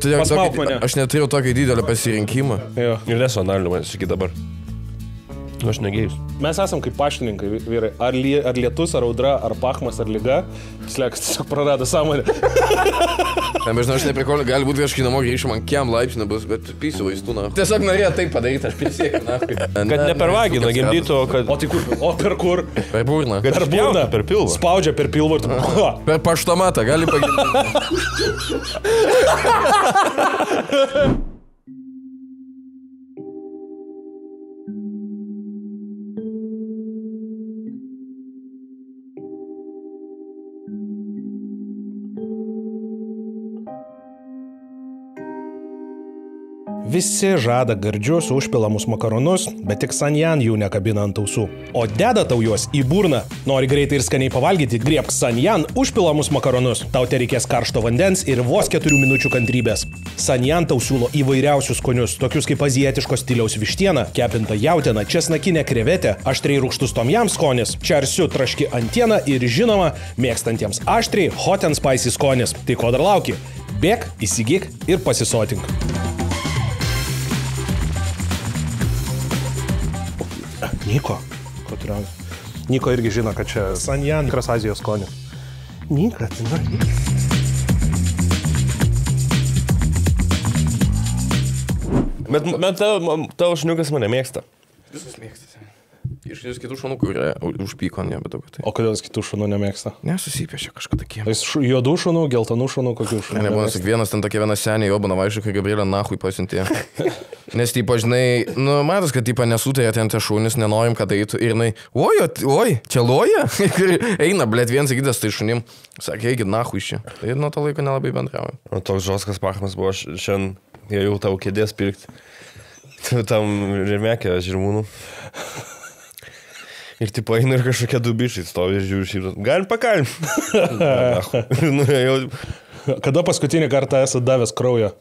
Pasmauk mane. Aš neturiu tokio didelio pasirinkimą. Jo. Ir nesu analiu, man sakyt dabar. Aš negėjus. Mes esam kaip paštininkai, vyrai. Ar lietus, ar audra, ar pachmas, ar lyga. Slekas tiesiog prarado sąmonę. Nežinau, aš neprikoliu, gali būti kažkai namo grįšiu, man kiam laipsnių bus, bet pysiu vaistų, na. Tiesiog norėjo taip padaryti, aš prisiekiu, na. Kad ne per vaginą gimdytų, o kad... O tai kur? O per kur? Per burną. Per burną. Per pilvą. Spaudžia per pilvą ir tu... Per paštomatą, gali pagimdyti. Visi žada gardžius užpilamus makaronus, bet tik Sanjan jų nekabina ant ausų. O deda tau juos į burną. Nori greitai ir skaniai pavalgyti, griebk Sanjan užpilamus makaronus. Tau tereikės karšto vandens ir vos 4 minučių kantrybės. Sanjan tau siūlo įvairiausius skonius, tokius kaip azijietiško stiliaus vištiena, kepinta jautiena, česnakinė krevetė, aštriai rūgštus tom jam skonis, čersiu traški antiena ir žinoma, mėgstantiems aštriai hot and spicy skonis. Tai ko dar lauki? Bėk, įsigyk ir pasisotink. Niko. Niko irgi žino, kad čia Sanjan tikras Azijos skonis. Nika, tai nori. Bet tavo šniukas mane mėgsta. Visus mėgstasi. Iš kitų šunų, kurie užpyko ant jo, bet daug tai. O kodėl jis kitų šunų nemėgsta? Nesusipiešė kažkada kiem. Jis juodų šunų, geltonų šunų, kokių šunų? Nebūna tik vienas, ten tokia viena senė jobana vaikščio, kai Gabrielė nahui pasiuntė. Nes, tipo, žinai, nu, matas, kad, tipo, nesutarė ten tie šunys, nenorim, kad eitų. Ir jinai, oi, čia loja. Eina, blėt, vienas kitas tai šunim. Sakė, eikit nahui iš čia. Tai nuo to laiko nelabai bendrauja. O toks žoskas pachmas buvo, šiandien jau tau kėdės pirkti. Tam žemekė žirmūnų. Ir tipo eina ir kažkokie dubišiai stovi ir žiūri šį. Galim pakalbėti. Kada paskutinį kartą esate davęs kraujo?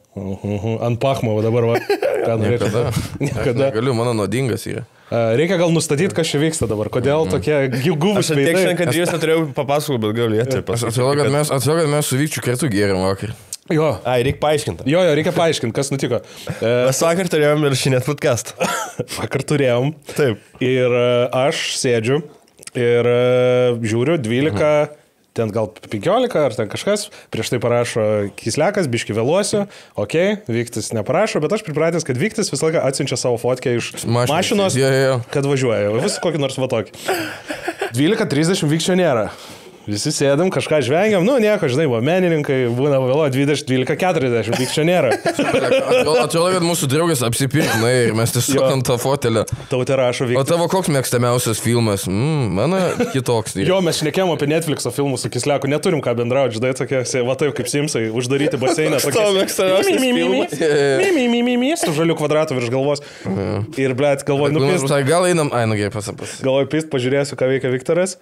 Ant pachmo, dabar va. Niekada. Niekada. Galiu, mano nuodingas yra. Reikia gal nustatyti, kas čia vyksta dabar. Kodėl tokie guvus veidai? Aš tiek šiandien kantrybės neturėjau papasakoti, bet gal jie čia pasakyti. Atsiprašau, kad mes su Vykčiu kartu gėrėm vakar. Jo. Ai, reikia paaiškinti. Jo, reikia paaiškinti, kas nutiko. Mes vakar turėjom ir šiandien podcast. Vakar turėjom. Taip. Ir aš sėdžiu ir žiūriu 12, ten gal 15 ar ten kažkas, prieš tai parašo Kislekas, biški vėluosiu, Vyktis neparašo, bet aš pripratęs, kad Vyktis visą laiką atsiunčia savo fotkę iš mašinos, kad važiuoja, vis kokį nors va tokį. 12:30 Vykčio nėra. Visi sėdam, kažką žvengiam, nu nieko, žinai, buvo menininkai, būna vėlo 12:40, Vykčio nėra. Atrodo, kad mūsų draugas apsipirkina ir mes tiesiog ant tą fotelę. Tautė rašo Vyktis. O tavo koks mėgstamiausias filmas? Mano kitoks. Jo, mes šnekėjom apie Netflixo filmus su Kisleku, neturim ką bendrauti, žinai, tokie, va taip kaip Simsai, uždaryti baseiną. Tavo mėgstamiausias filmas. Su žaliu kvadratu virš galvos. Ir, blėt, galvoju, nupist. Gal einam, gerai, pasapus. Galvoju, pist, pažiūrėsiu, ką veikia Viktoras.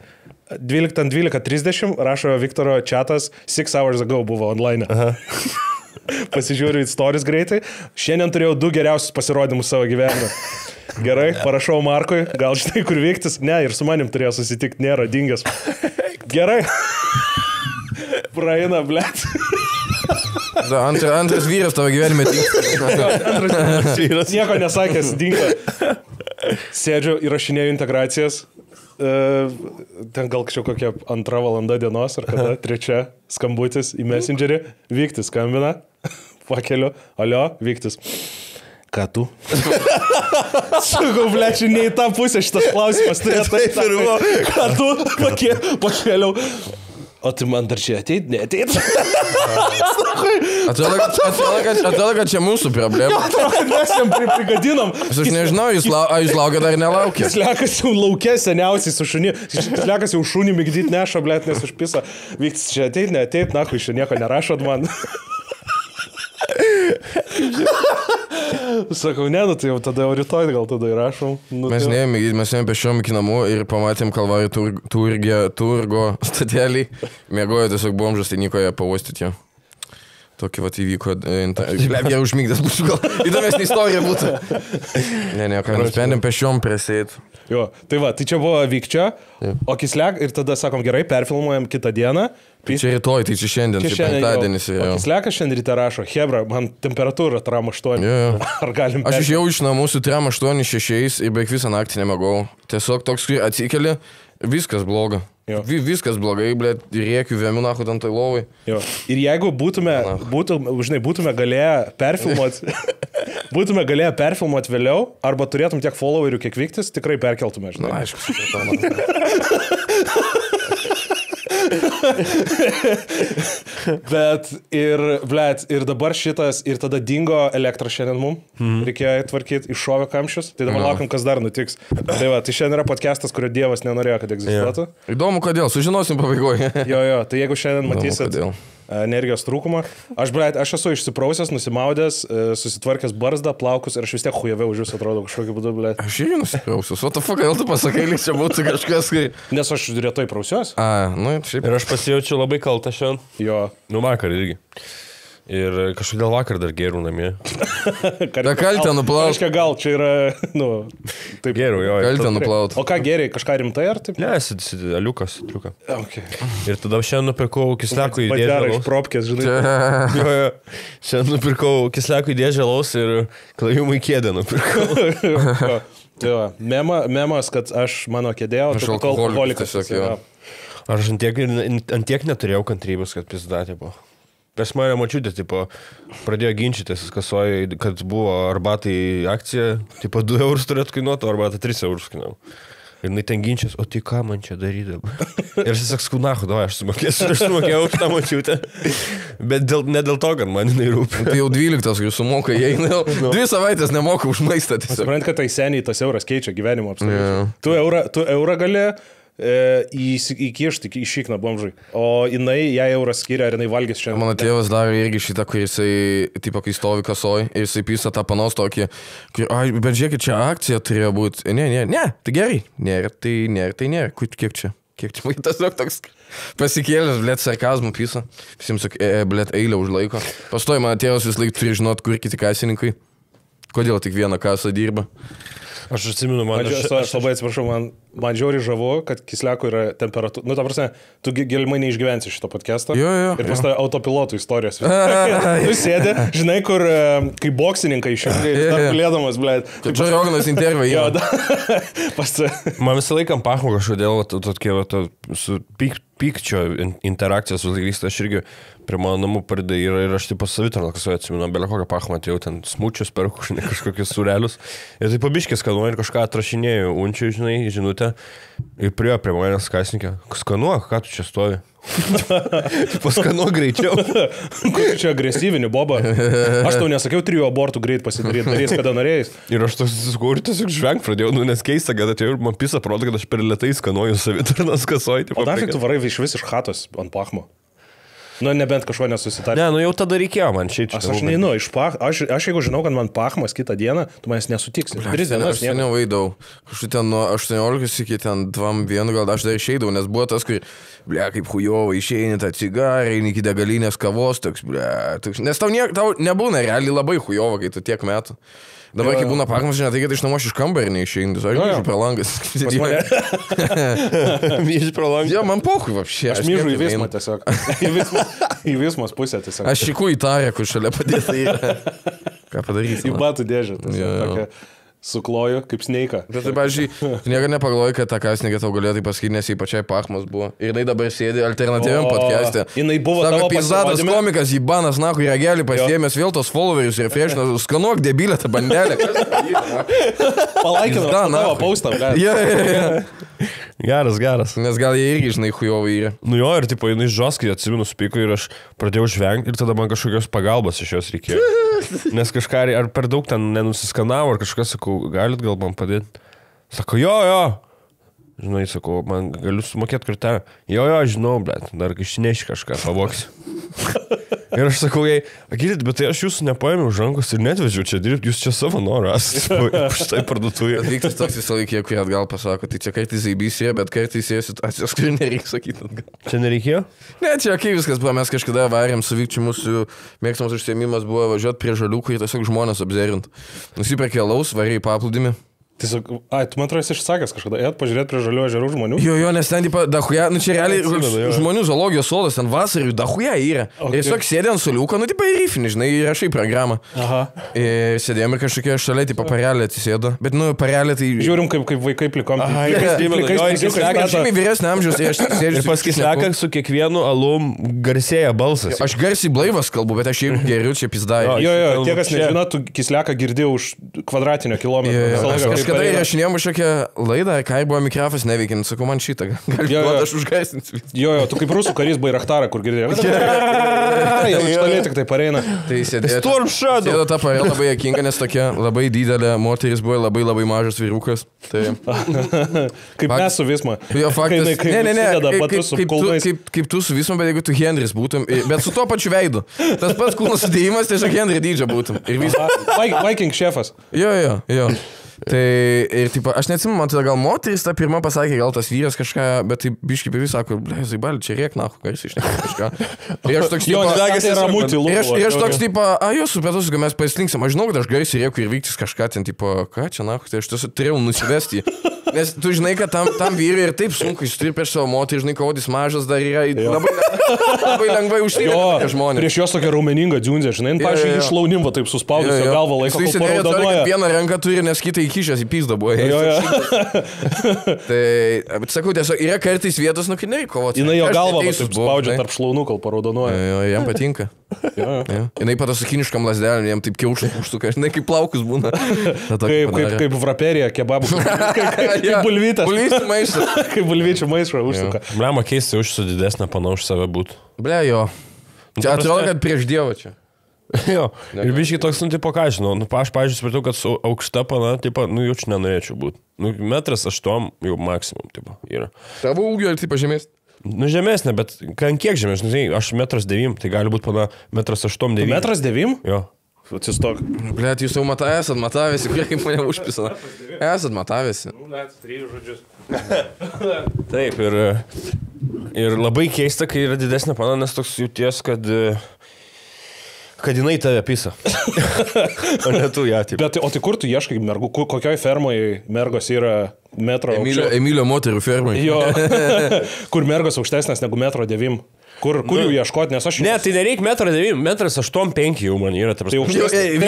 12:30 rašo Viktoro chatas 6 hours ago buvo online. Pasižiūriu į stories greitai. Šiandien turėjau 2 geriausius pasirodymus savo gyvenime. Gerai, parašau Markui, gal žinai, kur Vyktis. Ne, ir su manim turėjo susitikti, nėra dingęs. Gerai. Praeina, blėt. Antras vyras tavo gyvenime dingo. Antras vyras. Nieko nesakęs, dingo. Sėdžiu, įrašinėjau integracijas. Ten gal kažkaip kokia 2 valanda dienos ar kada, 3 skambutis į Messengerį. Vyktis skambina, pakeliu, alio, Vyktis. Ką tu? Sakau, blečiu, ne į tą pusę šitas klausimas. Ką tu? Pakeliau. O tai man dar čia ateit, neateit? Atrodo, kad čia mūsų problema. Atrodo, kad mes jam prigadinom. Aš nežinau, jūs laukia dar nelaukia. Slekas jau laukia seniausiai su šuni. Slekas jau šunį migdyt neša, blėt, nes užpisa. Vyktis čia ateit, neateit, nahui, iš čia nieko nerašot man. Sakau, ne, nu tai jau tada jau rytoj gal tada įrašom. Mes neėmėm pešiom iki namų ir pamatėm Kalvarijų turgo statelį. Mėgojo tiesiog bomžas, tai Nikoje pavostyti jo. Tokį vat įvyko, jie užmygdęs būtų, gal įdomesnė istorija būtų. Ne, ką nusprendėm pešiom presėt. Jo, tai va, tai čia buvo Vykčio, o Kislek ir tada sakom, gerai, perfilmuojam kitą dieną, Čia rytoj, tai čia šiandien, čia penktadienis. Kislekas šiandien ryte rašo, hebra, man temperatūra tram 8. Ar galim... Aš išėjau iš namų su tram 8-6 ir beveik visą naktį nemagau. Tiesiog toks, kai atsikeli, viskas bloga. Viskas blogai, blėt, rėkiu, vėmiu nahu ant tai lovai. Jo. Ir jeigu būtume galėję perfilmuoti vėliau, arba turėtum tiek followerių, kiek Viktis, tikrai perkeltume, žinai. Na, aišku, supratau. Bet ir dabar šitas, ir tada dingo elektra šiandien mum, reikėjo tvarkyti, iššovė kamščius, tai dabar laukiam, kas dar nutiks. Tai va, tai šiandien yra podcastas, kurio Dievas nenorėjo, kad egzistuotų. Įdomu, kodėl, sužinosim pabaigoje. Jo, tai jeigu šiandien matysit energijos trūkumą, aš esu išsiprausęs, nusimaudęs, susitvarkęs barzdą, plaukus ir aš vis tiek hujaviau už jūs, atrodo, kažkokį būdu, blėt. Aš irgi nusiprausius, what the fuck, gal tu pasakai, lyg čia būtų kažkas, kai... Nes aš retai prausiuos. Šiaip. Ir aš pasijaučiu labai kaltą šiandien. Jo. Nu, vakar irgi. Ir kažkodėl vakar dar gėriau namie. Da kaltę nuplaut. Kažkai gal čia yra, taip gėriau, jo. Kaltę nuplaut. O ką gėriai, kažką rimtai ar taip? Ne, aliukas. Okay. Ir tada šiandien nupirkau kislekų į dėžę. Iš propkės, žinai. Jo. Šiandien nupirkau kislekų į dėžę laus ir klajumų į kėdę nupirkau. Tai va, memas, kad aš mano kėdėjau, tu alkoholikas. Aš ant tiek neturėjau kantrybės, kad pizdatė buvo. Pas mane mačiutė, pradėjo ginčytis kasoje, kad buvo arbatai akcija, 2 eurus turėtų kainuoti, o arbata 3 eurus kainuoja. Ir jinai ten ginčias, o tai ką man čia darydama? Ir aš tiesiog skunahu, davai, aš sumokėjau už tą mačiutę. Bet ne dėl to, kad man jinai rūpi. Tai jau 12 jūs sumoka, jie 2 savaitės nemoka už maistą. Suprant, kad tai seniai tas euras keičia gyvenimo apskritai. Tu eurą gali įkišti į šikną bomžai. O jinai, jai euras skiria, ar jinai valgys šiandien. Mano tėvas darė irgi šitą, kur jisai, kai stovi kasoj, ir jisai pisa tą panos tokį, bet žiūrėkit, čia akcija turėjo būti. Ne, tai gerai. Nėra. Kiek čia? Tas toks pasikėlęs, blėt, sarkazmų pisa. Visiems, blėt, eilę užlaiko. Pastoji, mano tėvas vis laik turi žinot, kur kiti kasininkai. Kodėl tik vieną kasą dirba. Aš atsimenu, aš labai atsiprašau, man žiauriai žavu, kad Kisleko yra temperatūra. Nu, ta prasme, tu galimai neišgyvensi šito podcast'o. Ir pas tai autopilotų istorijos. Tu sėdi, žinai, kur, kai boksininkai išėgai, tarpulėdamas, blėt. Kaip čia Roganas intervą. Man visą laiką pachmo kažkodėl tokie su pykčio interakcija su laikysta, aš irgi prie mano namų pradė ir aš taip savitarną, kas atsimenu, belė kokią pachmą, atėjau ten smučius per kažkokius surelius ir tai pabiškis skanuoju ir kažką atrašinėjau unčiui, žinai, žinutę ir prie manęs kasininkė, skanuok, ką tu čia stovi? Paskanuok greičiau. Kur čia agresyvinį, boba? Aš tau nesakiau 3 abortų greit pasidaryti, darys kada norėjai. Ir aš tiesiog žvengt pradėjau, nes keista, kad atėjau ir man pisa atrodo, kad aš per lėtai skanuoju savitarnas kasoj. O dar tu varai iš hatos ant pachmo. Nu, nebent kažko nesusitarė. Ne, jau tada reikėjo man šiaip. Aš neinu, aš jeigu žinau, kad man pachmas kitą dieną, tu manęs nesutiksi. 3 dienas. Aš nevaidau. Kažkaip ten nuo 18 iki ten 2-1, gal aš dar išeidavau, nes buvo tas, kai, kaip hujovai, išeini tą cigarą, eini iki degalinės kavos, toks, nes tau nebūna realiai labai hujovo, kai tu tiek metų. Dabar, kai būna pachmas, žinai, tai kad iš namos iš kambarį neišeini, aš myžiu pro langas. Myžiu pro langas. Jo, man pochui vapšė. Aš myžiu į Vismą tiesiog. Į Vismos pusę tiesiog. Aš šiku į tarę, kur šalia padėta. Ką padarysi? Į batų dėžę. Tokia sukloju, kaip Sneiką. Bet tai, pavyzdžiui, tu niekada nepagalvoji, kad tą kasininkė tau galėtų pasakyti, nes jį pačiai pachmas buvo. Ir jinai dabar sėdi alternatyviam podcast'e. Jinai buvo tavo pizdatas komikas, Ibanas, nahu, į ragelį pasiėmęs vėl tos followerius ir frešnas, skanuok debilę tą bandelę. Palaikinu tavo paustą. Geras. Nes gal jie irgi, žinai, hujovai yra. Nu jo, ir tipo, jinai žoskai atsimenu supyko ir aš pradėjau žvengti ir tada man kažkokios pagalbos iš jos reikėjo. Nes kažką ar per daug ten nenusiskanavo, ar kažkas, sakau, galit gal man padėti? Sako, jo. Žinai, sakau, man galiu sumokėti kortelę. Jo, žinau, blėt, dar išneši kažką, pavoksiu. Ir aš sakau jai, akilit, bet tai aš jūsų nepaėmiau už rankos ir netvežiau čia dirbti, jūs čia savo norą štai parduotuvėje. Vyktas toks visą laikį, kurie atgal pasako, tai čia kartais zaibysė, bet kartais jie situacijos, kur nereikia sakyti atgal. Čia nereikėjo? Ne, čia kai viskas buvo, mes kažkada varėm su Vykčiu, mūsų mėgstamas užsiėmimas buvo važiuoti prie žaliukų ir tiesiog žmonės apzerint. Nusipirkė alaus, varė į paplūdimį. Tiesiog, tu man atrodo, esi išsakęs kažkada, pažiūrėti prie Žalių ežerų žmonių. Jo, nes ten, dahuja, čia realiai žmonių zoologijos sodas, ten vasarį dahuja yra. Ir tiesiog sėdė ant suliuko, į rifinį, žinai, įrašai programą. Aha. Ir sėdėjom ir kažkokie šalia, parelė atsisėdo. Bet, parelė tai... Žiūrim, kaip vaikai plikom. Žymiai vyresnė amžiaus, ir aš sėdžiu. Ir pas Kisleką su kiekvienu alum garsėja balsas. Aš garsiai blaivas kalbu, bet aš jau geriu čia pizdai. Jo, tie, kas nežino, tu Kisleką girdėjai už kvadratinio kilometro. Kada įrašinėjom kažkokią laidą, kai buvo mikrofas neveikiant, sakau, man šitą, gal aš užgaisinsiu. Jo, tu kaip rusų karys Bairachtarą, kur girdėjai. Jau iš toliai tik tai pareina. Tai sėdėjo ta parė labai jokinga, nes tokia labai didelė moteris buvo, labai mažas vyrukas. Tai... Kaip mes su Visma. Jo, faktas. Kaip tu su Visma, bet jeigu tu Henris būtum, bet su tuo pačiu veidu. Tas pats kūno sudėjimas, tiesiog Henry dydžio būtum. Viking šefas. Jo. Tai ir taip, aš neatsimenu, man tada gal moteris ta pirma pasakė, gal tas vyras kažką, bet tai biškai bevis sako, Zaibali, čia riek nahu, garsiai išneka kažką. Ir aš toks tipo, jūsų pėtus, mes paslinksim, aš žinau, kad aš garsiai rieku ir vyktis kažką ten, tipo, ką čia nahu, tai aš tiesiog turėjau nusivesti. Nes tu žinai, kad tam vyrui ir taip sunku, jis turi prieš savo moterį, žinai, kaudis mažas dar yra, labai lengvai užtikrinti žmonės. Prieš jos tokia raumeninga dziundzė, žinai, pavyzdžiui, išlaunim va taip suspaudus, jo galvą laiko, kol paraudonuoja. Vieną ranką turi, nes kitą įkišęs į pizdą buvo. Tai, bet sakau, tiesiog yra kartais vietos, kai nereikia kovoti. Jinai jo galvą suspaudžia tarp šlaunų, kol paraudonuoja. Jo, jam patinka. Jinai pato su kiniškam lasdelėm, jam taip kiaušas užsuka, žinai, kaip plaukus būna. Kaip vraperija, kebabų. Kaip bulvytas. Bulvyčių maišą. Kaip bulvyčių maišą užsuka. Blema keistai užsu didesnę pana už save būtų. Ble, jo. Čia atrodo, kad prieš Dievą čia. Jo. Ir biškai toks, tipo, ką žinau, aš, pavyzdžiui, supratau, kad su aukšta pana, tipo, jaučiu nenorėčiau būti. 1,8 m jau maksimum, tipo, yra. Tavo ūgio, tipo, žemesnė? Žemesnė, bet kiek žemesnė, aš 1,9 m, tai gali būti pana 1,8 m. 1,9 m? Jo. Atsistok. Blet, jūs jau esat matavęsi, kaip mane užpisana. Esat matavęsi. Taip, ir labai keista, kai yra didesnė pana, nes toks jauties, kad jinai tave pisa. O ne tu ją, taip. Bet, o tai kur tu ieškai mergų? Kokioj fermoje mergos yra metro aukščiau? Emilio moterų fermoje. Jo. Kur mergos aukštesnės negu 1,9 m? Kur jų ieškoti, nes aš... Ne, tai nereikia 1,9 m, 1,85 m jau man yra. Tai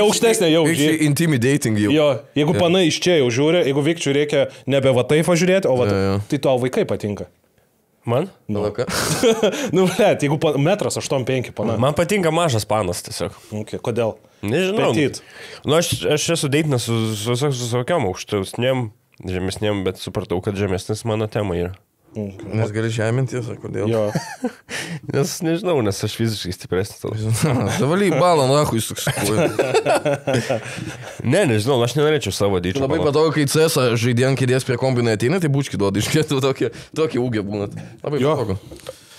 aukštesnė jau. Intimidating jau. Jo, jeigu pana iš čia jau žiūri, jeigu Vikčiui reikia nebe va taip žiūrėti, o va tai tau vaikai patinka. Man? Nulaka. Blet, jeigu 1,85 m pana. Man patinka mažas panas tiesiog. Okay, kodėl? Nežinau. Petit. Aš esu deitinęs su visokiam aukštesnėm, žemesnėm, bet supratau, kad žemesnis mano tema yra. Nes gali žeminti, kodėl? Jo. Nes nežinau, nes aš fiziškai stipresnis. Tavaly balą, nahu, jis toks. Nežinau, aš nenorėčiau savo dydžio. Labai patogu, kai CS žaidėjant kėdės prie kombinai ateina, tai bučkį duoda, iškėtų tokį ūgį būna. Labai patogu.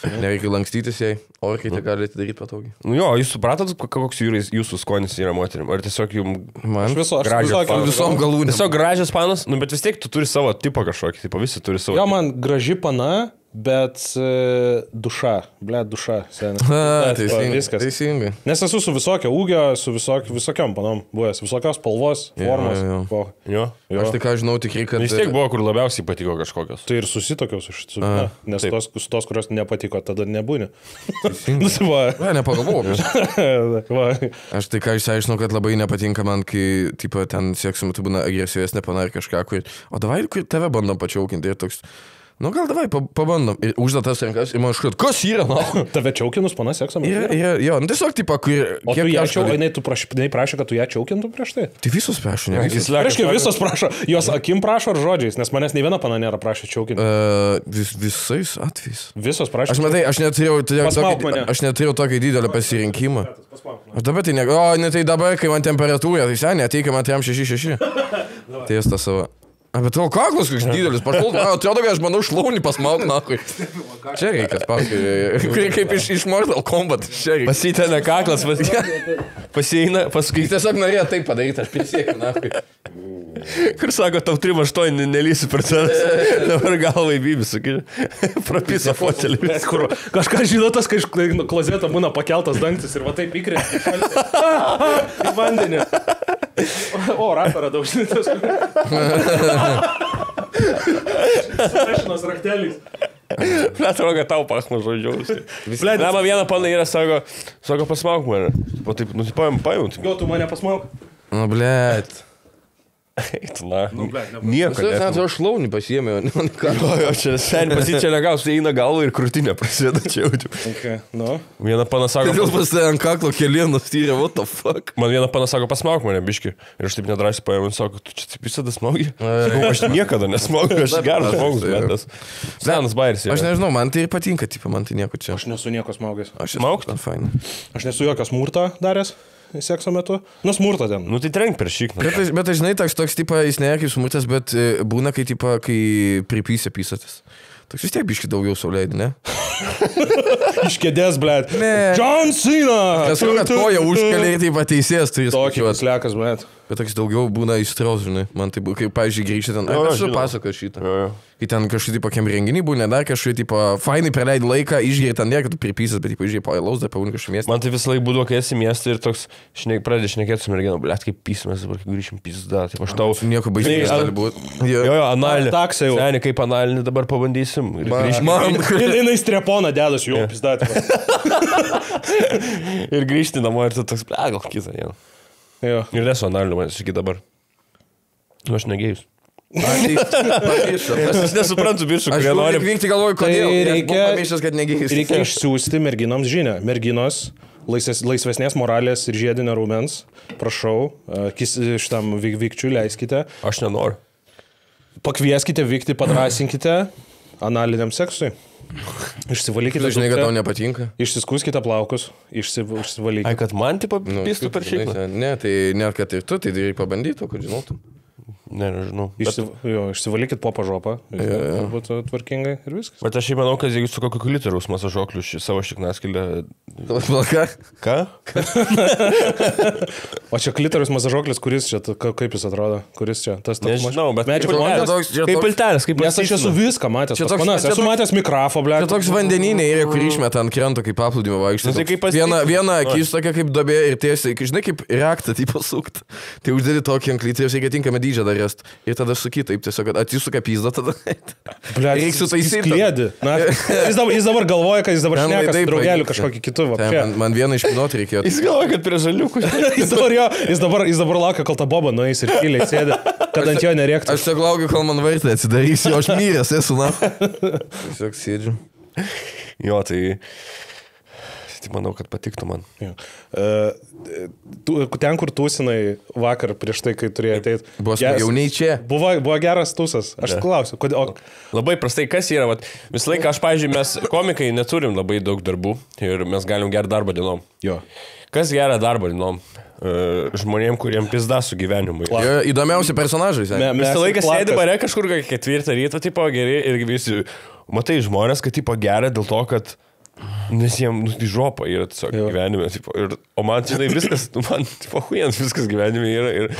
Nereikia lankstytis jai, orkai tai galite daryti patogiai. Jo, jūs supratot, koks jūsų skonis yra moterim? Ar tiesiog jums visom galūnėm? Tiesiog gražias panas, bet vis tiek tu turi savo tipą kažkokį, tipo visi turi savo. Jo, man graži pana, bet duša, seniai. Teisingai. Nes esu su visokio ūgio, su visokiom panom buvęs, visokios spalvos, formos. Jo. Aš tai ką žinau tikrai, kad... Vis tiek buvo, kur labiausiai patiko kažkokios. Tai ir susitokiaus iš tų, nes su tos, kurios nepatiko, tada nebūni. Nepagalvojau. Aš tai ką išsiaiškinau, kad labai nepatinka man, kai ten seksu metu būna agresyvesnė pana ar kažką, o davai, kur tave bandom pačiaukinti ir toks... Nu gal davai, pabandom. Ir uždatas rankas ir man iškart, kas yra, na? Tave čiaukinus pana seksą? Jo, tiesiog tipo, kur... O tu ją čiaukinai, tu prašė, kad tu ją čiaukintum prieš tai? Tai visos prašo, ne? Reiškia, visos prašo. Jos akim prašo ar žodžiais, nes manęs nei viena pana nėra prašė čiaukinti. Visais atvejais. Visos prašo. Aš neturėjau tokį didelį pasirinkimą. Aš dabar tai ne... O, ne tai dabar, kai man temperatūra, tai seniai, ateik man 366. Tai jas tą savo... Bet tavo kaklas kažkas didelis, pašaut, atrodo, kad aš bandau šlaunį pasmauk, nakui. Čia reikia, paskui, kaip iš Mortal Kombat, čia reikia. Pasitėlė kaklas, pasieina, paskui. Tiesiog norėjo taip padaryti, aš prisiekiu, nakui. Kur sako, tau 3,8 nelysi per cenas, dabar galvai bybis, sakai, prapisa fotelį. Kažkas žinotas, kai iš klozeto būna pakeltas dangtis ir va taip įkrėti į vandenį. O, ratą radau, žinai, tas. Sunešinas rakteliais. Atrodo, kad tau pachma žodžiausi. Blet, man vieną pana yra, sako, pasmauk mane. O taip, paėmų. Jo, tu mane pasmauk. Nu, blėt. Na, nieko. Net aš šlaunį pasiėmė, o ne ką. Jo, čia seniai pasičia negaus, tai eina galva ir krūtinė prasideda čia jau. Okay, no. Vieną pana sako... Kodėl pas tai ant kaklo kelienos tyrė, what the fuck? Man vieną pana sako, pasmauk mane, biški. Ir aš taip nedrasiai paėmė ir sako, tu čia taip visada smaugi? Aš niekada nesmaugiu, aš geras žmogus, bet tas senas bairis. Aš nežinau, man tai ir patinka, tipo, man tai nieko čia. Aš nesu nieko smaugęs. Aš Smaugti? Fain. Aš nesu jokio smurto daręs sekso metu. Nu, smurto ten. Nu tai trenk per šikną. Bet aš žinai, toks tipo, jis nėra kaip smurtas, bet būna, kai, tipo, kai pripysė pysatis. Toks vis tiek biški daugiau sauliaidį, ne? Iš kėdės, blėt. Ne. John Cena! Nes kad koja užkelia ir taip ateisės turi Tokį skaičiuot. slekas, blėt. Bet toks daugiau būna įstraus, žinai. Man tai, kaip, pavyzdžiui, grįžti ten. Aš esu pasakojęs šitą. Jo. Kai ten kažkaip pakiam renginį būna, dar kažkaip, tipo, fainai praleidai laiką, išgeri ten ne, kad tu pripysęs, bet, tipo, išgeri pailaus, dar pavūn kažkaip miestą. Man tai visą laiką būdavo, kai esi miestą ir toks, pradedi šnekėti su merginu, blėt, kaip pysimės, dabar kai grįšim pysda. Taip, aš tau... Nieko baigti gali būti. Jo, analinį. Taksai jau. Seniai, kaip analinį dabar pabandysim. Man, Jinai streponą dedas, jau pizdatė. Ir grįžti namo ir tu toks, blėt, gal kitą dieną. Jo. Ir nesu analinį, man iki dabar. Nu, aš negėjus. Aš nesuprantu bičių, aš kurie nori... vykti galvoju, kodėl. Tai Pamišęs, kad negėjus. reikia išsiųsti merginoms žinią. Merginos, laisvesnės moralės ir žiedinio raumens, prašau, šitam vykčiui leiskite. Aš nenoriu. Pakvieskite vykti, padrasinkite analiniam seksui. Išsivalykite. Žinai, kad tau nepatinka. Išsiskuskite plaukus, išsivalykite. Ai, kad man tipo pistų per šikną? Ne, tai ne, kad ir tu, tai reikia pabandyti, kad žinotum. Ne, nežinau. Išsivalykit po pažopą, būtų tvarkingai ir viskas. Bet aš manau, kad jeigu su kokiu klitoriaus masažokliu savo šiknaskilę... Ką? O čia klitoriaus masažoklis, kuris čia, kaip jis atrodo? Kuris čia? Tas toks Nežinau, bet medžio kaip piltelis, kaip nes aš esu viską matęs. Čia toks- Panas, čia esu matęs mikrofą, ble. Čia toks vandeninė yra, kur išmeta ant krento kaip paplūdimio vaikščioti. Nu, tai kaip pas- Viena akis tokia kaip dobė ir tiesiai, žinai, kaip reaktą tipo sukt. Tai uždėti tokį ant lytį ir reikia tinkamą dydžią dar rest. Ir tada suky taip tiesiog, kad atsisuka pizdą tada. Ble, Reiks sutaisyti. Kliedi. Na, jis dabar galvoja, kad jis dabar Ten šneka su laidai draugeliu baigėsi. kažkokį kitų. Man vieną išminuoti reikėjo. Jis galvoja, kad prie žaliukų. Jis dabar laukia, kol ta boba nueis ir tyliai sėdi, kad ant jo nerėktų. Aš tiesiog laukiu, kol man vartai atsidarys, jo aš myręs esu, na. Tiesiog sėdžiu. Jo, tai manau, kad patiktų man. Ten, kur tūsinai vakar prieš tai, kai turėjai ateiti. Buvo jauniai čia. Buvo geras tūsas. Aš klausiu, kodėl... Labai prastai, kas yra, vat, visą laiką aš, pavyzdžiui, mes komikai neturim labai daug darbų ir mes galim gerą darbą dienom. Jo. Kas gerą darbą dienom? Žmonėm, kuriem pizda su gyvenimu. Įdomiausi personažai. Visą laiką sėdi bare kažkur 4 ryto, tipo geri ir visi, matai žmonės, kad tipo geria dėl to, kad nes jiems žopa yra tiesiog gyvenime. Tipo, o man, žinai, viskas, man tipo huijant viskas gyvenime yra ir,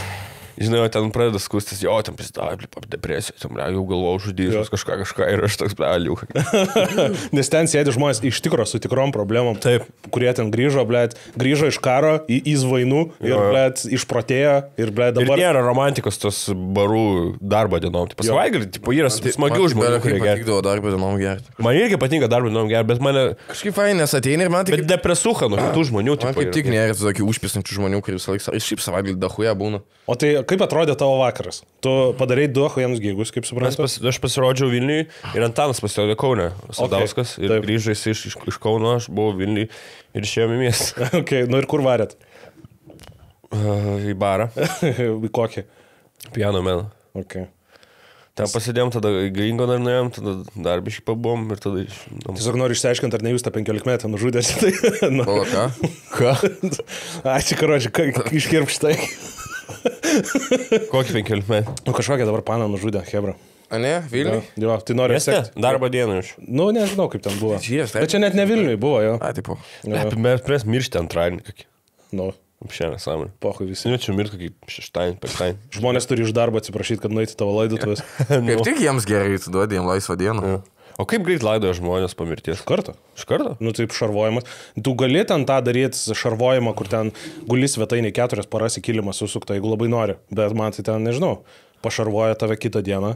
žinai, ten pradeda skustis, jo, ten pizdavė, depresija, ten jau galvojau žudysiu kažką ir aš toks bleliu. Nes ten sėdi žmonės iš tikro su tikrom problemom. Taip. Kurie ten grįžo iš karo į zvainų ir, blėt, išprotėjo ir, blėt, dabar... Ir nėra romantikos tos barų darbo dienom. Tai pasvaigali, tipo, yra smagių žmonių, kurie geria. Patikdavo darbo dienom gerti. Man irgi patinka darbo dienom gerti, bet mane... Kažkaip fain, nes ateina ir man tik... Bet depresuha nuo kitų žmonių. Man kaip tik nėra tokių užpisančių žmonių, kurie visą laiką... Ir šiaip savaitgalį dahuja būna. O tai kaip atrodė tavo vakaras? Tu padarei 2 hujams gigus, kaip suprantu? Aš pasirodžiau Vilniui ir Antanas pasirodė Kaune, Sadauskas, ir grįžo jis iš Kauno, aš buvau Vilniui ir išėjome į miestą. Okay, nu ir kur varėt? Į barą. Į kokį? Piano meną. Okay. Ten pasidėjom, tada Gringo dar nuėjom, tada dar biškai pabuvom ir tada iš... Tiesiog noriu išsiaiškinti, ar ne jūs tą 15 metą nužudėsi. Tai, nu. O ką? Ką? Ačiū, karočiui, iškirpštai. Kokį 15 metų? Nu kažkokią dabar paną nužudė, hebra. A ne, Vilniui? Jo, tai noriu Mieste? sekti. Darbo dieną iš. Nu, nežinau, kaip ten buvo. Žies, taip. Bet čia net ne Vilniui buvo, jo. A, tipo. Mes miršti antradienį kokį. Nu, Šiandien sąmonė. pohui visi. Seniau čia mirti kokį 6, 5. Žmonės turi iš darbo atsiprašyti, kad nueiti tavo laidotuvės. Kaip tik jiems gerai, tu duodi jiems laisvą dieną. O kaip greit laidoja žmonės po mirties? Kartą. Iš karto? Nu taip šarvojimas. Tu gali ten tą daryti šarvojimą, kur ten guli svetainį 4 paras į kilimą susukta, jeigu labai nori. Bet man tai ten, nežinau, pašarvoja tave kitą dieną,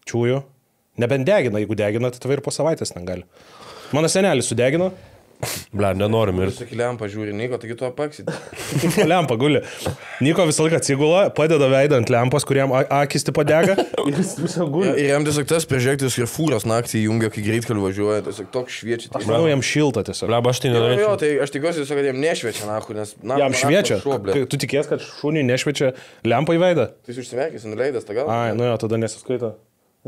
čiūju. Nebent degina, jeigu degina, tai tave ir po savaitės negali. Mano senelis sudegino. Ble, nenoriu mirti. Sakė, lempą žiūri, Niko, taigi tu apaksit. Lempą guli. Niko visą laiką atsigula, padeda veidą ant lempos, kuriam akis tipo dega. Ir jis visą guli. Ir jam tiesiog tas priežektis ir fūros naktį jungia, kai greitkeliu važiuoja, tiesiog toks šviečia. Aš manau, jam šilta tiesiog. Ble, aš tai Jo, nenorėčiau. tai aš tikiuosi tiesiog, kad jam nešviečia, nahu, nes... Jam šviečia. Tu tikės, kad šuniui nešviečia lempą į veidą? Tai jis užsimerkęs, nuleidęs tą galvą. Ai, nu jo, tada nesiskaito.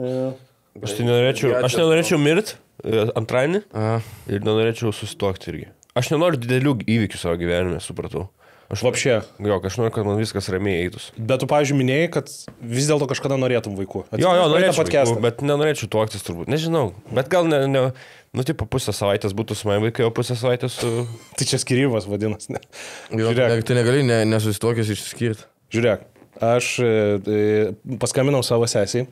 Ja. Aš nenorėčiau mirti antrainį ir nenorėčiau susituokti irgi. Aš nenoriu didelių įvykių savo gyvenime, supratau. Aš Vapšė. Jo, aš noriu, kad man viskas ramiai eitus. Bet tu, pavyzdžiui, minėjai, kad vis dėlto kažkada norėtum vaikų. Jo, norėčiau vaikų, bet nenorėčiau tuoktis turbūt. Nežinau, bet gal nu, tipo, pusę savaitės būtų su manimi vaikai, o pusę savaitės su... Tai čia skirybos vadinasi. Ne? Jo, tai negali nesusituokęs išsiskirti. Žiūrėk, aš paskambinau savo sesiai,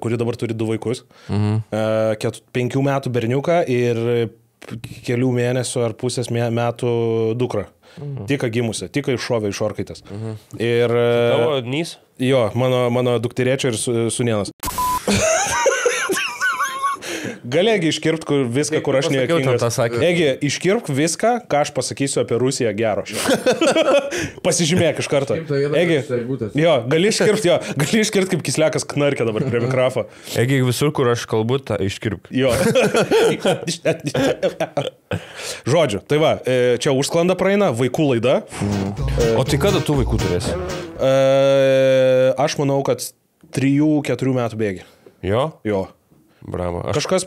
kuri dabar turi 2 vaikus. 5 metų berniuką ir kelių mėnesių ar pusės metų dukrą. Tik gimusi, tik iššovė iš orkaitės. Ir... Tavo nys? Jo, mano dukterėčia ir sūnėnas. Galėgi iškirpti viską, kur aš nejuokingas. Egi, iškirpk viską, ką aš pasakysiu apie Rusiją gero. Pasižymėk iš karto. Egi, jo, gali iškirpti kaip Kislekas knarkia dabar prie mikrofo. Egi, visur, kur aš kalbu, tą iškirpk. Jo. Žodžiu, tai va, čia užsklanda praeina, vaikų laida. O tai kada tu vaikų turėsi? Aš manau, kad 3-4 metų bėgi. Jo? Jo. Bravo. Kažkas,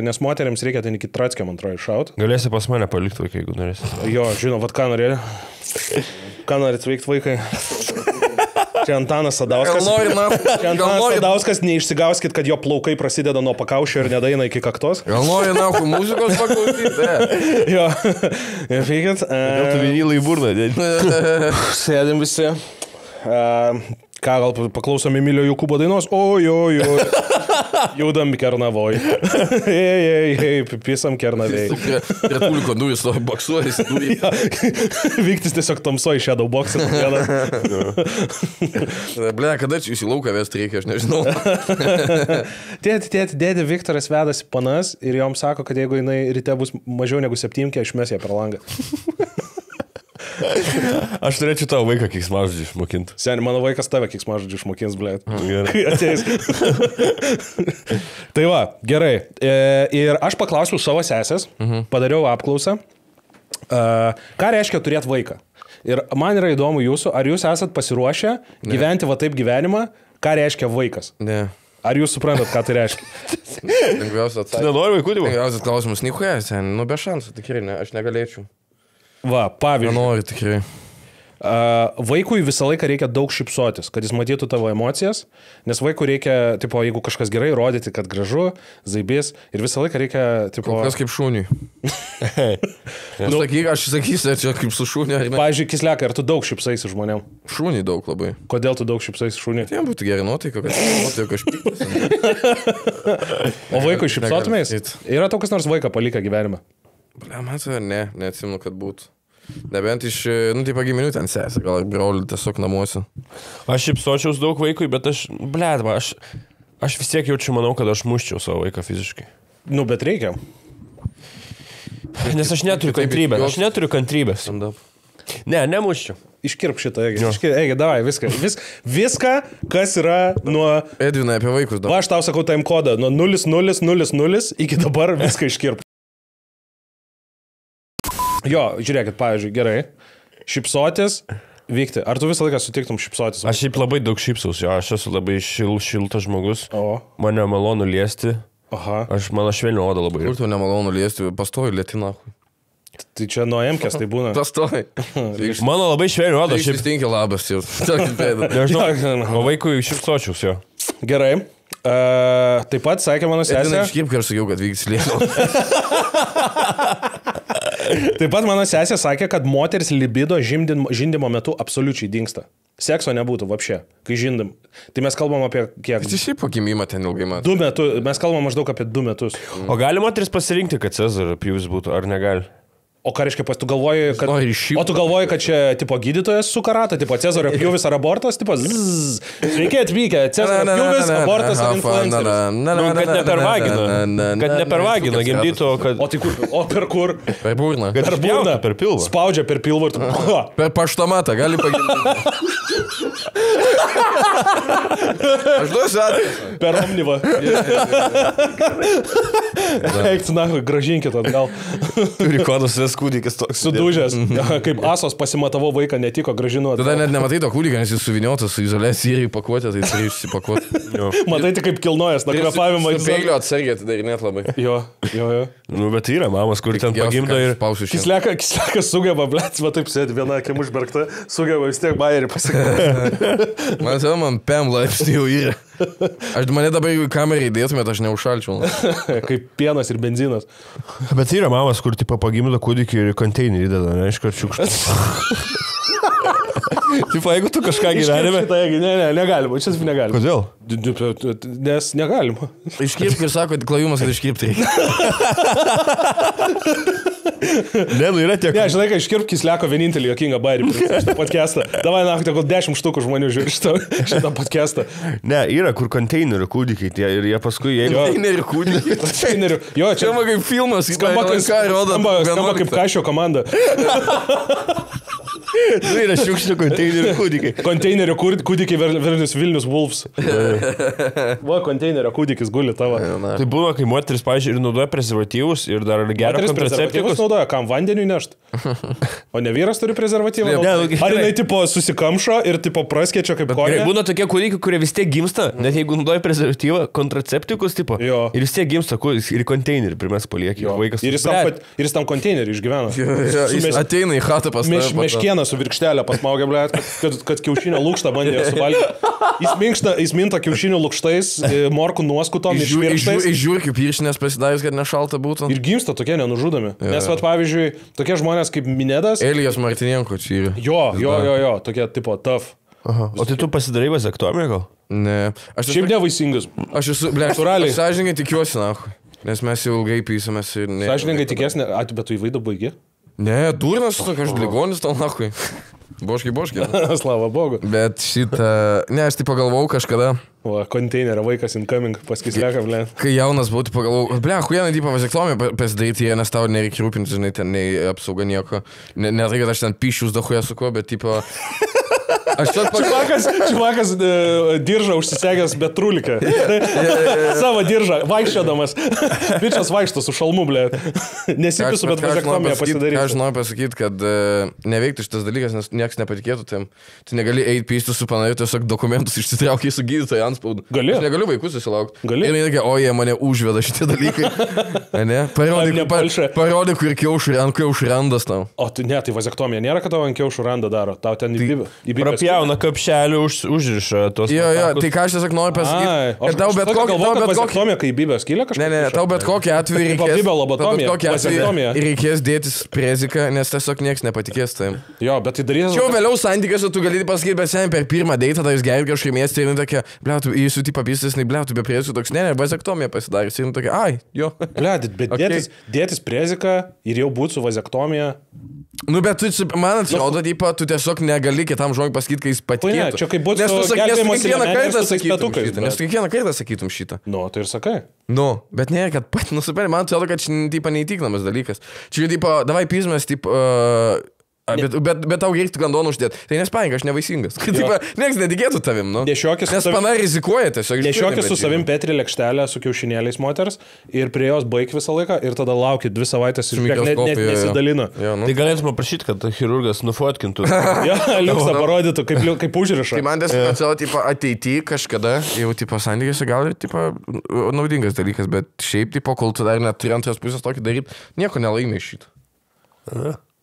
nes moteriams reikia ten iki Tratskio, man atrodo, iššaut. Galėsi pas mane palikti vaiką, jeigu norėsi. Jo, žinau, vat ką norėjai. Ką norit veikti vaikai? Čia Antanas Sadauskas. Čia Antanas Sadauskas, neišsigauskit, kad jo plaukai prasideda nuo pakaušio ir nedaina iki kaktos. Gal nori nahu muzikos paklausyti? Jo, veikit. Gal tu vinylą į burną, dėdė? Sėdim visi. Ką, gal paklausom Emilio Jokūbo dainos? Oi. Judam Kernavoj. Ei, pisam Kernavoj. Ir tuliko duris to boksuojas. Vyktis tiesiog tamsoj Shadow Box'ą. Ble, kada čia jūs į lauką vesti reikia, aš nežinau. Dėdė Viktoras vedasi panas ir joms sako, kad jeigu jinai ryte bus mažiau negu 7, išmes ją per langą. Aš turėčiau tavo vaiką keiksmažodžių išmokinti. Seniai, mano vaikas tave keiksmažodžių išmokins, blėt. Gerai. Kai ateis. Tai va, gerai. Ir aš paklausiau savo sesės, padariau apklausą, ką reiškia turėti vaiką. Ir man yra įdomu jūsų, ar jūs esat pasiruošę gyventi va taip gyvenimą, ką reiškia vaikas. Ne. Ar jūs suprantat, ką tai reiškia? Lengviausia atsakymas. Nenori vaikų, divu? Lengviausias klausimas, nichuja, sen, be šansų, tikrai, ne, aš negalėčiau. Va, pavyzdžiui. Nenori, tikrai. Vaikui visą laiką reikia daug šypsotis, kad jis matytų tavo emocijas, nes vaikui reikia, tipo, jeigu kažkas gerai, rodyti, kad gražu, zaibės, ir visą laiką reikia, tipo... Kas kaip šūniui. Aš sakysiu, čia kaip su šūniu. Pavyzdžiui, Kislekai, ar tu daug šypsaisi žmonėm? Šūniui daug labai. Kodėl tu daug šypsaisi šūniui? Jam būtų gera nuotaika, kad aš piktas. O vaikui šypsotumės? Yra tau kas nors vaiką palikę gyvenime? Ble, man tai neatsimenu, kad būtų. Nebent iš, tai pagiminių ten sesė, gal brolių tiesiog namuose. Aš šypsočiaus daug vaikui, bet aš vis tiek jaučiu, manau, kad aš muščiau savo vaiką fiziškai. Nu, bet reikia. Nes aš neturiu kantrybės. Aš neturiu kantrybės. Ne, nemuščiau. Iškirp šitą, Egi, davai, viską, kas yra nuo... Edvinai, apie vaikus dabar. Va, aš tau sakau time kodą, nuo 0000 iki dabar viską iškirp. Jo, žiūrėkit, pavyzdžiui, gerai, šypsotis, vykti. Ar tu visą laiką sutiktum šypsotis? Aš šiaip labai daug šypsaus, jo, aš esu labai šiltas žmogus. O. Mane malonu liesti. Aha. Mano švelnio oda labai. Kur tu nemalonu liesti, pastoji lietina. Tai čia nuo Emkės tai būna. Pastoji. Mano labai švelnio oda. Šiaip stinkia labas jau. Nežinau, o vaikui šypsočiaus jo. Gerai. Taip pat sakė mano sesė. Iškirp, kai aš sakiau, kad vyks lietuvą. Taip pat mano sesė sakė, kad moters libido žindymo metu absoliučiai dingsta. Sekso nebūtų vapšė, kai žindim. Tai mes kalbam apie kiek? Tai šiaip po gimimo ten ilgai matau. 2 metus, mes kalbam maždaug apie 2 metus. O gali moteris pasirinkti, kad Cezario pjūvis būtų, ar negali? O ką reiškia, tu galvoji, kad... O tu galvoji, kad čia, tipo, gydytojas su karata, tipo, Cezario pjūvis ar abortas, tipo, zzz. Sveiki atvykę, Cezario pjūvis, abortas ar influenceris. Kad ne per vaginą. Kad ne per vaginą gimdytų, kad... O tai kur? O per kur? Per burną. Per burną. Per pilvą. Spaudžia per pilvą ir tu... Per paštomatą, gali pagimdyti. Aš duosiu atveju. Per omnivą. Eik, na, gražinkit atgal. Turi kodas vis kūdikis toks. Sudūžęs. Kaip asos pasimatavo vaiką, netiko gražinu. Tada net nematai to kūdikio, nes jis suviniotas su izoliacija ir pakuotė, tai turi išsipakuoti. Matai tik kaip kilnojas, na kvėpavimą. Peilio atsargiai atidarinėt labai. Jo. Nu, bet yra mamos, kur ten pagimdo ir... Kislekas sugeba, blėt, va taip sėdi, viena akim užbergta, sugeba vis tiek bajerį pasakyti. Man PM laipsnį jau yra. Mane dabar jeigu kamerą įdėtumėt, aš neužšalčiau. Kaip pienas ir benzinas. Bet yra mamos, kur tipo pagimdo kūdikį ir konteinerį įdeda, neaišku, šiukštų. Tipo, jeigu tu kažką gyvenime... Ne, negalima, čia negalima. Kodėl? Nes negalima. Iškirpk ir sako, klajumas, kad iškirpti reikia. Ne, nu yra tiek. Ne, žinai, kad iškirpk Kisleko vienintelį jokingą bairį šitą podcastą. Davai, na, tik 10 štukų žmonių žiūri šitą podcastą. Ne, yra kur konteinerių kūdikiai ir jie paskui... Konteinerių kūdikiai. Konteinerių. Jo, čia kaip filmas, skamba kaip Kašio komanda. Nu, yra šiukšlių konteinerių kūdikiai. Konteinerių kūdikiai Vilnius Wolves. Va, konteinerio kūdikis guli tavo. Tai būna, kai moteris, pavyzdžiui, ir naudoja prezervatyvus ir dar gerą kontraceptikus. Naudoja, kam vandeniui nešt? O ne vyras turi prezervatyvą? Ar jinai tipo susikamšo ir tipo praskečia kaip kokia? Būna tokie kūdikiai, kurie vis tiek gimsta, net jeigu naudoja prezervatyvą, kontraceptikus tipo. Ir vis tiek gimsta ir konteinerį primės palieki. Ir jis tam konteinerį išgyvena. Jis ateina į chatą pas mane. Meškieną su virkštelė pasmaugia, blėt, kad kiaušinio lūkštą bandė suvalgyti. Jis minta kiaušinio lūkštais, morkų nuoskutom ir švirkštais. Iš žiūrkių piršinės pasidavęs, kad nešalta būtų. Ir gimsta tokie nenužudomi. Nes, vat, pavyzdžiui, tokie žmonės kaip Minedas. Elijas Martinienko čia yra. Jo, tokie tipo tough. Aha. O tai tu pasidarai vazektomiją gal? Ne. Šiaip nevaisingas. Aš esu, blėt, sąžininkai tikiuosi, nahui. Nes mes jau ilgai pysamės ir... Sąžininkai tikiuosi, bet tu į vaidą baigi? Ne, durnas, aš ligonis tau, nahui. Boškai. Slava Bogu. Bet šitą... Ne, aš tai pagalvojau kažkada... O, konteinerio vaikas incoming, paskislieka, blė. Kai jaunas buvau, tai pagalvojau, blė, huijanai, tipo, vazektomiją pasidaryti, nes tau nereikia rūpinti, žinai, ten nei apsauga nieko. Ne tai, kad aš ten pišius dahuja su kuo, bet, tipo... Čivakas diržą užsisegęs bet truliką. Savo diržą, vaikščiodamas. Bičas vaikšto su šalmu, blė. Nesipisu, bet vazektomiją pasidaryti. Aš noriu pasakyti, kad neveiktų šitas dalykas, nes niekas nepatikėtų tam. Tu negali eiti pystis su panariu, tiesiog dokumentus išsitraukiai su gydytoju antspaudu. Gali. Aš negaliu vaikus susilaukti. Gali. Ir jie, o jie mane užveda šitie dalykai. Ne? Parodė, kur kiaušų randas tau. O tu ne, tai vazektomija nėra, kad tau ant kiaušų randą daro. Tau ten Prapjauna kapšelį, užriša tos... Jo, tai ką aš tiesiog noriu pasakyti, kad tau bet kokį... Vazektomija, kai bybės kyla kažkas? Ne, tau bet kokį atveju reikės dėtis preziką, nes tiesiog niekas nepatikės tam. Jo, bet tai darys... Čia vėliau santykiuose tu gali pasakyti, bet sen per pirmą deitą, tai jūs gerai kažkaip miestė ir tokia, bliautų, jis jų tipo pystis, bliautų, be prezikų toks, ne, vazektomija pasidarys ir tokia, ai, jo. Bliautų, bet dėtis preziką ir jau būtų su vazektomija. Nu, bet tu, man atrodo, tu tiesiog negali kitam žmogui pasakyti, kai jis patikėtų. Čia kaip būtų nes tu kiekvieną kartą sakytum šitą. Nu, tai ir sakai. Nu, bet ne, kad pat, nusipėlė, man atrodo, kad čia, neįtikinamas dalykas. Čia, davai pizmas, bet tau reiktų gandonų uždėti. Tai nespaink, aš nevaisingas. Niekas netikėtų tavim, nu. Nes pana rizikuoja tiesiog. Nešiokis su savim Petri lėkštelę su kiaušinėliais moters ir prie jos baig visą laiką ir tada lauki 2 savaitės ir net nesidalina. Tai galėtume prašyti, kad chirurgas nufotkintų. Jo, liuksą parodytų, kaip užriša. Tai man tiesiog ateity kažkada, jau santykiuose gal ir naudingas dalykas, bet šiaip, kol tu dar neturi antros pusės tokį daryti, nieko nelaimė šitą.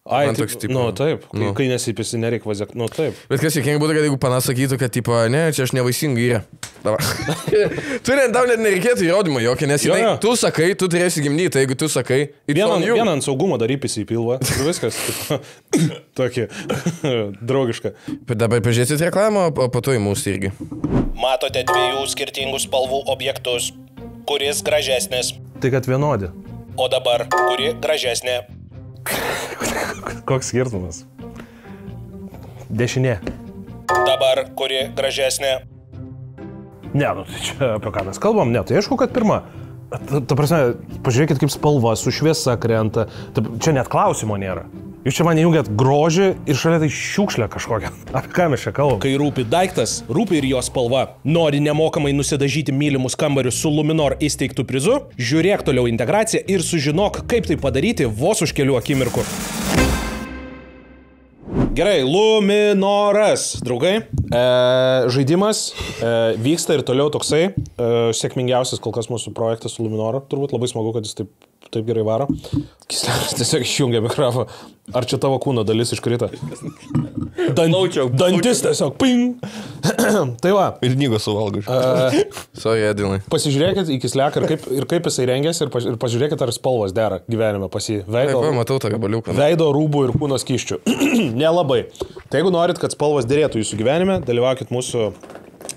Ai, Man taip, toks tipo- nu, taip, Nu. kai nesipisi, nereik vaziak, nu, taip. Bet kas jėkingai būtų, kad jeigu panas sakytų, kad, tipo, ne, čia aš nevaisingai yra. Tau net nereikėtų įrodymą jokio, nes Jo, jinai, jo. tu sakai, tu turėsi gimdyti, jeigu tu sakai, Vieną ant saugumo dar įpisi į pilvą ir viskas. Tokį draugišką. Bet dabar pažiūrėsit reklamą, o po to į mūsų irgi. Matote dviejų skirtingų spalvų objektus. Kuris gražesnis? Tai kad vienodi. O dabar, kuri gražesnė? Koks skirtumas? Dešinė. Dabar, kuri gražesnė? Ne, nu tai čia apie ką mes kalbam, ne, tai aišku, kad pirma. Ta prasme, pažiūrėkit, kaip spalva su šviesa krenta. Čia net klausimo nėra. Jūs čia man įjungiat grožį ir šalia tai šiukšlę kažkokią. Apie ką mes čia kalbam? Kai rūpi daiktas, rūpi ir jo spalva. Nori nemokamai nusidažyti mylimus kambarius su Luminor įsteigtų prizu? Žiūrėk toliau integraciją ir sužinok, kaip tai padaryti vos už kelių akimirkų. Gerai, Luminoras, draugai. Žaidimas vyksta ir toliau toksai. Sėkmingiausias kol kas mūsų projektas su Luminoru. Turbūt labai smagu, kad jis taip gerai varo. Kisleris tiesiog išjungia mikrofoną. Ar čia tavo kūno dalis iškrita? Dantis tiesiog. Ping. Tai va. Ir Nygos suvalgo. Sorry, Edinai. Pasižiūrėkit į Kisleką ir kaip jisai rengiasi ir pažiūrėkit, ar spalvos dera gyvenime pas jį. Taip, matau tą gabaliuką. Veido, rūbų ir kūno skysčių. Nelabai. Tai jeigu norit, kad spalvos dėrėtų jūsų gyvenime, dalyvaukit mūsų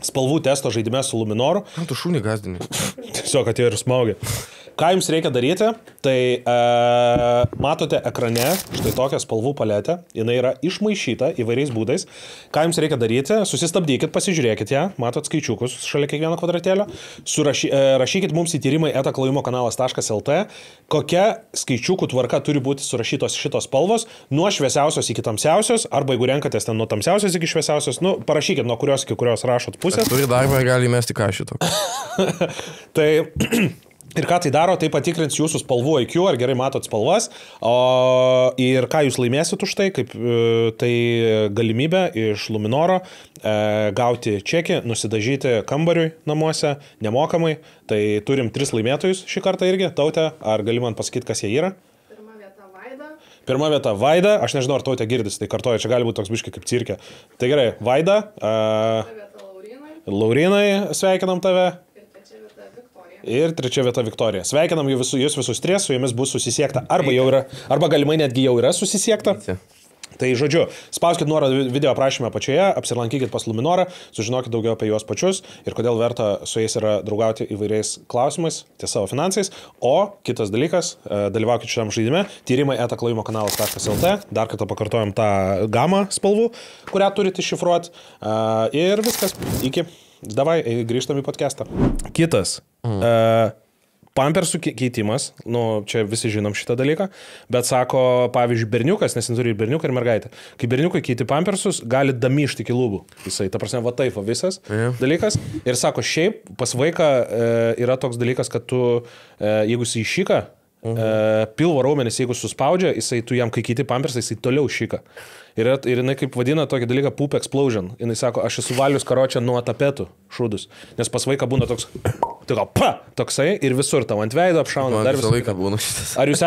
spalvų testo žaidime su Luminoru. Kam tu šūnį gazdini? Tiesiog atėjo ir smaugia. Ką jums reikia daryti, tai matote ekrane štai tokią spalvų paletę, jinai yra išmaišyta įvairiais būdais. Ką jums reikia daryti, susistabdykit, pasižiūrėkit ją, matot skaičiukus šalia kiekvieno kvadratėlio, rašykit mums į tyrimai etaklojimokanalas.lt, kokia skaičiukų tvarka turi būti surašytos šitos spalvos, nuo šviesiausios iki tamsiausios, arba jeigu renkatės ten nuo tamsiausios iki šviesiausios, nu, parašykit nuo kurios iki kurios rašot pusės. Turi darbą ir gali mesti kažką tokio. Tai ir ką tai daro, tai patikrins jūsų spalvų IQ, ar gerai matot spalvas, ir ką jūs laimėsit už tai, kaip tai galimybė iš Luminoro gauti čekį, nusidažyti kambariui namuose nemokamai. Tai turim 3 laimėtojus šį kartą irgi. Taute, ar gali man pasakyti, kas jie yra? Pirma vieta Vaida, aš nežinau, ar Tautė girdis, tai kartoja, čia gali būti toks biškai kaip cirke. Tai gerai, Vaida, Laurinai, sveikinam tave. Ir 3 vieta Viktorija. Sveikinam jūs visus 3, su jumis bus susisiekta. Arba galimai netgi jau yra susisiekta. Tai žodžiu, spauskit nuorodą video aprašymę apačioje, apsilankykit pas Luminorą, sužinokit daugiau apie juos pačius ir kodėl verta su jais yra draugauti įvairiais klausimais, ties savo finansais. O kitas dalykas, dalyvaukit šiam žaidime, tyrimai etaklojimokanalas.lt, dar kartą pakartojam tą gamą spalvų, kurią turite iššifruoti. Ir viskas, iki. Davai, grįžtam į podcastą. Kitas. Pampersų keitimas, nu, čia visi žinom šitą dalyką, bet sako, pavyzdžiui, berniukas, nes neturi ir berniuką, ir mergaitę. Kai berniukai keiti pampersus, gali damyšti iki lūbų. Jisai, ta prasme, va taip, visas dalykas. Ir sako, šiaip pas vaiką yra toks dalykas, kad tu, jeigu jisai šyka, pilvo raumenis, jeigu suspaudžia, jisai, tu jam, kai keiti pampersą, jisai toliau šyka. Ir jinai kaip vadina tokį dalyką poop explosion. Jinai sako, aš esu valius karočią nuo tapetų šūdus. Nes pas vaiką būna toks, toksai ir visur tau ant veido apšauna. Dar visą laiką būna šitas. Ar jūs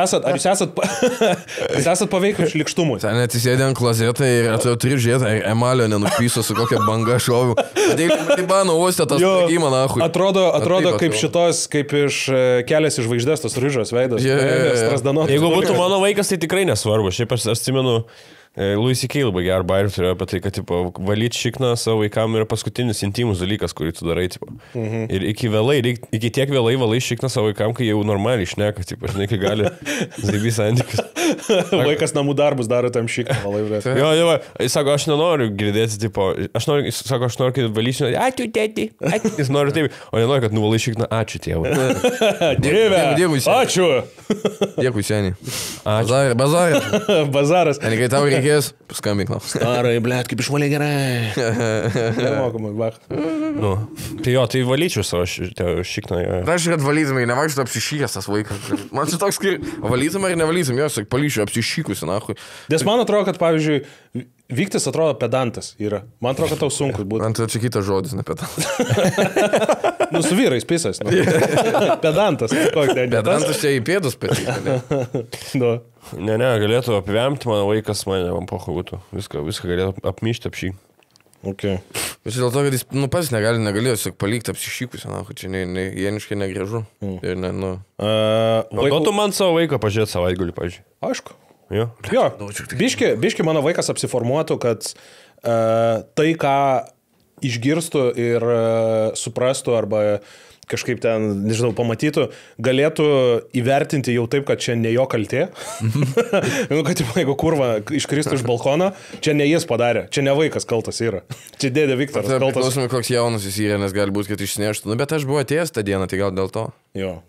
esat paveikę šlikštumui? Ten atsisėdė ant klozetą ir turi žiūrėti, ar emalio nenupyso su kokia banga šoviu. Libano uostė tas spragimą, nahui. Atrodo kaip šitos, kaip iš Kelias į žvaigždės tos ryžos veidas. Jeigu būtų mano vaikas, tai tikrai nesvarbu. Šiaip aš atsimenu, Louis C.K. labai gerą bairį turėjo apie tai, kad tipo, valyti šikną savo vaikam yra paskutinis intimus dalykas, kurį tu darai. Tipo. Ir iki tiek vėlai valai šikną savo vaikam, kai jau normaliai šneka, tipo, žinai, kai gali zaibys santykius. Vaikas namų darbus daro tam šikną valai. Jo, jis sako, aš nenoriu girdėti, tipo, aš noriu, kad valysiu, ačiū tėti, jis nori taip, o nenori, kad nuvalai šikną, ačiū tėvui. Dėkui, ačiū. Dėkui, seniai. Bazaras. Kai tau reikės, paskambink. Arai, blėt, kaip išvalė gerai. Nemokamai, bach. Nu, tai jo, tai valyčiau savo šikną. Aš kad valytumai, nevaikštų apsišykęs tas vaikas. Man čia toks, kai valytumai ir nevalytum, jos, palyčiau apsišykusi, nahui. Nes man atrodo, kad, pavyzdžiui, Vyktis atrodo pedantas yra. Man atrodo, kad tau sunku būtų. Man tai čia kitas žodis, ne pedantas. Nu, su vyrais pisas. Nu. Pedantas. Pedantas čia į pėdus pėdus. Nu. Ne, galėtų apvemti mano vaikas, man pocho būtų. Viską galėtų apmyšti apšį. Okay. Bet dėl to, kad jis, pats negalėjo tiesiog palikti apsišykus, čia jeniškai negražu. Ir ne, Duotų man savo vaiką pažiūrėti savaitgalį, pažiūrėjau. Aišku. Jo. Biški mano vaikas apsiformuotų, kad tai, ką išgirstų ir suprastų arba kažkaip ten, nežinau, pamatytų, galėtų įvertinti jau taip, kad čia ne jo kaltė. Kad jeigu kurva iškristų iš balkono, čia ne jis padarė, čia ne vaikas kaltas yra. Čia dėdė Viktoras kaltas. Klausimai, koks jaunas jis yra, nes gali būti, kad išneštų. Bet aš buvau atėjęs tą dieną, tai gal dėl to. Jo.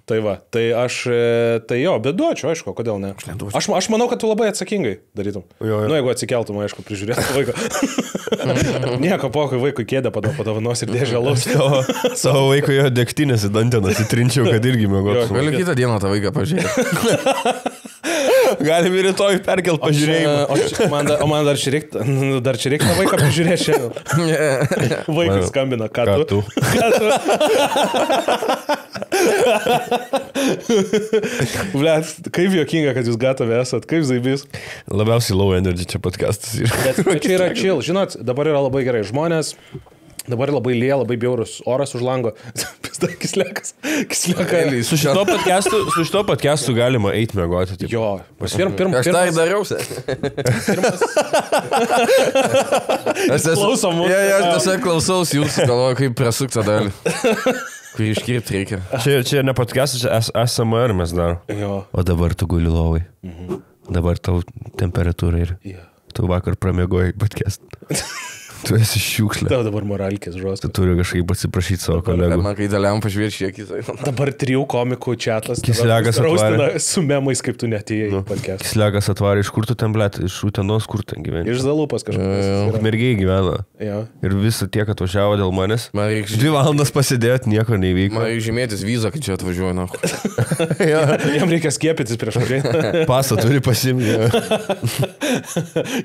Tai va, tai aš, bet duočiau, aišku, kodėl ne. Aš manau, kad tu labai atsakingai darytum. Jo. Nu, jeigu atsikeltum, aišku, prižiūrėtum vaiką. Nieko, pokai, vaikui kėdę padovanos ir dėžę alaus. Savo vaikui jo degtinės į dantenas įtrinčiau, kad irgi mėgotų. Galiu kitą dieną tą vaiką pažiūrėti. Galim ir rytoj perkelt pažiūrėjimą. O man dar čia reikia tą vaiką pažiūrėti šiandien. Vaikas skambina, ką tu? Blet, kaip juokinga, kad jūs gatovi esat, kaip zaibys. Labiausiai low energy čia podcastas yra. Bet čia yra chill, žinot, dabar yra labai gerai žmonės. Dabar labai lėja, labai bjaurus oras už lango. Kislekas. Su šito podcastu galima eiti mėgoti. Taip. Jo. Aš tai dariausi. Aš tiesiog klausaus jūsų, galvoju, kaip presuk tą dalį. Kurį iškirpti reikia. Čia ne podcastas, čia ASMR mes darom. Jo. O dabar tu guli lovai. Dabar tau temperatūra ir tu vakar pramėgojai podcastą. Tu esi šiukšlė. Tau dabar moralkės žos. Tu turi kažkaip atsiprašyti savo kolegų. Man kai daliam pažvėrti šiekis. Dabar 3 komikų čatas. Kislekas atvarė. Su memais, kaip tu netėjai podcast. Kislekas atvarė. Iš kur tu ten, blėt? Iš Utenos kur ten gyveni? Iš Zalupas kažkas. Mergiai gyvena. Ja. Ir visą tiek atvažiavo dėl manęs. 2 valandas pasidėt, nieko neįvyko. Man reikia žymėtis vizą, kai čia atvažiuoju. Na. Jam reikia skiepytis prieš kurį. Pasą turi pasimti.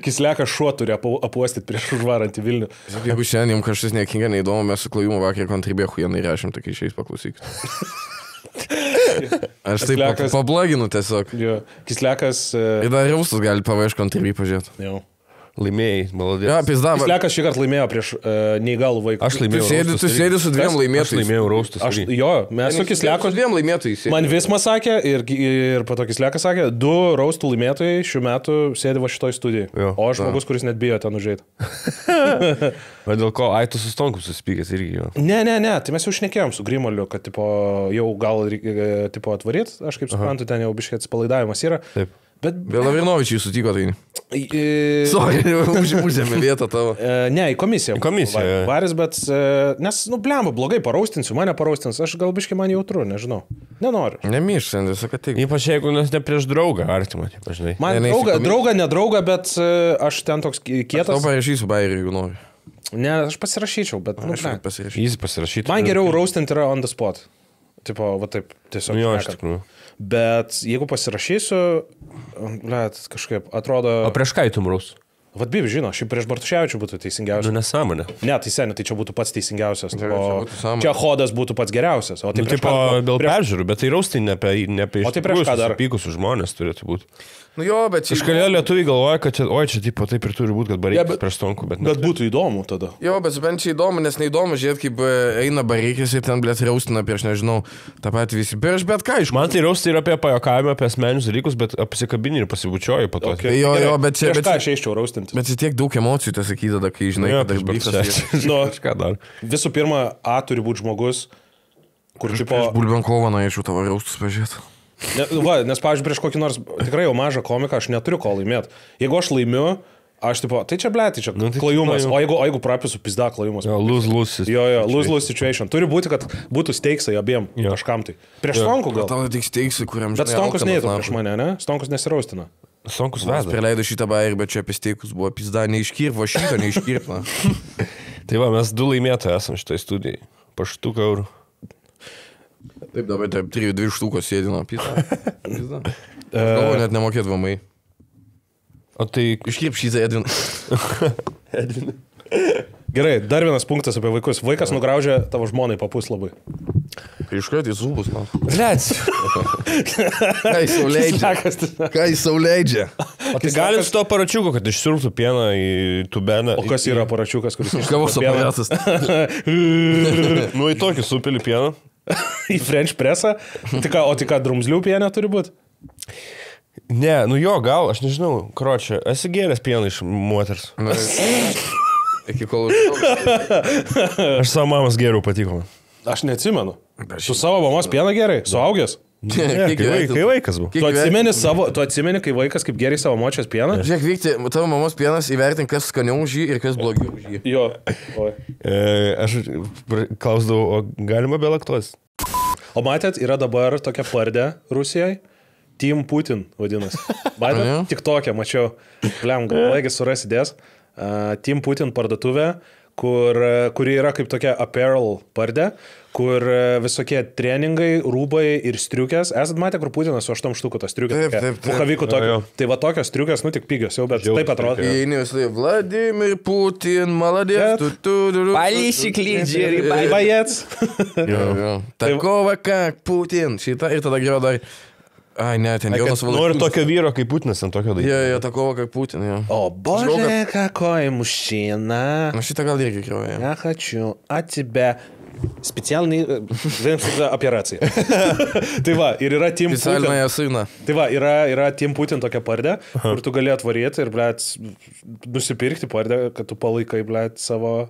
Kislekas šuo turi apuostyti prieš užvarantį Vilnių. Jeigu šiandien jums kažkas nekinga, neįdomu, mes su Klajumu vakar kontribėchu jie įrašėm, tokia išeis paklausykit. Aš taip pabloginu tiesiog. Jo. Kislekas... Ir dar jaustus gali pavaiš kontribį pažiūrėti. Jau. Laimėjai, malodės. Ja, pizdava. Kislekas šį kartą laimėjo prieš neįgalų vaiką. Aš laimėjau. Tu sėdi su 2 laimėtojais. Aš laimėjau raustus. Jo, mes su Kisleku... Su 2 laimėtojais. Man Visma sakė ir po to Kislekas sakė, 2 raustų laimėtojai šių metų sėdi va šitoj studijai. Jo. O aš žmogus, kuris net bijo ten užeit. O dėl ko? Ai, tu su Stonku suspykęs irgi jo. Ne, tai mes jau šnekėjom su Grimaliu, kad tipo, jau gal tipo, atvaryt, aš kaip suprantu, ten jau biškai atsipalaidavimas yra. Taip. Bet Lavrinovičiai sutiko tai. Sorry, užėmė vietą tavo. Ne, į komisiją. Komisiją. Varis, bet, nes, blemba, blogai paraustinsiu, mane paraustins, aš gal biškai man jautru, nežinau. Nenoriu. Nemyš, šiandien, sakai taip. Ypač jeigu nes ne prieš draugą, artimą, žinai. Man draugą, nedraugą, bet aš ten toks kietas. Aš parašysiu bairį, jeigu nori. Ne, aš pasirašyčiau, bet, Aš pasirašysiu. Jis pasirašytų. Man geriau raustinti yra on the spot. Tipo, va taip, tiesiog. Jo, iš tikrųjų. Bet jeigu pasirašysiu, blet, kažkaip atrodo... O prieš ką įtum raus? Vat Bibi žino, šiaip prieš Bartuševičių būtų teisingiausias. Nu, nesąmonė. Ne, tai seniai, tai čia būtų pats teisingiausias. O čia Hodas būtų pats geriausias. O tai tipo, dėl peržiūrų, bet tai raustai ne apie o tai prieš ką dar? Susipykusius žmonės turėtų būti. Nu jo, bet... Kažkodėl lietuviai galvoja, kad čia, čia tipo, taip ir turi būti, kad bareikis prieš Stonkų, bet... Bet būtų įdomu tada. Jo, bet bent čia įdomu, nes neįdomu žiūrėti, kaip eina bareikis ir ten, blėt, raustina prieš, nežinau, tą patį visi. Prieš bet ką, iš... Man tai raustai yra apie pajokavimą, apie asmeninius dalykus, bet apsikabinį ir pasibučioju po to. Okay. Jo, bet čia... Prieš ką aš eičiau raustinti? Bet čia tiek daug emocijų tas sakydada, kai žinai, kad aš blyksas. Ką dar? Visų pirma, turi būti žmogus, kur tipo... Aš Bulbenkovą norėčiau tavo raustus pažiūrėti. Nes, pavyzdžiui, prieš kokį nors tikrai jau mažą komiką aš neturiu ko laimėti. Jeigu aš laimiu, aš tipo, tai čia blėt, tai čia klajumas. O jeigu prapisu, pizda klajumas. Jo, lose. Jo, lose situation. Turi būti, kad būtų steiksai abiem kažkam tai. Prieš Stonkų gal. Tau tik steiksai, kuriam žinai. Bet Stonkus neįtų prieš mane, ne? Stonkus nesiraustina. Stonkus veda. Prileido šitą bairį, bet čia apie steikus buvo pizda, neiškirp, o šitą neiškirp. Tai va, mes 2 laimėtojai esam šitai studijai. Po 100 eurų. Taip, dabar taip 3-2 štukos sėdino. Pizda. Galvoju, net nemokėt vamai. O tai... Iškirp šitą Edvin. Gerai, dar vienas punktas apie vaikus. Vaikas nugraužia tavo žmonai papus labai. Iškart į zubus, man. Blėt. Ką jis sau leidžia? Ką jis sau leidžia? O tai galim su to aparačiuku, kad išsiurtų pieną į tubeną. O kas yra aparačiukas, kuris Kavos aparatas. Nu, į tokį supilį pieną. Į French pressą? O tik ką, drumzlių pienė turi būti? Ne, nu jo, gal, aš nežinau, kročia, esi gėręs pieną iš moters. Iki kol... Aš savo mamas gėriau, patiko man. Aš neatsimenu. Su savo mamos pieną gerai? Suaugęs? Ne, kai vaikas buvo. Tu atsimeni, kai vaikas kaip gerai savo močios pieną? Žiūrėk, vykti, tavo mamos pienas įvertink, kas skaniau už jį ir kas blogiau už jį. Jo. Oi. Aš klausdavau, o galima be laktos? O matėt, yra dabar tokia pardė Rusijoje. Team Putin vadinasi. Matėt? Tik tokią mačiau. Bliam, gal laikis suras idės. Team Putin parduotuvė, kuri yra kaip tokia apparel pardė, kur visokie treningai, rūbai ir striukės. Esat matę, kur Putinas su 8 štukų tas striukės? Taip. Pukavikų tokio. Tai va tokios striukės, nu tik pigios jau, bet taip atrodo. Įeini visai, Vladimir Putin, maladės. Palysik lydžiai, Bajets. Takova kak, Putin. Šitą ir tada geriau dar... Ai, ne, ten Jonas Valančiūnas. Noriu tokio vyro kaip Putinas ant tokio dalyko. Jo, takova kaip Putin, jo. O, bože, kakoj muščina. Na šitą gal irgi kriuoja. Я хочу от тебя специальный операции. Tai va, ir yra Team Putin. Специальная сына. Tai va, yra Team Putin tokia pardė, kur tu gali atvaryti ir, blėt, nusipirkti pardė, kad tu palaikai, blėt, savo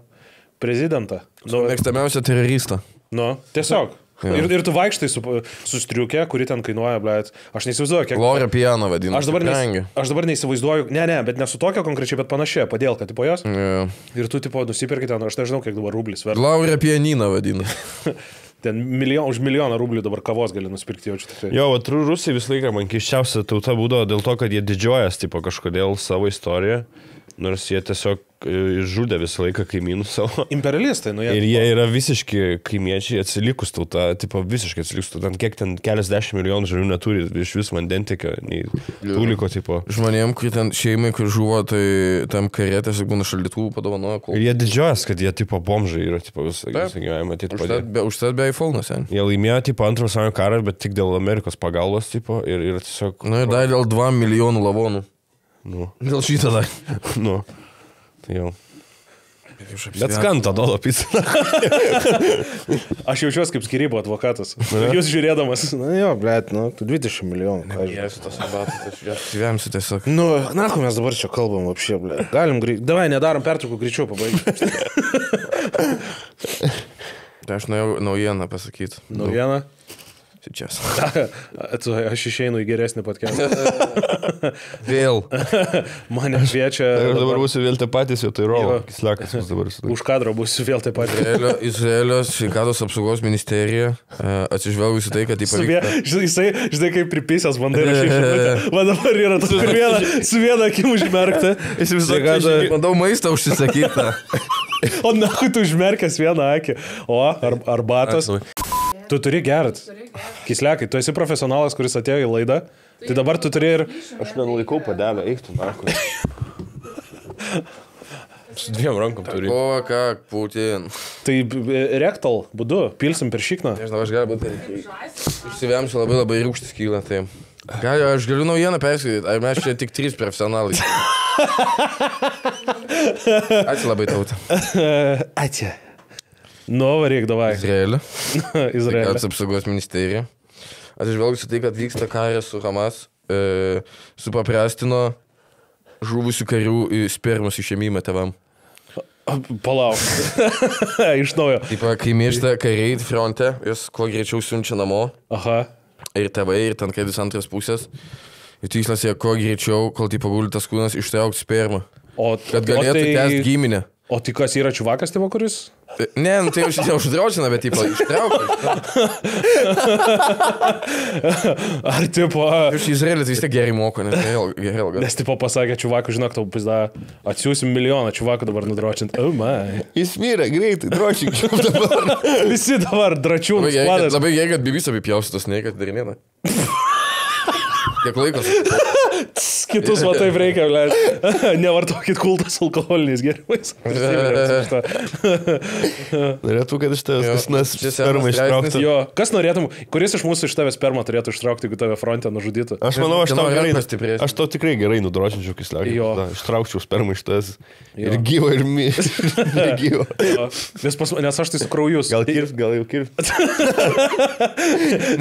prezidentą. Mėgstamiausia teroristą. Nu, tiesiog. Ir tu vaikštai su striukė, kuri ten kainuoja, blėt. Aš neįsivaizduoju, kiek... Gloria Piano vadinu. Aš dabar neįsivaizduoju, bet ne su tokia konkrečiai, bet panašiai, padėl, kad tipo jos. Yeah. Ir tu tipo nusipirki ten, aš nežinau, kiek dabar rublis verta. Gloria Pianina vadinu. Ten už milijoną rublių dabar kavos gali nusipirkti, jaučiu tikrai. Jo, Rusai visą laiką man keiščiausia tauta būdavo dėl to, kad jie didžiuojas, tipo, kažkodėl savo istoriją, nors jie tiesiog žudė visą laiką kaimynų savo. Imperialistai, nu jie. Ir jie yra visiški kaimiečiai, atsilikus tauta, tipo, visiškai atsilikus tauta. Kiek ten keliasdešimt milijonų žmonių neturi iš vis vandentikio, nei tūliko, tipo. Žmonėm, kur ten šeimai, kur žuvo, tai tam karė tiesiog būna šaldytuvų padovanoja. Ir jie didžiuojas, kad jie, tipo, bomžai yra, tipo, visą gyvenimą. Užtat be iPhone'o, sen. Jie laimėjo, tipo, antrą pasaulinį karą, bet tik dėl Amerikos pagalbos, tipo, ir tiesiog... Nu, ir dar dėl 2 milijonų lavonų. Nu. Dėl šitą dar. Nu. Tai jau. Bet skanta dodo pizza. Aš jaučiuosi kaip skirybų advokatas. Jūs žiūrėdamas, na jo, blėt, nu, tu 20 milijonų. Jėsu tas abatas, aš gyvemsiu tiesiog. Nu, na, ko mes dabar čia kalbam, apšė, blėt. Galim greičiau. Davai, nedarom pertraukų, greičiau pabaigti. Tai aš naujieną pasakyti. Naujieną? Сейчас. Aš išeinu į geresnį podcastą. Vėl. Mane kviečia. Ir dabar būsiu vėl tie patys, jo tai rovo. Kislekas dabar. Už kadro būsiu vėl taip pat. Izraelio sveikatos apsaugos ministerija atsižvelgusi tai, kad Žinai, kaip pripysęs bandai rašyti. Man dabar yra tas su viena akim užmerkta. Bandau maistą užsisakyti. O na, tu užmerkęs vieną akį. O, arbatos. Tu turi gert. Kislekai, tu esi profesionalas, kuris atėjo į laidą. Tai dabar tu turi ir... Aš nelaikau padelę, eik tu nakui. Su 2 rankom turi. O, kak, Putin. Tai rektal būdu, pilsim per šikną. Nežinau, aš gali būti... Išsivemsiu labai rūkštis kyla, tai... Aš galiu naujieną perskaityti, ar mes čia tik 3 profesionalai. Ačiū labai tauta. Ačiū. Nu, varyk, davai. Izraelio. Izraelio. Apsaugos ministerija. Atsižvelgusi tai, kad vyksta karas su Hamas, supaprastino žuvusių karių spermos išėmimą tėvam. Palauk. Iš naujo. Taip, kai miršta kariai fronte, jos kuo greičiau siunčia namo. Aha. Ir tėvai, ir ten kaidis antras pusės. Ir tikslas yra kuo greičiau, kol tai paguli tas kūnas, ištraukti spermą. Kad galėtų tęsti giminę. O tai kas yra čiuvakas tėvo, kuris? Ne, nu tai jau uždraučina, bet tipo ištraukti. Ar tipo... Iš Izraelio tai vis tiek gerai moko, nes gerai. Nes tipo pasakė čiuvakų, žinok, tau pizda, atsiūsim milijoną čiuvakų dabar nudročint. Oh my. Jis mirė, greitai, dročink dabar. Visi dabar dračiūnus. Labai gerai, kad BBC apipjausi tos neį, kad darinėna. Kiek laikas? Kitus va taip reikia, blėt. Nevartokit kultas alkoholiniais gėrimais. Norėtų, kad iš tavęs kas spermą ištrauktų. Jo, kas norėtum, kuris iš mūsų iš tavęs spermą turėtų ištraukti, jeigu tave fronte nužudytų? Aš manau, aš Aš tau tikrai gerai nudrošinčiau kisliaką. Jo. Ištraukčiau spermą iš tavęs. Ir gyvo, ir gyvo. Nes aš tai su kraujus. Gal jau kirpt.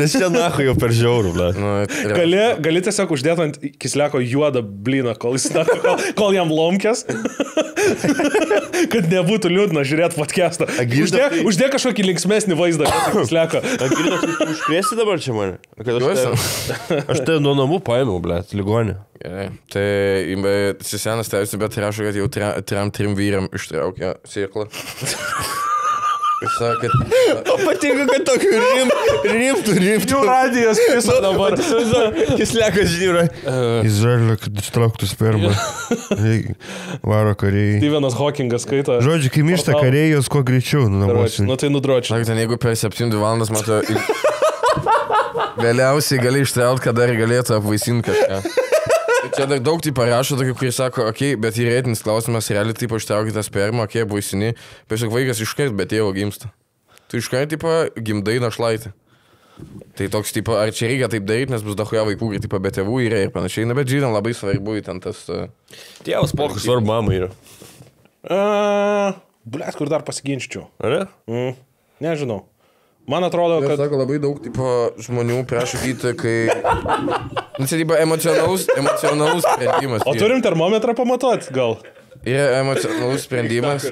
Nes čia nahu jau per žiaurų, blė. Gali tiesiog uždėti ant kisliako juodą blyną, kol jam lomkės. Kad nebūtų liūdna žiūrėti podcastą. Uždėk kažkokį linksmesnį vaizdą. Kisliako. Agirdas, tu užkrėsi dabar čia mane? Aš tai nuo namų paėmiau, blė, ligonį. Gerai. Tai senas teisė, bet rašo, kad jau trim vyram ištraukė sėklą. Jis sakė, kad... O patinka, kad tokių rimtų. Jų radijas piso dabar. Kisliakas žiūrė. Izraelio, kad ištrauktų spermą. Varo kariai. Stevenas Hawkingas skaito. Žodžiu, kai miršta kariai, jos kuo greičiau namuose. Nu tai nudročiu. Sakė, ten jeigu per 7 valandas, mato... Vėliausiai gali ištraukti, kad dar galėtų apvaisinti kažką. Čia dar daug tai parašo, tokių, kurie sako, okei, bet įrėtinis klausimas, realiai taip ištraukite spermą, okei, vaisini, tiesiog vaikas iškart be tėvo gimsta. Tu iškart, tipo, gimdai našlaitį. Tai toks, tipo, ar čia reikia taip daryti, nes bus dahuja vaikų, ir, tipo, be tėvų yra ir panašiai, na, bet žinoma, labai svarbu į ten tas... Tėvas pokas, svarbu mama yra. Blet, kur dar pasiginčiau. Ar ne? Nežinau. Man atrodo, kad... Sako, labai daug, tipo, žmonių prašykyti, kai... Nu, čia, tipo, emocionalus sprendimas. O turim termometrą pamatuoti, gal? Yra emocionalus sprendimas.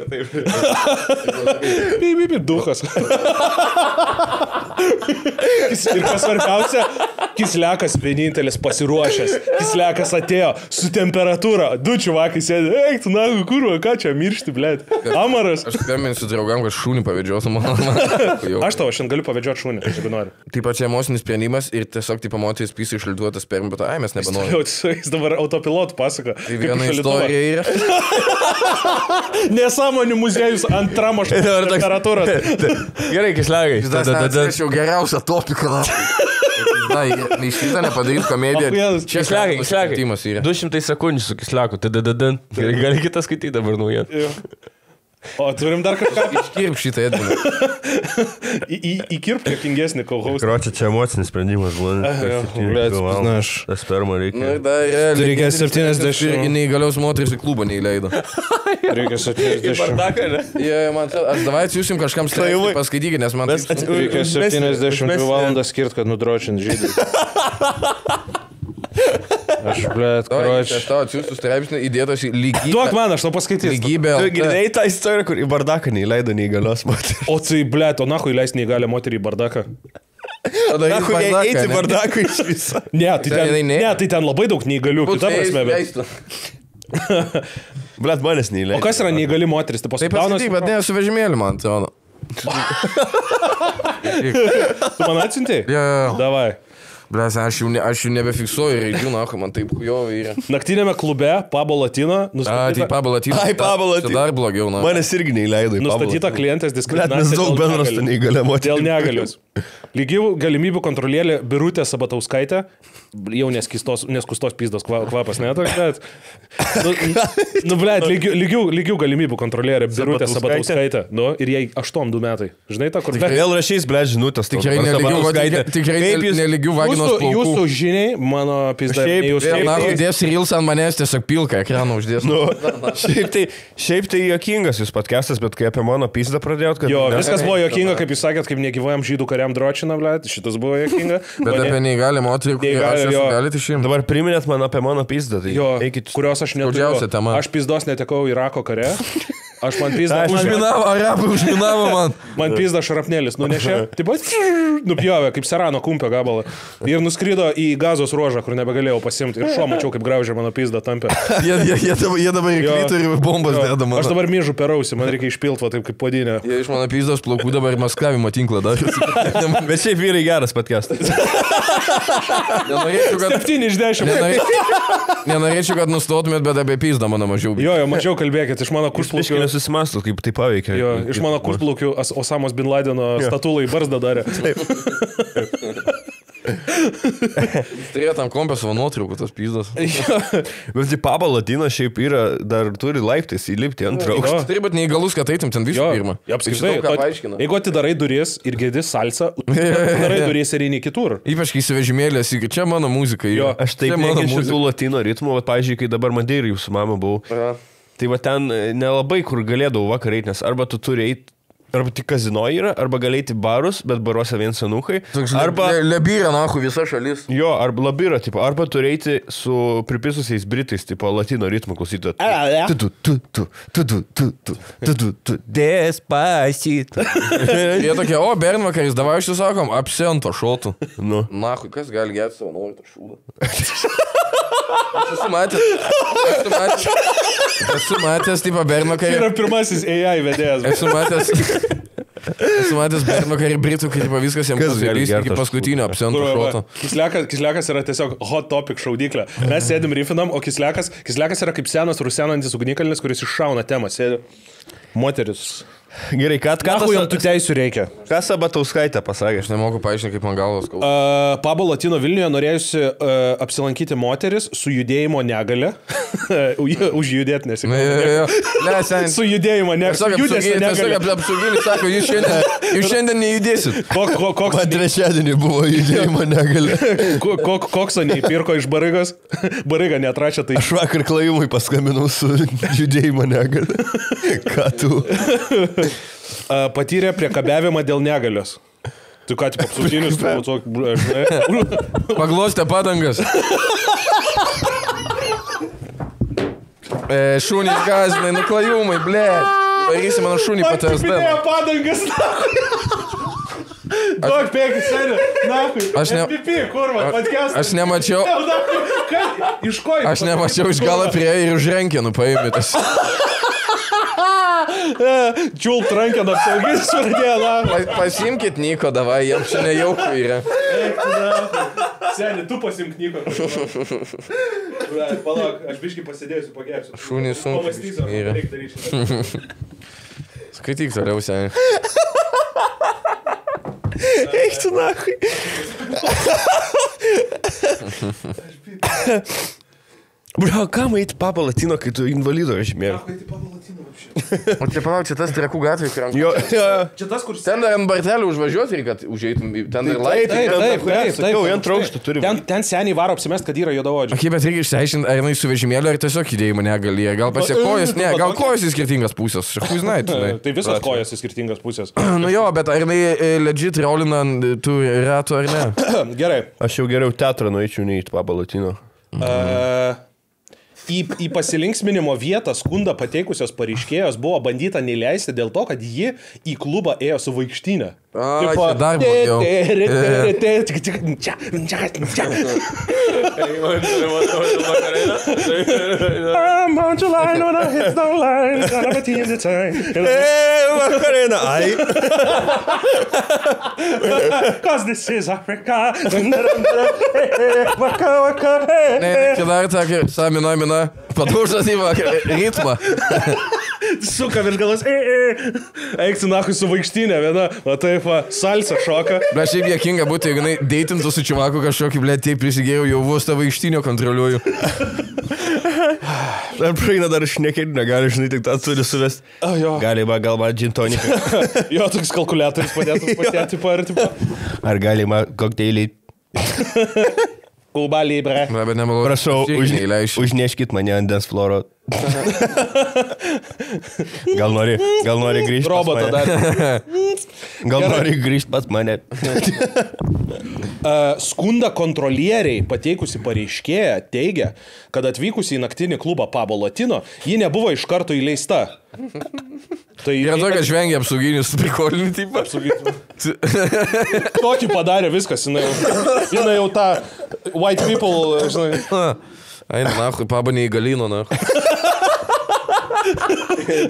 Duchas. Ir kas svarbiausia, kisliakas vienintelis pasiruošęs. Kisliakas atėjo su temperatūra. Du čiuvakai sėdė. Eik, tu nagu, kurva, ką čia miršti, blėt. Amaras. Aš skambinsiu draugam, kad šunį pavėdžiotų man. Aš tavo šiandien galiu pavėdžioti šunį, jeigu nori. Taip pat čia emocinis sprendimas ir tiesiog, tipo, moteris pisa išalduotas spermą, bet ai, mes nebenorim. Jis dabar autopilotų pasako. Tai viena istorija yra. Nesąmonių muziejus antram temperatūros. Gerai, kisliakai. Aš jau geriausią topiką. Na, iš šitą nepadaryti komediją. Kisliakai. 200 sekundžių su kisliaku. Gali kitą skaityti dabar naują. O turim dar kažką? Iškirp šitą Edviną. Įkirp jokingesnį co-host. Kročia, čia emocinis sprendimas buvo. Tas sperma reikia. Reikia 70. Neįgaliaus moteris į klubą neįleido. Reikia 70. Bardaką, ne? Aš davai atsiūsim kažkam paskaitykį, nes man... Reikia 72 valandas skirt, kad nudročint žydį. Aš, blėt, kroč. Aš tau atsiųsiu straipsnį įdėtos į lygybę. Duok man, aš tau paskaitysiu. Lygybę. Tu girdėjai tą istoriją, kur į bardaką neįleido neįgalios moterį. O tai, blėt, o nahu įleis neįgalę moterį į bardaką. Nahu eiti bardakų iš viso. Ne, tai ten labai daug neįgalių, kita prasme, bet... Blėt, manęs neįleido. O kas yra neįgali moteris? Taip pasitik, bet ne, su vežimėliu, man atrodo. Tu man atsiuntėjai? Jo. Davai. Bles, aš jų nebefiksuoju, reidžiu, na, man taip kujovai yra. Naktinėme klube, Pabo Latino, Tai Pabo Latino. Ai, Pabo Latino. Dar blogiau, na. Manęs irgi neįleido į Pabo Latino. Nustatyta klientės diskriminacija. Mes daug bendros to neįgalę moterį. Dėl negalios. Lygių galimybių kontrolierė Birutė Sabatauskaitė, jau neskustos pizdos kvapas, ne toks, bet... Blėt, lygių galimybių kontrolierė Birutė Sabatauskaitė, ir jai 8 metai. Žinai tą, kur... Vėl rašys, blėt, žinutės. Tikrai nelygių vaginos plaukų. Jūsų žiniai, mano pizda, Na, uždės Reels ant manęs tiesiog pilką ekraną uždės. Šiaip tai jokingas jūs podcastas, bet kai apie mano pizdą pradėjot, kad... Jo, viskas buvo jokinga, kaip jūs sakėt, kaip negyvojam žydų kariam dročina, blėt, šitas buvo jokinga. Bet apie neįgalį moterį, aš esu galite išimti. Dabar priminėt man apie mano pizdą, tai... Jo, kurios aš neturiu. Aš pizdos netekau Irako kare. Aš man pizdą... Užminavo man. Man pizdą šrapnelis nunešė. Taip pat nupjovė, kaip serano kumpio gabalą. Ir nuskrido į gazos ruožą, kur nebegalėjau pasimti. Ir šuo mačiau, kaip graužė mano pizdą tampė. Jie dabar į klitų ir bombas deda man. Aš dabar myžu perausi, man reikia išpilti, taip kaip podinė. Jie iš mano pizdos plaukų dabar maskavimo tinklą dar. Bet šiaip vyrai geras podcastas. Nenorėčiau, kad... Nenorėčiau, kad nustotumėt, bet apie pizdą mano mažiau. Jo, mažiau kalbėkit, iš mano kursplaukių... Susimastų, kaip tai paveikia. Jo, iš mano kursplaukių Osamos Bin Ladeno statulą į barzdą darė. Jis turėjo tam kompę savo nuotraukų, tas pizdas. Bet į Pablo Latino šiaip yra, dar turi laiptais įlipti ant aukšto. Turi būti neįgalus, kad eitum ten visų pirma. Apskritai, jeigu atidarai duris ir girdi salsą, atidarai duris ir eini kitur. Ypač kai įsivežimėlės, čia mano muzika. Jo, aš taip nekenčiu tų latino ritmų, pavyzdžiui, kai dabar Madeirai jūsų mama buvau. Tai va ten nelabai kur galėdavau vakarą eiti, nes arba tu turi eiti, arba tik kazino yra, arba galėti barus, bet baruose vien senukai. Arba Labyrą, nahu, visa šalis. Jo, arba Labyrą, tipo, arba turi eiti su pripisusiais britais, tipo, latino ritmų klausytojų. Despacito. Jie tokie, o, bernvakaris, davai aš sakom, absento šotų. Nu. Nahu, kas gali gerti savo norį tą šūdą? Esu matęs, tipo, bernvakarį. Tai yra pirmasis AI vedėjas. Esu matęs bernvakarį britų, kai tipo, viskas jiems pasivės iki paskutinio absento šoto. Kislekas yra tiesiog hot topic šaudyklė. Mes sėdim rifinam, o Kislekas yra kaip senas rusenantis ugnikalnis, kuris iššauna temą. Sėdi moteris. Gerai, ką jam tų teisių reikia? Ką Sabatauskaitė pasakė? Aš nemoku paaiškinti, kaip man galvos skauda. Pablo Latino Vilniuje norėjusi apsilankyti moteris su judėjimo negale. Užjudėti nesikau. Su judėjimo negale. Tiesiog apsauginis sako, jūs šiandien nejudėsit. Man trečiadienį buvo judėjimo negale. Koksą neįpirko iš Barigos. Bariga neatrašė tai. Aš vakar klajumui paskambinau su judėjimo negale. Ką tu? Patyrė priekabiavimą dėl negalios. Tu ką, tik apsauginius, paglostė padangas. Šūnys gazinai, nuklajumai, ble. Varysi mano šūnį PTSD. Padangas, duok pėkis, seniai. Aš nemačiau. Iš ko? Aš nemačiau, iš galo prie ir už renkenų paėmėtas. Čiulp rankeną apsaugis pradėjo, na. Pasimkit Niko, davai, jiems čia nejauku yra. Seni, tu pasimk Niko. Palauk, aš biškai pasidėsiu, pagersiu. Šūnį sunku. Pamastysiu, ar reikia daryti šitą. Skaityk toliau, seni. Eik tu nahui. Bro, kam eiti Pablo Latino, kai tu invalido vežimėlį? O čia palauk, čia tas Trakų gatvė, kur Jo. Čia tas, kur... Ten dar ant bartelį užvažiuoti reikia, kad užeitum, ten ir laiptai. Taip, ant aukšto turi. Ten seniai varo apsimest, kad yra juodaodžiai. Akį, bet reikia išsiaiškinti, ar jinai su vežimėliu, ar tiesiog judėjimo negalėjo. Gal pasiekojas, ne, gal kojas į skirtingas pusės. Who knows, Tai visas kojas į skirtingas pusės. Nu jo, bet ar jinai legit raulina tų ratų ar ne? Gerai. Aš jau geriau teatrą nueičiau nei į Pablo Latino. Į pasilinksminimo vietą skundą pateikusios pareiškėjos buvo bandyta neleisti dėl to, kad ji į klubą ėjo su vaikštynė. Čia dar blogiau. I'm on July, no, no, hits no line, gonna be team the time. Vakarėna, ai. Cause this is Africa. Ne, čia dar sakė, samina, padaužas į ritmą. Suka virš galas. Eik tu nahui su vaikštynė, viena, o taip, salsa šoka. Ble, šiaip jėkinga būtų, jeigu jinai deitintų su čiuvaku kažkokį, ble, taip prisigėjau, jau vos tą vaikštynio kontroliuoju. Dar praeina dar šnekėti, negali, žinai, tik tą turi suvesti. Galima, galima džintoniką. Jo, toks kalkuliatorius padėtų patėti parti. Ar galima kokteilį? Kuba Libre. Bet nemalau. Prašau, užneškit mane ant dance flooro. Gal nori grįžti pas Robotą mane. dar. Gal nori grįžti pas mane. Skundą kontrolieriai pateikusi pareiškėja teigia, kad atvykusi į naktinį klubą Pablo Latino, ji nebuvo iš karto įleista. Tai yra to, kad žvengia apsauginius prikolinį tipą. Tokį padarė viskas, jinai jau tą white people, žinai. Eina, nahui, paba neįgalino, nahui.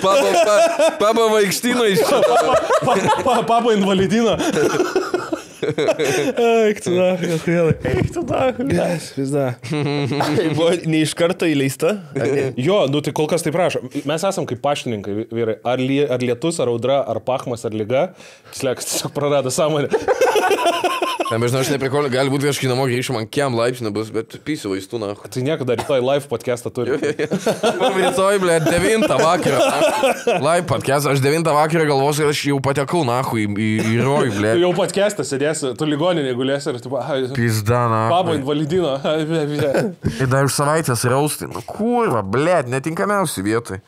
Paba vaikštino iš čia. Paba invalidino. Eik tu nahui. Vis da. Buvo ne iš karto įleista? Jo, nu tai kol kas taip prašo. Mes esam kaip paštininkai, vyrai. Ar lietus, ar audra, ar pachmas, ar liga. Slekas tiesiog prarado sąmonę. Ten bežinai aš neprikolinu, gali būti kažkai namo grįžti, man kiam laipsnė bus, bet pysiu vaistų, na. Tai niekada rytoj live podcastą turi. Rytoj, blė, 9 vakarą. Live podcast, aš 9 vakarą galvosiu, kad aš jau patekau, nahui, į rojų, blė. Jau podcastą sėdėsi, tu ligoninė gulėsi ir tu, Pizda, na. babo invalidino. Ir dar už savaitės rausti. Nu, kurva, blė, netinkamiausi vietoj.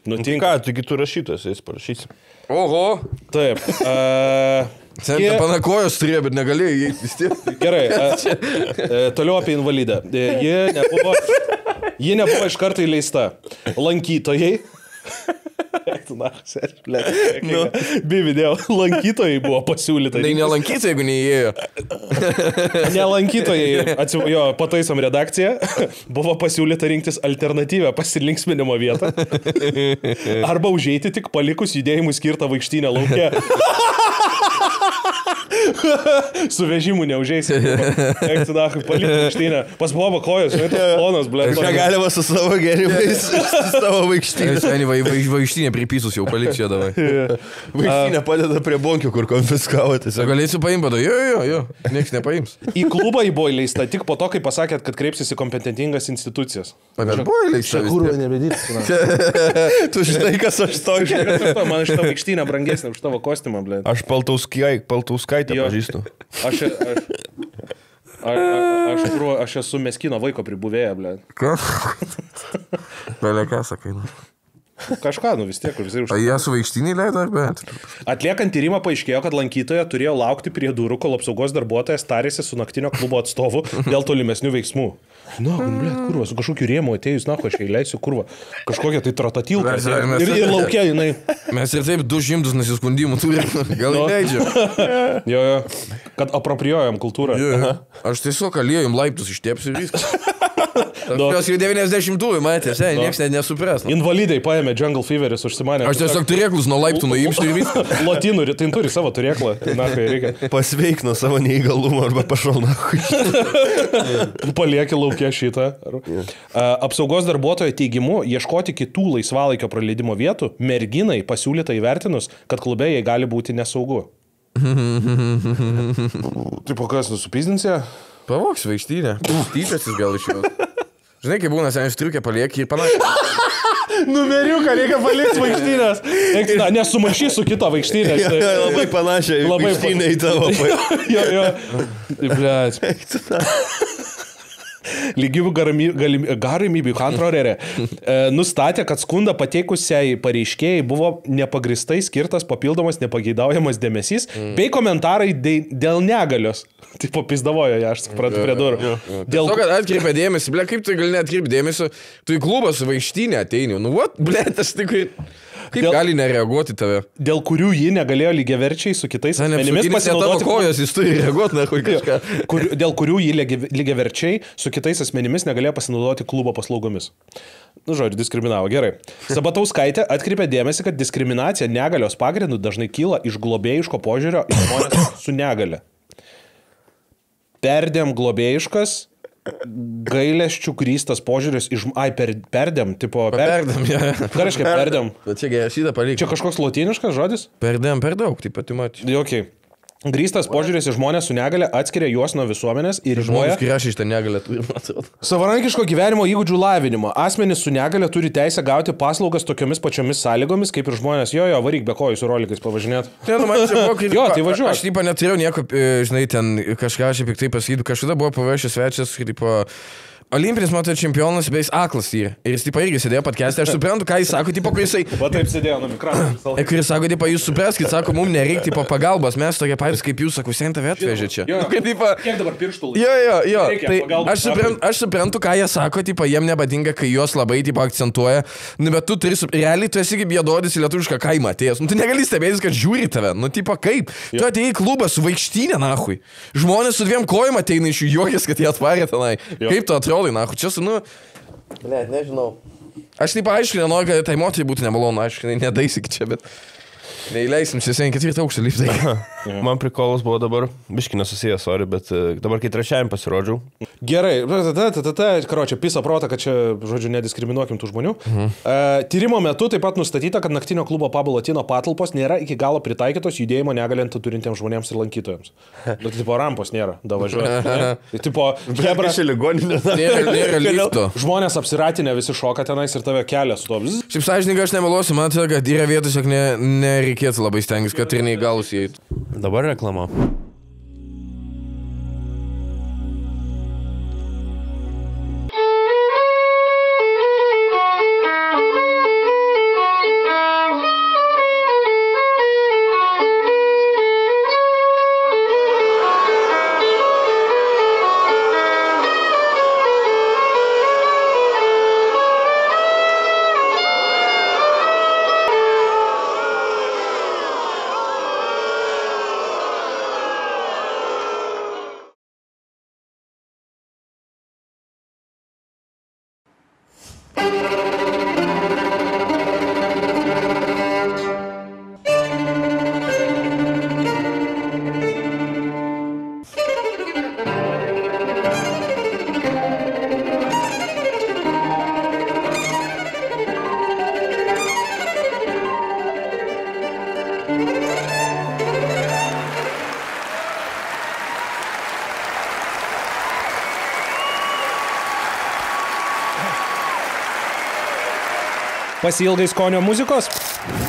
Nutinka, taigi tu rašytas, jis parašysi. Oho. Taip. Senta panakojos turėjo, bet negalėjo įeiti vis tiek. Gerai, toliau apie invalidą. Ji nebuvo iš karto įleista. Lankytojai. Bividėjau, lankytojai buvo pasiūlyta. Tai nelankytojai, jeigu neįėjo. Nelankytojai, jo, pataisom redakciją, buvo pasiūlyta rinktis alternatyvę pasilinksminimo vietą. Arba užeiti tik palikus judėjimui skirtą vaikštynę lauke. Su vežimu neužeisi. Eik, tu dakai, palik vaikštynę. Pas Bobo kojos, žinai, tas plonas, blė. Negalima su savo gerimais, su savo vaikštynė. Seniai, vaikštynė pripysus jau palik čia davai. Vaikštynė padeda prie bonkių, kur konfiskavo. Galėsiu paimti, bado, jo, nieks nepaims. Į klubą jį buvo įleista tik po to, kai pasakėt, kad kreipsis į kompetentingas institucijas. Bet buvo įleista. Tu žinai, kas aš tokia. Man šitą vaikštynę brangesnė už tavo kostiumą, blė. Aš Paltauskaitę pažįstu. Aš esu meskino vaiko pribuvėję, blė. Ką? Belė ką sakai? Kažką, vis tiek, kur visai už... Jie su vaikštynį leido ar bet? Atliekant tyrimą paaiškėjo, kad lankytoja turėjo laukti prie durų, kol apsaugos darbuotojas tarėsi su naktinio klubo atstovu dėl tolimesnių veiksmų. Na, blėt, kurva, su kažkokiu rėmu atėjus, na, aš įleisiu, kurva. Kažkokia tai tratatilka. Ir laukia, jinai. Mes ir taip 200 nusiskundimų turime. Gal įleidžiu? Jo, kad aproprijuojam kultūrą. Aš tiesiog aliejum laiptus ištiepsiu ir viskas. Jos jau 90-ųjų matės, nieks net nesupras. Invalidai paėmė Jungle Feveris, užsimanė. Aš tiesiog turėklus nuo laiptų nuimsiu ir viskas. Lotynų, tai turi savo turėklą. Na, kai reikia. Pasveik nuo savo neįgalumą arba pašalna. Palieki laukia šitą. Apsaugos darbuotojo teigimu, ieškoti kitų laisvalaikio praleidimo vietų, merginai pasiūlyta įvertinus, kad klube jai gali būti nesaugu. Tai po kas nusupizdinsi? Pavoks vaikštynę. Tyčiasis gal iš jau. Žinai, kai būna seniai striukė palieki ir panašiai. Numeriuką reikia palikti vaikštynės. Nesumaišy su kito vaikštynė. Labai panašiai vaikštynė į tavo. Jo. Blėt. Lygių galimybių kontrolierė nustatė, kad skundą pateikusiai pareiškėjai buvo nepagristai skirtas papildomas nepageidaujamas dėmesys bei komentarai dėl negalios. Tai papizdavojo, aš suprantu prie durų. Dėl to, kad atkreipė dėmesį, ble, kaip tu gali neatkreipti dėmesį, tu į klubą su vaikštynė ateini. Nu, what, ble, tas tikrai... Kaip gali nereaguoti tave? Dėl kurių ji negalėjo lygiaverčiai su kitais asmenimis pasinaudoti. Kojos, jis turi reaguoti, na, kažką. Dėl kurių ji lygiaverčiai su kitais asmenimis negalėjo pasinaudoti klubo paslaugomis. Nu, žodžiu, diskriminavo. Gerai. Sabatauskaitė atkreipė dėmesį, kad diskriminacija negalios pagrindų dažnai kyla iš globėjiško požiūrio į žmonės su negale. Perdėm globėjiškas, gailesčių grįstas požiūris iš... Perdėm, tipo... Perdėm, ja. Ką reiškia perdėm? Bet čia šitą palikti. Čia kažkoks lotyniškas žodis? Perdėm, per daug, taip pat matyti. Okay. Grįstas požiūris į žmonės su negale atskiria juos nuo visuomenės ir žmonės, kurie aš iš tą negalę turi, man atrodo. Savarankiško gyvenimo įgūdžių lavinimo. Asmenys su negale turi teisę gauti paslaugas tokiomis pačiomis sąlygomis, kaip ir žmonės. Jo, varyk be kojų su rolikais pavažinėt. Ne, nu, man čia buvo, kaip... Jo, tai važiuoju. Aš taip neturėjau nieko, žinai, ten kažką aš piktai pasakyti. Kažkada buvo pavešęs svečias, kaip... Olimpinis moterų čempionas, bei jis aklas yra. Ir jis, tipo, irgi sėdėjo podcast'e, aš suprantu, ką jis sako, tipo, kai jisai... Va taip sėdėjo nuo mikrofono. Kai jis sako, tipo, jūs supraskit, sako, mums nereikia, tipo, pagalbos, mes tokie patys, kaip jūs, sako, sen tave atvežė čia. Jo, tipo, kiek dabar pirštų? Jo, tai aš suprantu, ką jie sako, tipo, jiem nepatinka, kai juos labai, tipo, akcentuoja, nu, bet tu turi, realiai, tu esi kaip jėdodis į lietuvišką kaimą atėjęs, nu, tu negali stebėtis, kad žiūri tave, nu, tipo, kaip, tu atėjai į klubą su vaikštynė, nahui, žmonės su 2 kojom ateina iš jų juokės, kad jie atvarė tenai, kaip tu atrodai, nahui, čia su, nu, Blet, nežinau. Aš taip aišku nenoriu, kad tai moteriai būtų nemalonu, aišku, nedaisyk čia, bet neįleisim, čia 4 aukštą liftai. Man prikolas buvo dabar, biški nesusijęs, sorry, bet dabar kai trečiajam pasirodžiau. Gerai, karočią, pisa protą, kad čia, žodžiu, nediskriminuokim tų žmonių. Tyrimo metu taip pat nustatyta, kad naktinio klubo Pablo Latino patalpos nėra iki galo pritaikytos judėjimo negalintą turintiems žmonėms ir lankytojams. Nu, tipo, rampos nėra, davažiuoja. Tipo, hebra, Nėra lifto. žmonės apsiratinę visi šoka tenais ir tave kelia su to. Šiaip sąžininkai aš nemeluosiu, man atrodo, kad yra vietos, jog nereikėtų labai stengtis, kad ir neįgalus įeitų. Dabar reklama. Pasiilgai skonio muzikos?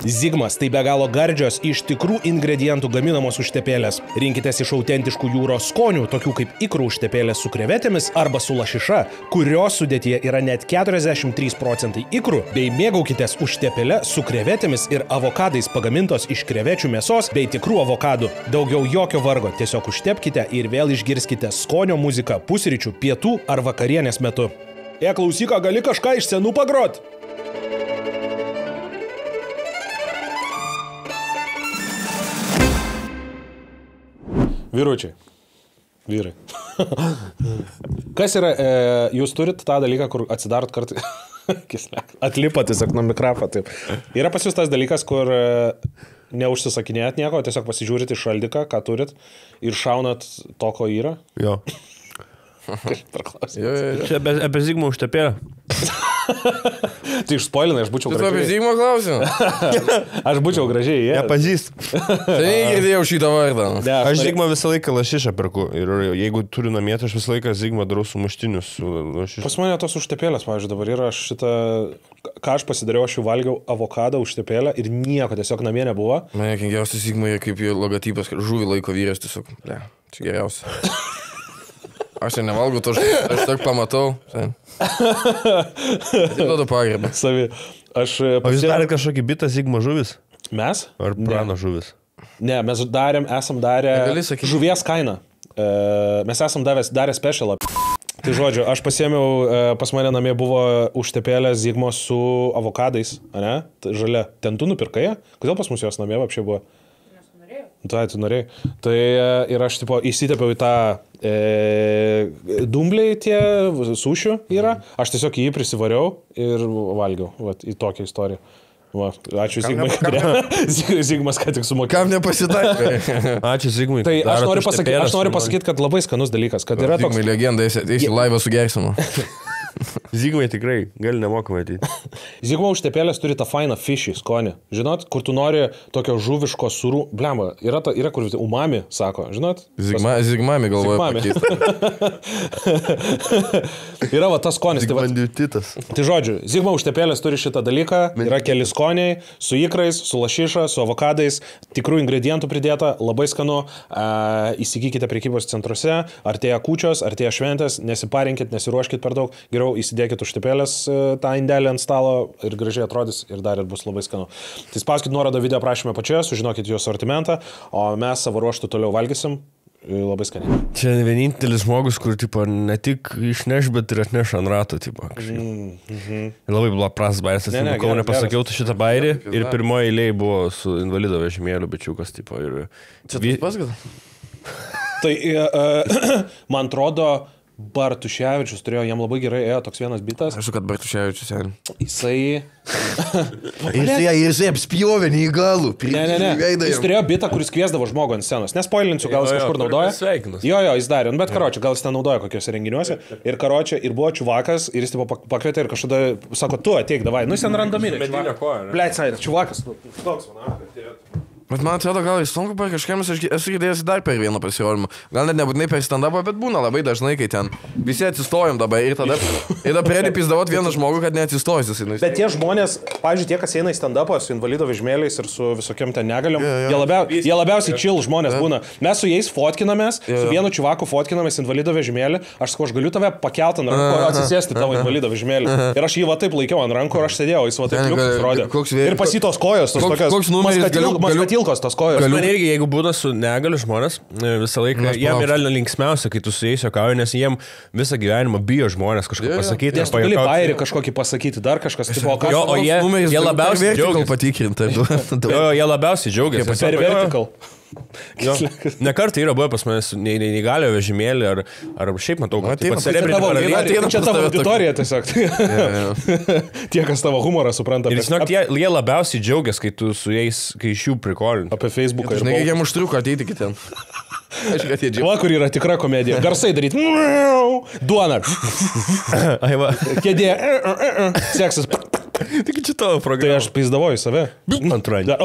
Zigmas tai be galo gardžios, iš tikrų ingredientų gaminamos užtepėlės. Rinkitės iš autentiškų jūros skonių, tokių kaip ikrų užtepėlės su krevetėmis arba su lašiša, kurios sudėtyje yra net 43% ikrų, bei mėgaukitės užtepėlę su krevetėmis ir avokadais pagamintos iš krevečių mėsos bei tikrų avokadų. Daugiau jokio vargo, tiesiog užtepkite ir vėl išgirskite skonio muziką pusryčių, pietų ar vakarienės metu. Klausyk, gali kažką iš senų pagrot? Vyručiai. Vyrai. Kas yra, jūs turit tą dalyką, kur atsidarot kartą, atlipat tiesiog nuo mikrofą, taip. Yra pas jūs tas dalykas, kur neužsisakinėjat nieko, tiesiog pasižiūrit į šaldiką, ką turit ir šaunat to, ko yra. Jo. Čia apie Zigmą užtepėlę. Tai išspoilinai, aš būčiau Tu apie gražiai. Zigmo klausiu? Aš būčiau gražiai, jie. Nepažįst. Tai girdėjau šitą vardą. Aš Zigmą visą laiką lašišą perku. Ir jeigu turiu namie, tai aš visą laiką Zigmą darau su muštinius. Pas mane tos užtepėlės, pavyzdžiui, dabar yra šitą, ką aš pasidariau, aš jau valgiau avokadą užtepėlę ir nieko tiesiog namie nebuvo. Mane kingiausias Zigmo yra kaip jo logotipas, kad žuvį laiko vyras tiesiog. Ne, čia geriausia. Aš čia nevalgau to, aš tik pamatau. Tai duodu pagarbą. Savi. O jūs darėt kažkokį bitą Zigmo žuvis? Mes? Ar prano žuvis? Ne, mes esam darę žuvies kainą. Mes esam darę specialą. Tai žodžiu, aš pasiėmiau, pas mane namie buvo užtepėlė Zigmo su avokadais, ne? Žalia. Ten tu nupirkai? Kodėl pas mus jos namie apšiai buvo? Tu norėjai. Tai ir aš tipo įsitepiau į tą dumbliai tie sušių yra. Aš tiesiog jį prisivariau ir valgiau. Vat, į tokią istoriją. Va, ačiū Zigmai. Zigmas ką tik sumokėjo. Kam nepasitaikė? Ačiū Zigmai. Tai aš noriu pasakyti, kad labai skanus dalykas. Kad yra toks... Zigmai legenda, eisi laivą su Gersonu. Zigmai tikrai, gali nemokamai ateiti. Zigmo užtepėlės turi tą fainą fishy skonį. Žinot, kur tu nori tokio žuviško surų... Blemba, yra kur umami, sako, žinot? Zigmami galvoja pakeisti. Yra va tas skonis. Zigmandiutitas. Tai žodžiu, Zigmo užtepėlės turi šitą dalyką, yra keli skoniai, su ikrais, su lašiša, su avokadais, tikrų ingredientų pridėta, labai skanu. Įsigykite prekybos centruose, artėja kūčios, artėja šventės, nesiparinkit, nesiruoškit per daug. Geriau įsidėkit užtepėlės tą indelį ant stalo ir gražiai atrodys ir dar ir bus labai skanu. Tai spauskit nuorodą video aprašymę pačioje, sužinokit jo sortimentą, o mes savo ruoštų toliau valgysim. Labai skaniai. Čia vienintelis žmogus, kur tipo, ne tik išneš, bet ir atneš ant rato. Tipo, labai prastas bairis. Kol nepasakiau šitą bairį ir pirmoji eilėje buvo su invalido vežimėliu bičiukas. Tipo, ir... Čia tu pasakot? Tai man atrodo, Bartuševičius turėjo, jam labai gerai ėjo toks vienas bitas. Aš žinau, kad Bartuševičius, seniai. Jisai... Jisai apspjovė neįgalų. Ne. Jis turėjo bitą, kuris kviesdavo žmogų ant scenos. Nespoilinsiu, gal jis kažkur naudoja. Jo, jis darė. Bet karočią, gal jis ten naudoja kokiuose renginiuose. Ir karočią, ir buvo čuvakas, ir jis tipo pakvietė ir kažkada sako, tu ateik, davai. Nu, jis ten randominė. Blėt, sai, čuvakas. Toks, man. Bet man atrodo, gal į Stonko parką kažkam esu girdėjęs dar per vieną pasirodymą. Gal net nebūtinai per stand-upą, bet būna labai dažnai, kai ten visi atsistojom dabar ir tada pradedi pizdavot vieną žmogų, kad neatsistojus. Bet tie žmonės, pavyzdžiui, tie, kas eina į stand-upą su invalido vežimėliais ir su visokiam ten negaliom, jie labiausiai chill žmonės būna. Mes su jais fotkinamės, su vienu čiuvaku fotkinamės invalido vežimėlį. Aš sakau, aš galiu tave pakelti ant rankų, atsisėsti tavo invalido vežimėlį. Ir aš jį va taip laikiau ant rankų ir aš sėdėjau, jis va taip kliukas rodė. Ir pasitos kojos, tos tokios ilgos tos kojos. Man irgi, jeigu būna su negaliu žmonės, visą laiką, jiem yra linksmiausia, kai tu su jais juokauji, nes jiem visą gyvenimą bijo žmonės kažką pasakyti. Nes tu gali bairį kažkokį pasakyti, dar kažkas. O jie labiausiai džiaugiasi. Patikrinti. Jie labiausiai džiaugiasi. Per vertical. Nekartai yra buvę pas manęs neįgalio vežimėlį ar šiaip matau, kad čia tavo auditorija tiesiog. Tie, kas tavo humorą supranta. Ir žinok, jie labiausiai džiaugiasi, kai tu su jais, kai iš jų prikolini. Apie Facebooką. Žinai, jiem užtruko ateiti iki ten. Va, kur yra tikra komedija. Garsai daryti. Duona. Kėdė. Seksas. Tik čia tavo programa. Tai aš paizdavoju save. Antrąjį.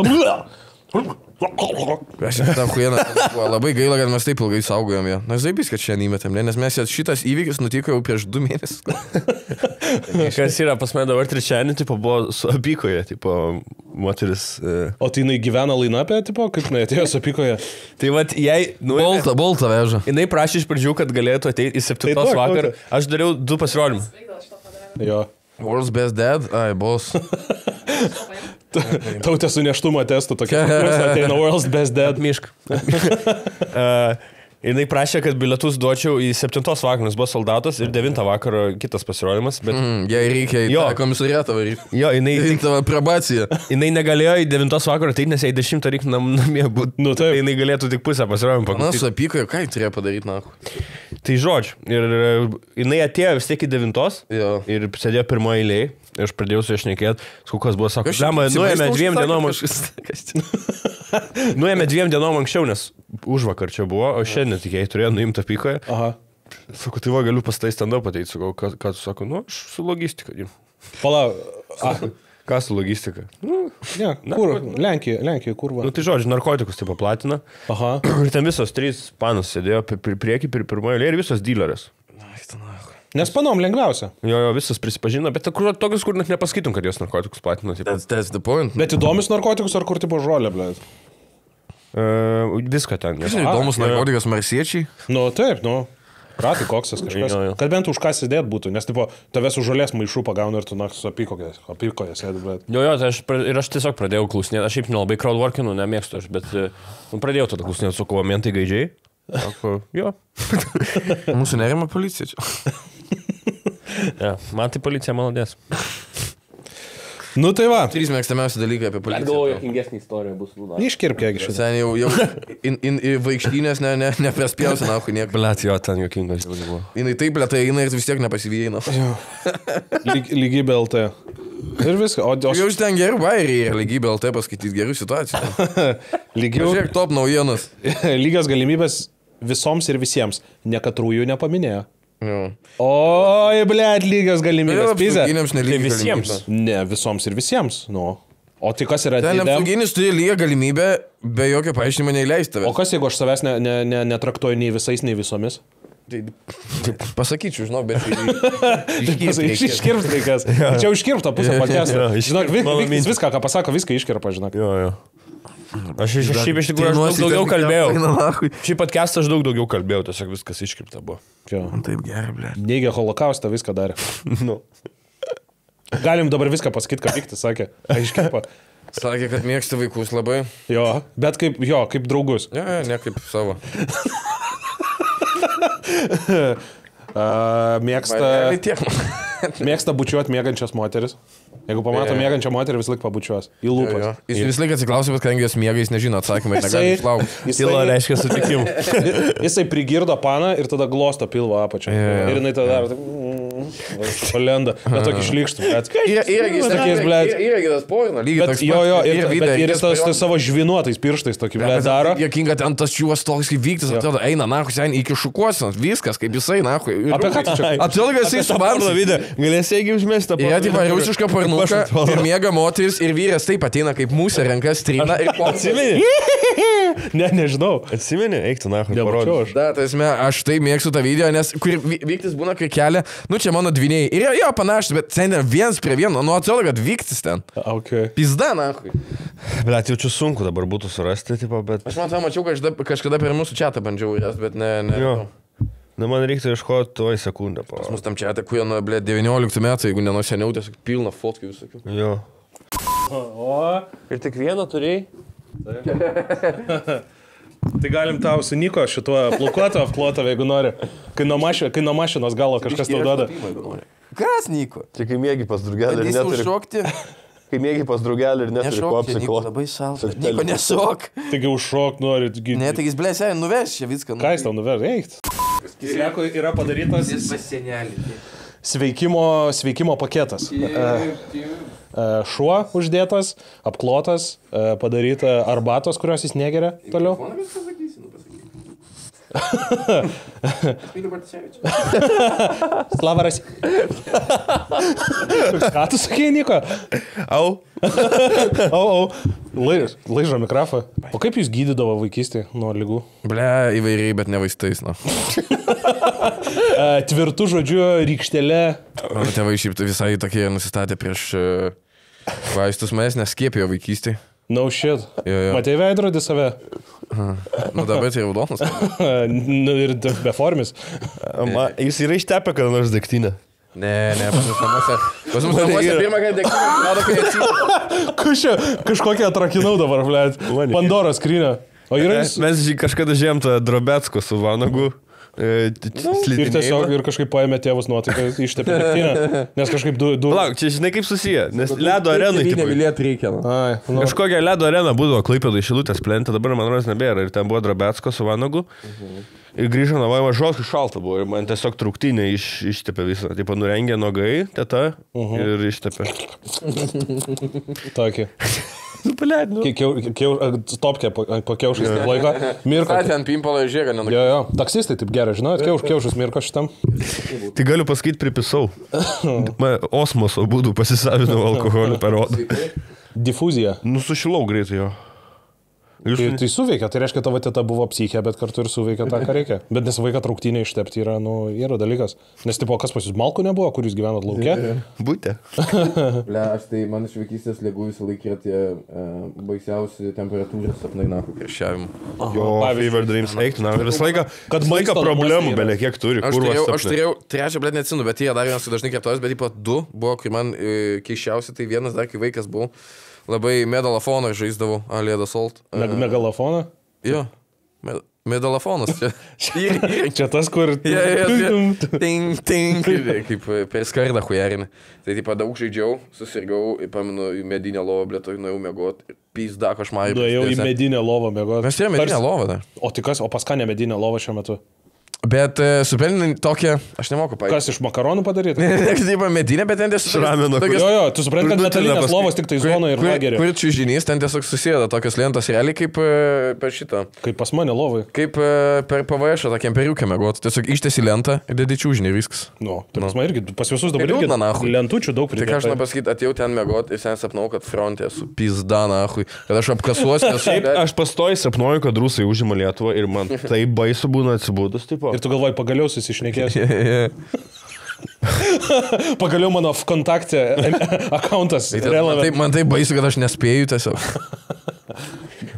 Aš tą huieną, labai gaila, kad mes taip ilgai saugojom ją. Na, zaibys, kad šiandien įmetėm, nes mes šitas įvykis nutiko jau prieš 2 mėnesius. Kas yra pas mane dabar trečiadienį, tipo, buvo su apykoje, tipo, moteris. O tai jinai gyvena lainapė, tipo, kaip jinai atėjo su apykoje? Tai vat, jei... Boltą veža. Jinai prašė iš pradžių, kad galėtų ateiti į 7 vakarą. Aš dariau 2 pasirodymus. Jo. World's Best Dad? Ai, boss. Tautė su neštumo testu tokia. Ateina World's Best Dad. Mišk. Jinai prašė, kad bilietus duočiau į 7 vakarą, nes buvo soldatas ir 9 vakaro kitas pasirodymas. Bet... Jai reikia į komisariatą varyti. Jo, jinai... Tavo probacija. Jinai negalėjo į 9 vakarą ateiti, nes jai 10 reikia namie būti. Nu, tai jinai galėtų tik pusę pasirodymą paklausyti. Na, su apykoje, ką jį turėjo padaryti, na? Tai žodžiu. Ir jinai atėjo vis tiek į 9 ir sėdėjo pirmoje eilėje. Ir aš pradėjau su šnekėti, kokios buvo, sako, nuėjame 2 dienom anksčiau. Nuėjame 2 dienom anksčiau, nes užvakar čia buvo, o šiandien tik jai turėjo nuimti apykoje. Aha. Sako, tai va, galiu pas tai stand-up ateiti, sakau, ką tu sako, nu, aš su logistika. Palauk. Ką su logistika? Ne, kur? Lenkija, kur va? Nu, tai žodžiu, narkotikus taip paplatina. Aha. Ir ten visos 3 panos sėdėjo prieki, pirmoje eilėje ir visos dealerės. Nes panom lengviausia. Jo, visas prisipažino, bet tokius, kur net nepaskaitum, kad jos narkotikus platino. That's the point. Bet įdomus narkotikus ar kur tipo žolė, blėt? Viską ten. Įdomus narkotikas marsiečiai? Nu, taip, nu. Ratai koksas kažkas. Kad bent už ką sėdėt būtų, nes tipo, tavęs už žolės maišų pagauna ir tu naktis apykoje sėdi, blėt. Jo, tai aš tiesiog pradėjau klausinėti. Aš šiaip nelabai crowdworkinu, nemėgstu aš, bet pradėjau tada klausinėti su komentai gaidžiai. Sako, jo. Mūsų nerima policija čia. Ja, man tai policija malodės. Nu tai va. 3 mėgstamiausi dalykai apie policiją. Galvoju, juokingesnė istorija bus lūna. Iškirp kiek iš. Sen jau į vaikštynės neperspjausi, na, kai nieko. Blet, jo, ten juokingas buvo. Jinai taip lėtai eina ir vis tiek nepasivyjina. Lygybė LT. Ir viską. Jau iš ten gerų bairiai ir lygybė LT paskaityti gerų situacijų. Žiūrėk, top naujienas. Lygios galimybės visoms ir visiems. Nekatrųjų nepaminėjo. Oi, blėt, lygios galimybės. Tai visiems. Ne, visoms ir visiems. Nu. O tai kas yra atleidėm? Ten apsauginis turi lygią galimybę be jokio paaiškinimo neįleisti tave. O kas, jeigu aš savęs netraktuoju nei visais, nei visomis? Pasakyčiau, žinau, bet... Iškirpt reikas. Čia užkirpta pusę podcast'o. Žinok, viską, ką pasako, viską iškirpa, žinok. Jo. Aš šiaip iš tikrųjų daug daugiau kalbėjau. Šį podcast'ą aš daug daugiau kalbėjau, tiesiog viskas iškirpta buvo. Taip gerai, blė. Neigia holokaustą, viską darė. Galim dabar viską pasakyti, ką pikti, sakė. Iškirpa. Sakė, kad mėgsta vaikus labai. Jo, bet kaip draugus. Ne kaip savo. Mėgsta... Mėgsta bučiuoti mėgančias moteris. Jeigu pamato mėgančią moterį, vis laik pabučiuos. Į lūpas. Jis vis laik atsiklausė, bet kadangi jos miega, jis nežino atsakymą ir negali išlaukti. Tyla reiškia sutikimą. Jisai prigirdo paną ir tada glosto pilvo apačią. Ir jinai tada daro. Palenda. Bet tokį šlikštų. Yra tas pojūnas, lygiai toks. Jo, ir jis tas savo žvinuotais pirštais tokį daro. Jokinga ten tas čiūvas toks kaip vyktis, atrodo, eina, nahu, sen iki šukuosios, viskas, kaip jisai, nahu. Apie ką tu čia? Atrodo, kad jisai Subarno video, galėsi įgi užmesti tą porą. Jie tipo rusišką pornuką ir miega moteris ir vyras taip ateina kaip mūsų rankas trina ir atsimeni. Nežinau. Atsimeni, eik tu nahu, parodžiau. Da, tai aš tai mėgstu tą video, nes kur vyktis būna, kai kelia, nu čia mano dviniai. Ir jo panašus, bet sen viens prie vieno, nu atrodo, kad vyktis ten. Okay. Pizda, nahu. Bet jaučiu sunku dabar būtų surasti, tipo, bet... Aš mačiau, kažkada per mūsų čatą bandžiau jas, bet ne. Jo. Na, man reiktų ieškoti toj sekundę. Pas mus tam čia kuo nuo 19 metų, jeigu nenau seniau, tiesiog pilna fotkų visokių. Jo. O, ir tik vieną turėjai? Tai galim tau su Niko šituo plaukuoto apklotą, jeigu nori. Kai nuo mašinos galo kažkas tau duoda. Kas, Niko? Čia kai mėgi pas drugelį ir neturi... Užšokti? Kai mėgi pas drugelį ir neturi ko apsikloti. Niko labai šalta. Niko nesok. Taigi užšok nori. Ne, taigi jis blėsiai nuveš čia viską. Ką jis tau nuveš? Eik. Sako, yra padarytas sveikimo paketas. Šuo uždėtas, apklotas, padaryta arbatos, kurios jis negeria toliau. Slavaras. Ką tu sakei, Niko? Au. Laižo mikrofą. O kaip jūs gydydavo vaikystėje nuo ligų? Ble, įvairiai, bet ne vaistais, na. Tvirtų žodžiu, rykštelė. Mano tėvai šiaip visai tokie nusistatė prieš vaistus, manęs neskiepijo vaikystėje. No shit. Jo. Matei veidrodį save? Nu dabar tai raudonas. Ir beformis. Jis yra ištepę kada nors degtinę. Ne, pas mus namuose pirmą kartą degtinę, rado, kai atsiprašau. Kažkokią atrakinau dabar, blėt. Pandoros skrynią. O yra jis... Mes kažkada žiūrėjom tą Drobecko su Vanagu. Ir tiesiog ir kažkaip paėmė tėvus nuotaiką, ištepė degtinę. Nes kažkaip du... Palauk, čia žinai kaip susiję, nes ledo arenai... Nevilėt reikia. Kažkokia ledo arena būdavo Klaipėdoj Šilutės plente, dabar man rodos nebėra. Ir ten buvo Drobecko su Vanagu. Ir grįžo namo, mažos šalta buvo. Ir man tiesiog truktinė ištepė visą. Taip, nurengė nogai, teta ir ištepė. Tokį. Palėd, nu. Stopkė po kiaušais laiko. Mirko. Ką ten pimpalą žiūrė, nenukė. Jo. Taksistai taip gerai, žinot, kiaušus mirko šitam. Tai galiu pasakyti, pripisau. Osmoso būdų pasisavinau alkoholį per odą. Difuzija. Sušilau greitai jo. Tai suveikia, tai reiškia, tavo teta buvo psichė, bet kartu ir suveikia tą, ką reikia. Bet nes vaiką trauktinį ištepti yra dalykas. Nes tipo, kas pas jūs malkų nebuvo, kur jūs gyvenat lauke? Būtė. Ble, aš tai man iš vaikystės ligų visą laiką yra tie baisiausi temperatūros sapnai, nahu, kiršiavimų. Jo, fever dreams, eik, na, visą laiką, kad vaiką problemų, belia kiek turi, aš turėjau, trečią, ble, neatsinu, bet jie dar vienas, dažnai kertojas, bet tipo du buvo, kai man keiščiausi, tai vienas dar, kai vaikas buvau. Labai medalafoną žaisdavau, Alėda Salt. Megalafoną? Jo, medalafonas. Čia tas, kur... Ting, kaip per skardą hujarinį. Tai taip daug žaidžiau, susirgau, pamenu, į medinę lovą, blėtoj, nuėjau mėgoti. Pizda, košmarį. Nuėjau į medinę lovą mėgoti. Mes turėjome medinę lovą dar. O tai kas, o pas ką ne medinę lovą šiuo metu? Bet supelninai tokia, aš nemoku paaiškinti. Kas iš makaronų padaryti? Taip, medinė, bet ten tiesiog... Jo, tu supranti, kad metalinės lovos tik tai zonoje ir lagerį. Kur čiužinys, ten tiesiog susėda tokios lentos realiai kaip per šitą. Kaip pas mane lovai. Kaip per PVŠ, tą kemperiukę mėgoti. Tiesiog ištesi lentą ir dedi čiužinį ir viskas. Nu, tai pas mane irgi, pas visus dabar irgi lentučių daug pridėta. Tai ką aš noriu pasakyti, atėjau ten mėgoti ir sen sapnau, kad fronte esu pizda, nahui, kad aš apkasuosiu. Aš pastoju sapnuoju, kad rusai užima Lietuvą ir man tai baisu būna atsibūdus, tipo. Ir tu galvoji, pagaliau susišnekės. Pagaliau mano kontakte accountas. Man tai baisu, kad aš nespėju tiesiog.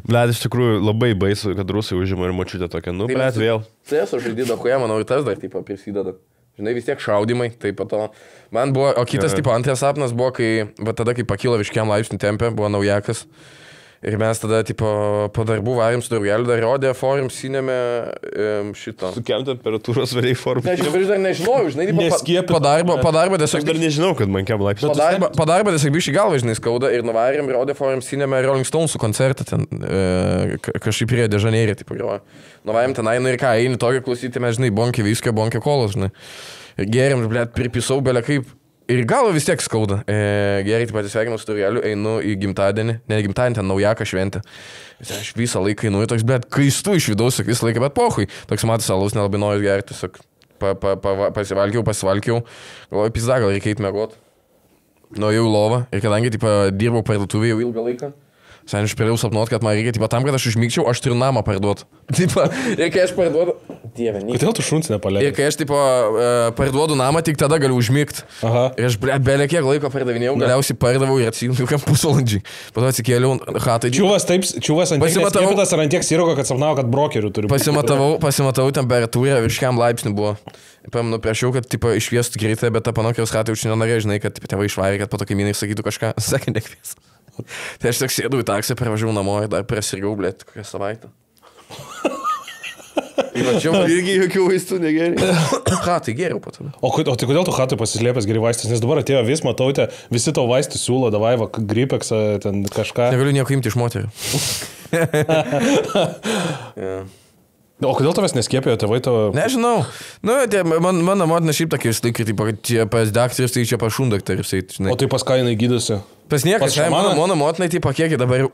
Blet, iš tikrųjų labai baisu, kad rusai užima ir močiutė tokia. Nu, blet, vėl. Tai esu žaidyda, kuo manau, ir tas dar taip prisideda. Žinai, vis tiek šaudimai, taip pat to. Man buvo, o kitas tipo antras sapnas buvo, kai, bet tada, kai pakilo virš kiam laipsnių tempė, buvo naujakas. Ir mes tada, tipo, po darbų varėm su draugeliu, dar rodė forum sinėme šitą. Su kiam temperatūros variai formų. Ne, aš dar nežinojau, žinai, Neskiepyt. padarba Aš tiesiog... dar nežinau, kad man kiam laipsnių. Padarba tiesiog bišį galvą, žinai, skauda ir nuvarėm, rodė forum sinėme Rolling Stonesų koncertą ten, kažkaip prie Dežaneirį, tipo, grojo. Nuvarėm tenai, nu ir ką, eini tokį klausyti, mes, žinai, bonkė viskio, bonkė kolos, žinai. Ir geriam, blėt, pripisau belė kaip. Ir galva vis tiek skauda. Gerai, taip pat sveikinau su turgeliu, einu į gimtadienį, ne gimtadienį, ten naujaką šventę. Aš visą laiką einu, toks, blėt, kaistu iš vidaus, visą laiką, bet pohui. Toks matas alaus, nelabai noriu gerti, tiesiog pasivalkiau. Galvoju, pizda, gal reikia eiti mėgot. Nuėjau į lovą ir kadangi, tipo, dirbau parduotuvėje jau ilgą laiką. Sen aš pradėjau sapnuot, kad man reikia, tipo, tam, kad aš užmygčiau, aš turiu namą parduoti. Tipo, ir kai aš parduodu... Dieve, Kodėl tu šuns nepalėkai? Ir kai aš, tipo, parduodu namą, tik tada galiu užmygti. Ir aš, belė kiek laiko pardavinėjau, galiausiai pardavau ir atsijungiau kam pusvalandžiai. Po to atsikėliau hatai. Čiuvas ant tiek neskėpytas ar ant tiek sirgo, kad sapnavo, kad brokerių turi. Pasimatau temperatūrą, virš kiam laipsnių buvo. Pamenu, prašiau, kad, tipo, išviestų greitai, bet ta panokiaus hatai užsienio norėjo, žinai, kad tėvai išvarė, kad po to kaimynai sakytų kažką, sakė, nekvies. Tai aš tik sėdau į taksį, pravažiavau namo ir dar persirgau, blėt, kokią savaitę. Čia irgi jokių vaistų negeriai. Ką, tai geriau po to. O tai kodėl tu hatui pasislėpęs geri vaistus? Nes dabar atėjo vis, matau, visi tavo vaistus siūlo, davai, va, gripeksą, ten kažką. Negaliu nieko imti iš moterių. O kodėl tavęs neskėpėjo tėvai tavo? Nežinau. Nu, mano motina šiaip tokia vis laikai, tipo, kad čia pas daktaris, tai čia pas šundaktaris, žinai. O tai pas ką jinai gydosi? Pas niekas, mano motinai, tipo, kiek dabar jau,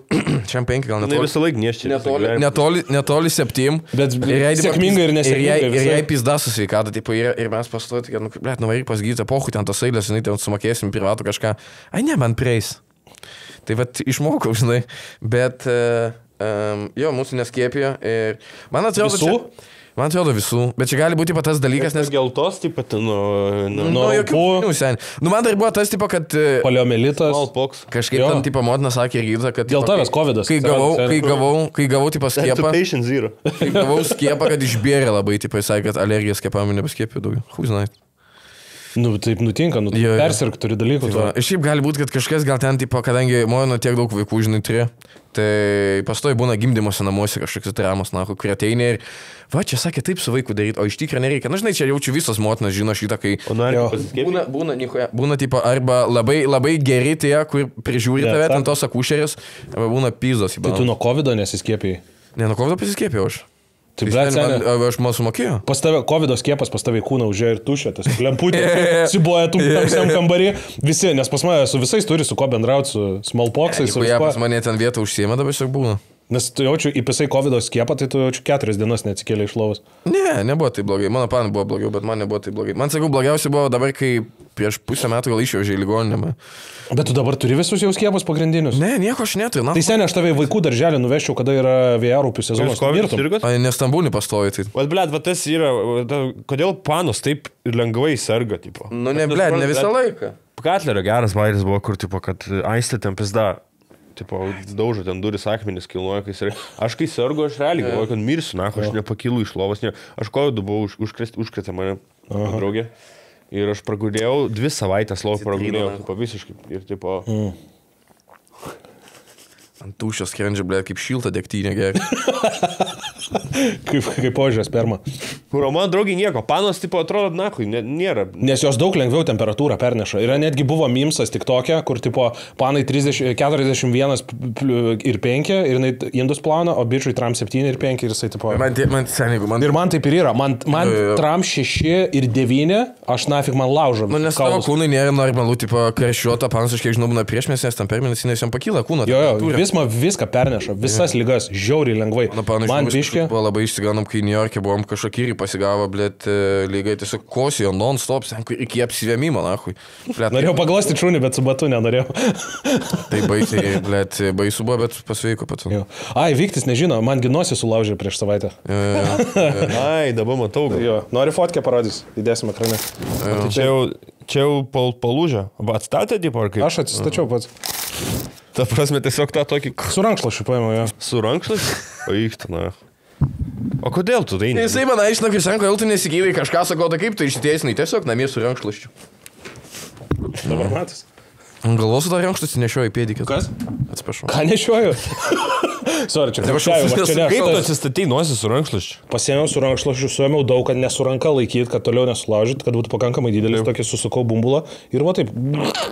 šiam 5 gal netoli. Visą laiką nieščiai. Netoli 7. Bet sėkmingai ir nesėkmingai. Ir jai pizda su sveikata, tipo, ir mes pastoju, kad, nu, blėt, nuvaryk pas gydytoją, pohui ten tos eilės, žinai, ten sumokėsim privatų kažką. Ai, ne, man prieis. Tai vat išmokau, žinai, bet... jo, mūsų neskėpijo ir man atrodo visų? Man atrodo visų, bet čia gali būti tas dalykas, nes... Geltos, taip pat, jokių sen. Nu, man dar buvo tas, tipo, kad... Poliomelitas. Smallpox. Kažkaip ten, tipo, motina sakė ir gydytoja, kad... Dėl tavęs covidas. Kai gavau, tipo, skiepą... Patient zero. Kai gavau skiepą, kad išbėrė labai, tipo, jis sakė, kad alergija skiepami nebeskiepėjo daugiau. Who knows? Nu, taip nutinka, persirk turi dalykų. Šiaip gali būti, kad kažkas gal ten, tipo, kadangi mojo tiek daug vaikų, žinai, turėjo, tai pastoji būna gimdymuose namuose kažkokios dramos, na, kurie ateina ir, va, čia sakė taip su vaiku daryti, o iš tikrųjų nereikia. Na, žinai, čia jaučiu visos motinas žino šitą, kai... Būna, tipo, arba labai geri tie, kur prižiūri tave, ten tos akušerės, arba būna pizos. Tai tu nuo covido nesiskėpėjai? Ne, nuo covido pasiskėpėjau aš. Tai blėt, aš man sumokėjau. Pas tave covido skiepas, pas tave kūną užėjo ir tušė, tas lemputė, sibuoja tų tamsiam kambarį. Visi, nes pas mane su visais turi su ko bendrauti, su smallpoxais. Jeigu pas mane ten vietą užsiėmė, dabar tiesiog būna. Nes tu jaučiu, įpisai covido skiepą, tai tu jaučiu 4 dienas neatsikėlė iš lovos. Ne, nebuvo taip blogai. Mano panai buvo blogiau, bet man nebuvo taip blogai. Man sakau, blogiausia buvo dabar, kai prieš pusę metų gal išvežė į ligoninę. Bet tu dabar turi visus jau skiepus pagrindinius? Ne, nieko aš neturiu. Tai seniai aš tave vaikų darželį nuvežčiau, kada yra vėjarūpių sezonas. Nestambūnį pastovi. Tai. Vat, blėt, va tas yra, kodėl panos taip lengvai serga, tipo? Nu, ne, blėt, ne visą laiką. Katlerio geras bairis buvo, kur, tipo, kad aistė ten pizda. Tipo, daužo ten duris akmenis kilnuoja, kai serga. Aš kai sergu, aš realiai galvoju, kad mirsiu, na, aš nepakylu iš lovos. Aš kovidu buvau, užkrėtė mane draugė. Ir aš pragudėjau 2 savaitės lovą pragudėjau, tipo, visiškai. Ir, tipo... Ant tuščio skrendžia, blėt, kaip šilta degtinė gerai. kaip požiūrė sperma. Kur man draugiai nieko, panos, tipo, atrodo, nakui, nėra. Nes jos daug lengviau temperatūrą perneša. Yra netgi buvo mimsas tik tokia, kur, tipo, panai 41 ir 5 ir jinai indus plauna, o bičiui tram 7 ir 5 ir jisai, tipo... Ir man taip ir yra. Man tram 6 ir 9, aš nafik man laužom. Nu, nes tavo kūnai nėra normalu, tipo, karščiuota, panas, aš kiek žinau, būna priešmėsinės, tam per mėnesinės jam pakyla kūną. Viską perneša, visas ligas, žiauriai lengvai. Man biškė. Buvo labai išsiganom, kai New York'e buvom kažkokį pasigavo, blėt, lygai tiesiog kosijo non-stop, iki apsivėmimo, nahui. Norėjau paglosti šunį, bet su batu nenorėjau. Tai baisiai, blėt, baisu buvo, bet pasveiko pats. Ai, Vyktis nežino, man nosį sulaužė prieš savaitę. Ai, dabar matau. Nori fotkę parodys, įdėsim ekrane. Čia jau palūžė. Atstatė, tipo, ar kaip? Aš atsistačiau pats. Ta prasme, tiesiog tą tokį... Su rankšluošiu paėmiau, jo. Su rankšluošiu? O įkta, na. O kodėl tu tai ne? Jisai man aiškina, kai sako, kodėl tu nesigyvai kažką, sako, tai kaip tu išsiteisinai, tiesiog namie su rankšluošiu. Dabar matas. Galvos dar rankštus nešioju pėdikį. Kas? Atsiprašau. Ką nešioju? Sorry, čia Kaip tu atsistatei nosis su rankšluoščiu? Pasėmiau su rankšluoščiu, suėmiau daug, kad nesuranka laikyti, kad toliau nesulaužyt, kad būtų pakankamai didelis, tokį susukau bumbulą ir va taip,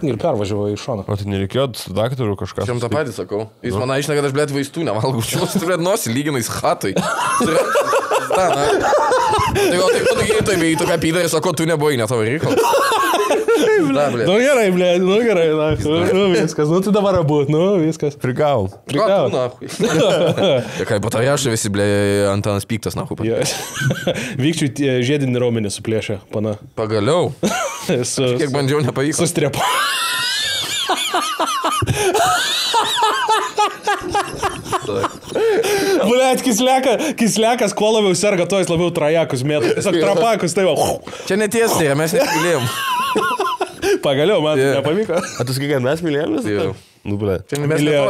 ir pervažiavau į šoną. O tai nereikėjo su daktaru kažką? Šiam tą patį sakau. Jis man aiškina, kad aš, blėt, vaistų nevalgau. Šios, tu, blėt, nosį lyginais hatai. Tai gal taip pat gydytojai, tu ką pydai, sako, tu nebuvai, ne tavo reikalas. Nu gerai, blė, nu gerai, nu viskas, nu tai dabar būt, nu viskas. Prigau. Gal, nahui. Kai po to jašai visi, blė, Antanas Piktas, nahui. Vykčiui žiedinį raumenį suplėšė, pana. Pagaliau. Kiek bandžiau, nepavyko. Sustrepo. Blet, kislekas, kuo labiau serga, to jis labiau trajakus mėtų. Tiesiog trapakus, tai va. Čia netiesai, mes nesigilėjom. Pagaliau, man nepavyko. A tu sakai, kad mes mylėjomės? Jau. Nu, ble.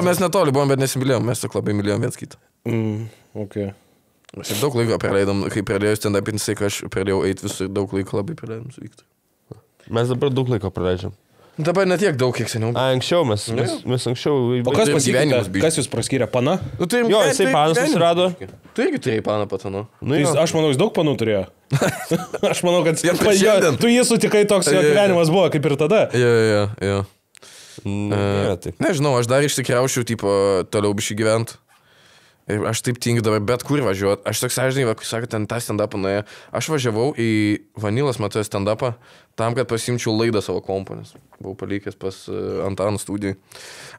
Mes netoli buvom, bet nesimylėjom, mes tik labai mylėjom viens kitą. Okay. Mes ir daug laiko praleidom, kai pradėjau stand-upinti, kai aš pradėjau eiti visur, daug laiko labai praleidom su Viktoru. Mes dabar daug laiko praleidžiam. Dabar net tiek daug, kiek seniau. Anksčiau mes anksčiau... O kas pasikeitė? Kas jūs praskyrė? Pana? Nu, tai, Jo, jisai panas susirado. Tu irgi turėjai paną patanu. Nu, jo. Aš manau, jis daug panų turėjo. Aš manau, kad šiandien. tu jį sutikai toks, jo gyvenimas buvo, kaip ir tada. Jo. Taip. Nežinau, aš dar išsikriaušiu, tipo, toliau bišį gyvent. Ir aš taip tingiu dabar bet kur važiuot. Aš toks, žinai, kai sakė, ten tą stand-upą nuėjo. Aš važiavau į Vanilas metu stand-upą tam, kad pasimčiau laidą savo komponės. Buvau palikęs pas Antaną studijai.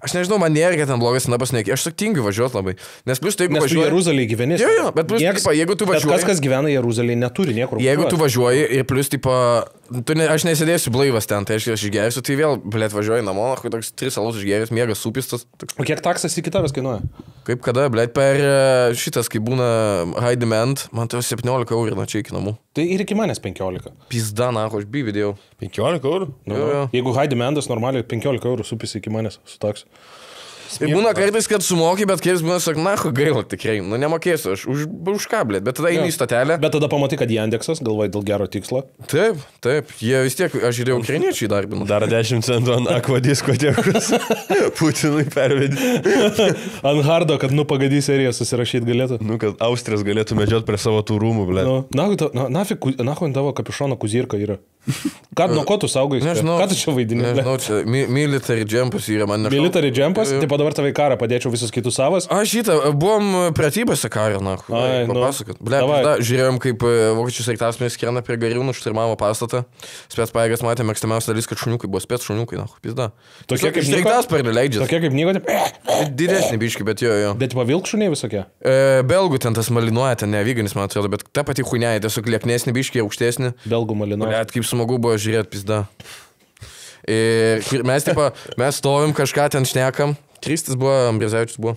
Aš nežinau, man nėra, kad ten blogas stand-upas nekia. Aš tik tingiu važiuot labai. Nes plus taip važiuoji. Nes tu Jeruzalėje gyveni. Jo, bet plus, tipo, jeigu tu važiuoji... Bet kas gyvena Jeruzalėje, neturi niekur. Jeigu tu važiuoji ir plus, tipo, aš nesėdėsiu blaivas ten, tai aš išgersiu, tai vėl, blėt, važiuoji namo, kai toks 3 alaus išgeris, miegas supistas. O kiek taksas iki tavęs kainuoja? Kaip kada, blėt, per šitas, kai būna High Demand, man tai 17 eurų, na čia iki namų. Tai ir iki manęs 15. Pizda, na, aš bį video. 15 eurų? Jeigu High Demandas normaliai 15 eurų supisi iki manęs su taksu. Ir būna kartais, kad sumoki, bet kai jis būna, sak, na, gaila tikrai, nu nemokėsiu, aš už ką, blėt, bet tada eini į stotelę. Bet tada pamatai, kad Yandeksas, galvoji dėl gero tikslo. Taip, jie vis tiek, aš žiūrėjau, ukrainiečiai darbinu. Dar 10 centų ant akvadisko tiekus. Putinui pervedė. Ant hardo, kad pagadį seriją susirašyti galėtų. Kad Austrijas galėtų medžiot prie savo tų rūmų, blėt. Nafik tavo kapišono kuzirka yra. Nuo ko tu saugai? Nežinau. Ką tu čia vaidini? Nežinau, čia military jumpas yra man nežinau. Military jumpas? Tai dabar tavai karą padėčiau visus kitus savas? Aš šitą, buvom pratybose karą, na, papasakot. Žiūrėjom, kaip vokiečių sraigtasparnis skrenda prie Gariūnų, šturmavo pastatą. Spec pajėgas matė, mėgstamiausia dalis, kad šuniukai buvo spec šuniukai, na, pizda. Tokie kaip sraigtasparnį leidžia. Tokie kaip Nyko, didesnį biškį, bet jo. Bet pavilkšuniai visokie? Belgų ten tas malinuoja, ten ne vyganis, man atrodo, bet ta pati huinėja, tiesiog lieknesnį biškį, aukštesnį. Belgų malinuoja. Kaip smagu buvo žiūrėti, pizda. Ir mes stovim kažką ten šnekam. Kristis buvo, Ambrizavičius buvo.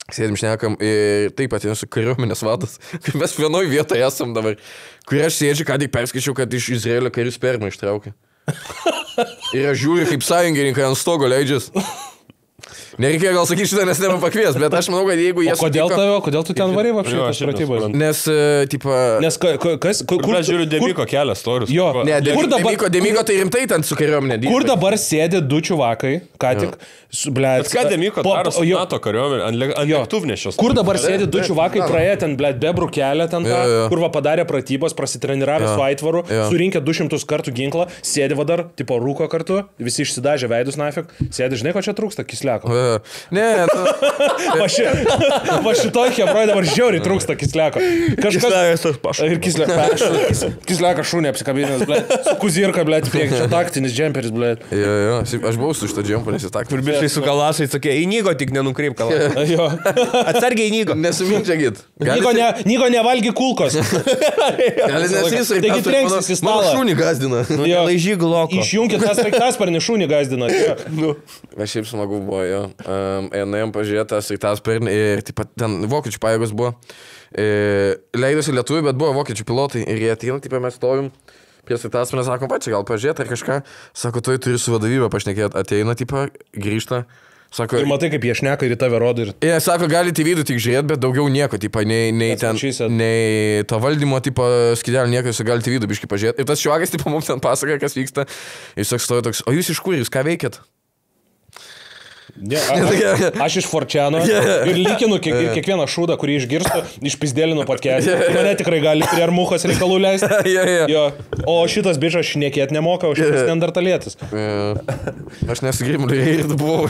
Sėdim šnekam ir taip pat esu kariuomenės vadas. Kai mes vienoj vietoje esam dabar. Kur aš sėdžiu, ką tik perskaičiau, kad iš Izraelio karius spermą ištraukė. Ir aš žiūriu, kaip sąjungininkai ant stogo leidžias. Nereikėjo gal sakyti šitą, nes neman pakvies, bet aš manau, kad jeigu jie... Kodėl tu ten varė apšėtas pratybas? Nes, tipo... Nes kas... Kur aš žiūriu Demiko kelias storius. Jo, ne, Demiko tai rimtai ten su kariuomenė. Kur dabar sėdi du čiuvakai, ką tik... Bet ką Demiko daro su NATO kariuomenė ant lėktuvnešios? Kur dabar sėdi du čiuvakai, praėję ten, blėt, bebrų kelią ten tą, kur va padarė pratybas, prasitreniravę su aitvaru, surinkę 200 kartų ginklą, sėdi va dar, tipo rūko kartu, visi išsidažė veidus nafik, sėdi, žinai, ko čia trūksta, kisliako. Ne, va šitoj hebroj dabar žiauriai trūksta kisliako. Ir kisliako šūnė apsikabinęs, blėt, su kuzirka, blėt, prieki, čia taktinis džemperis, blėt. Jo, aš buvau su šitą džemperį, nes jis taktinis. Tai su kalasai tokie, įnygo tik nenukreip kalasai. Atsargiai įnygo. Nesuminčia git. Nygo nevalgy kulkos. Taigi trenksis į stalą. Man šūnį gazdina. Laižyk loko. Išjunkit tas sraigtasparnį, šūnį gazdina. Aš šiaip smagu buvo, jo. Einam pažiūrėti tas sraigtasparnį ir taip pat ten vokiečių pajėgos buvo. Leidosi lietuvių, bet buvo vokiečių pilotai ir jie ateina, taip mes stovim. Prie sraigtasparnio sakom, čia gal pažiūrėti ar kažką. Sako, tu turi su vadovybė pašnekėti. Ateina, tipo, grįžta. Sako, ir matai, kaip jie šneka ir į tave rodo. Jie sako, galite į vidų tik žiūrėti, bet daugiau nieko, tipo, nei ten, nei to valdymo, tipo, skidelį nieko, jūs galite į vidų biškį pažiūrėti. Ir tas šiuakas, tipo, mums ten pasakoja, kas vyksta. Ir jis toks stovi toks, o jūs iš kur, jūs ką veikėt? Ne, aš iš Forčiano ir lyginu kiekvieną šūdą, kurį išgirstu, išpizdėlinu podcast'ą. Mane tikrai gali prie armuchos reikalų leisti. Jo. O šitas bičas šnekėt nemoka, o šitas neandertalietis. Aš nesigrimliai ir buvau.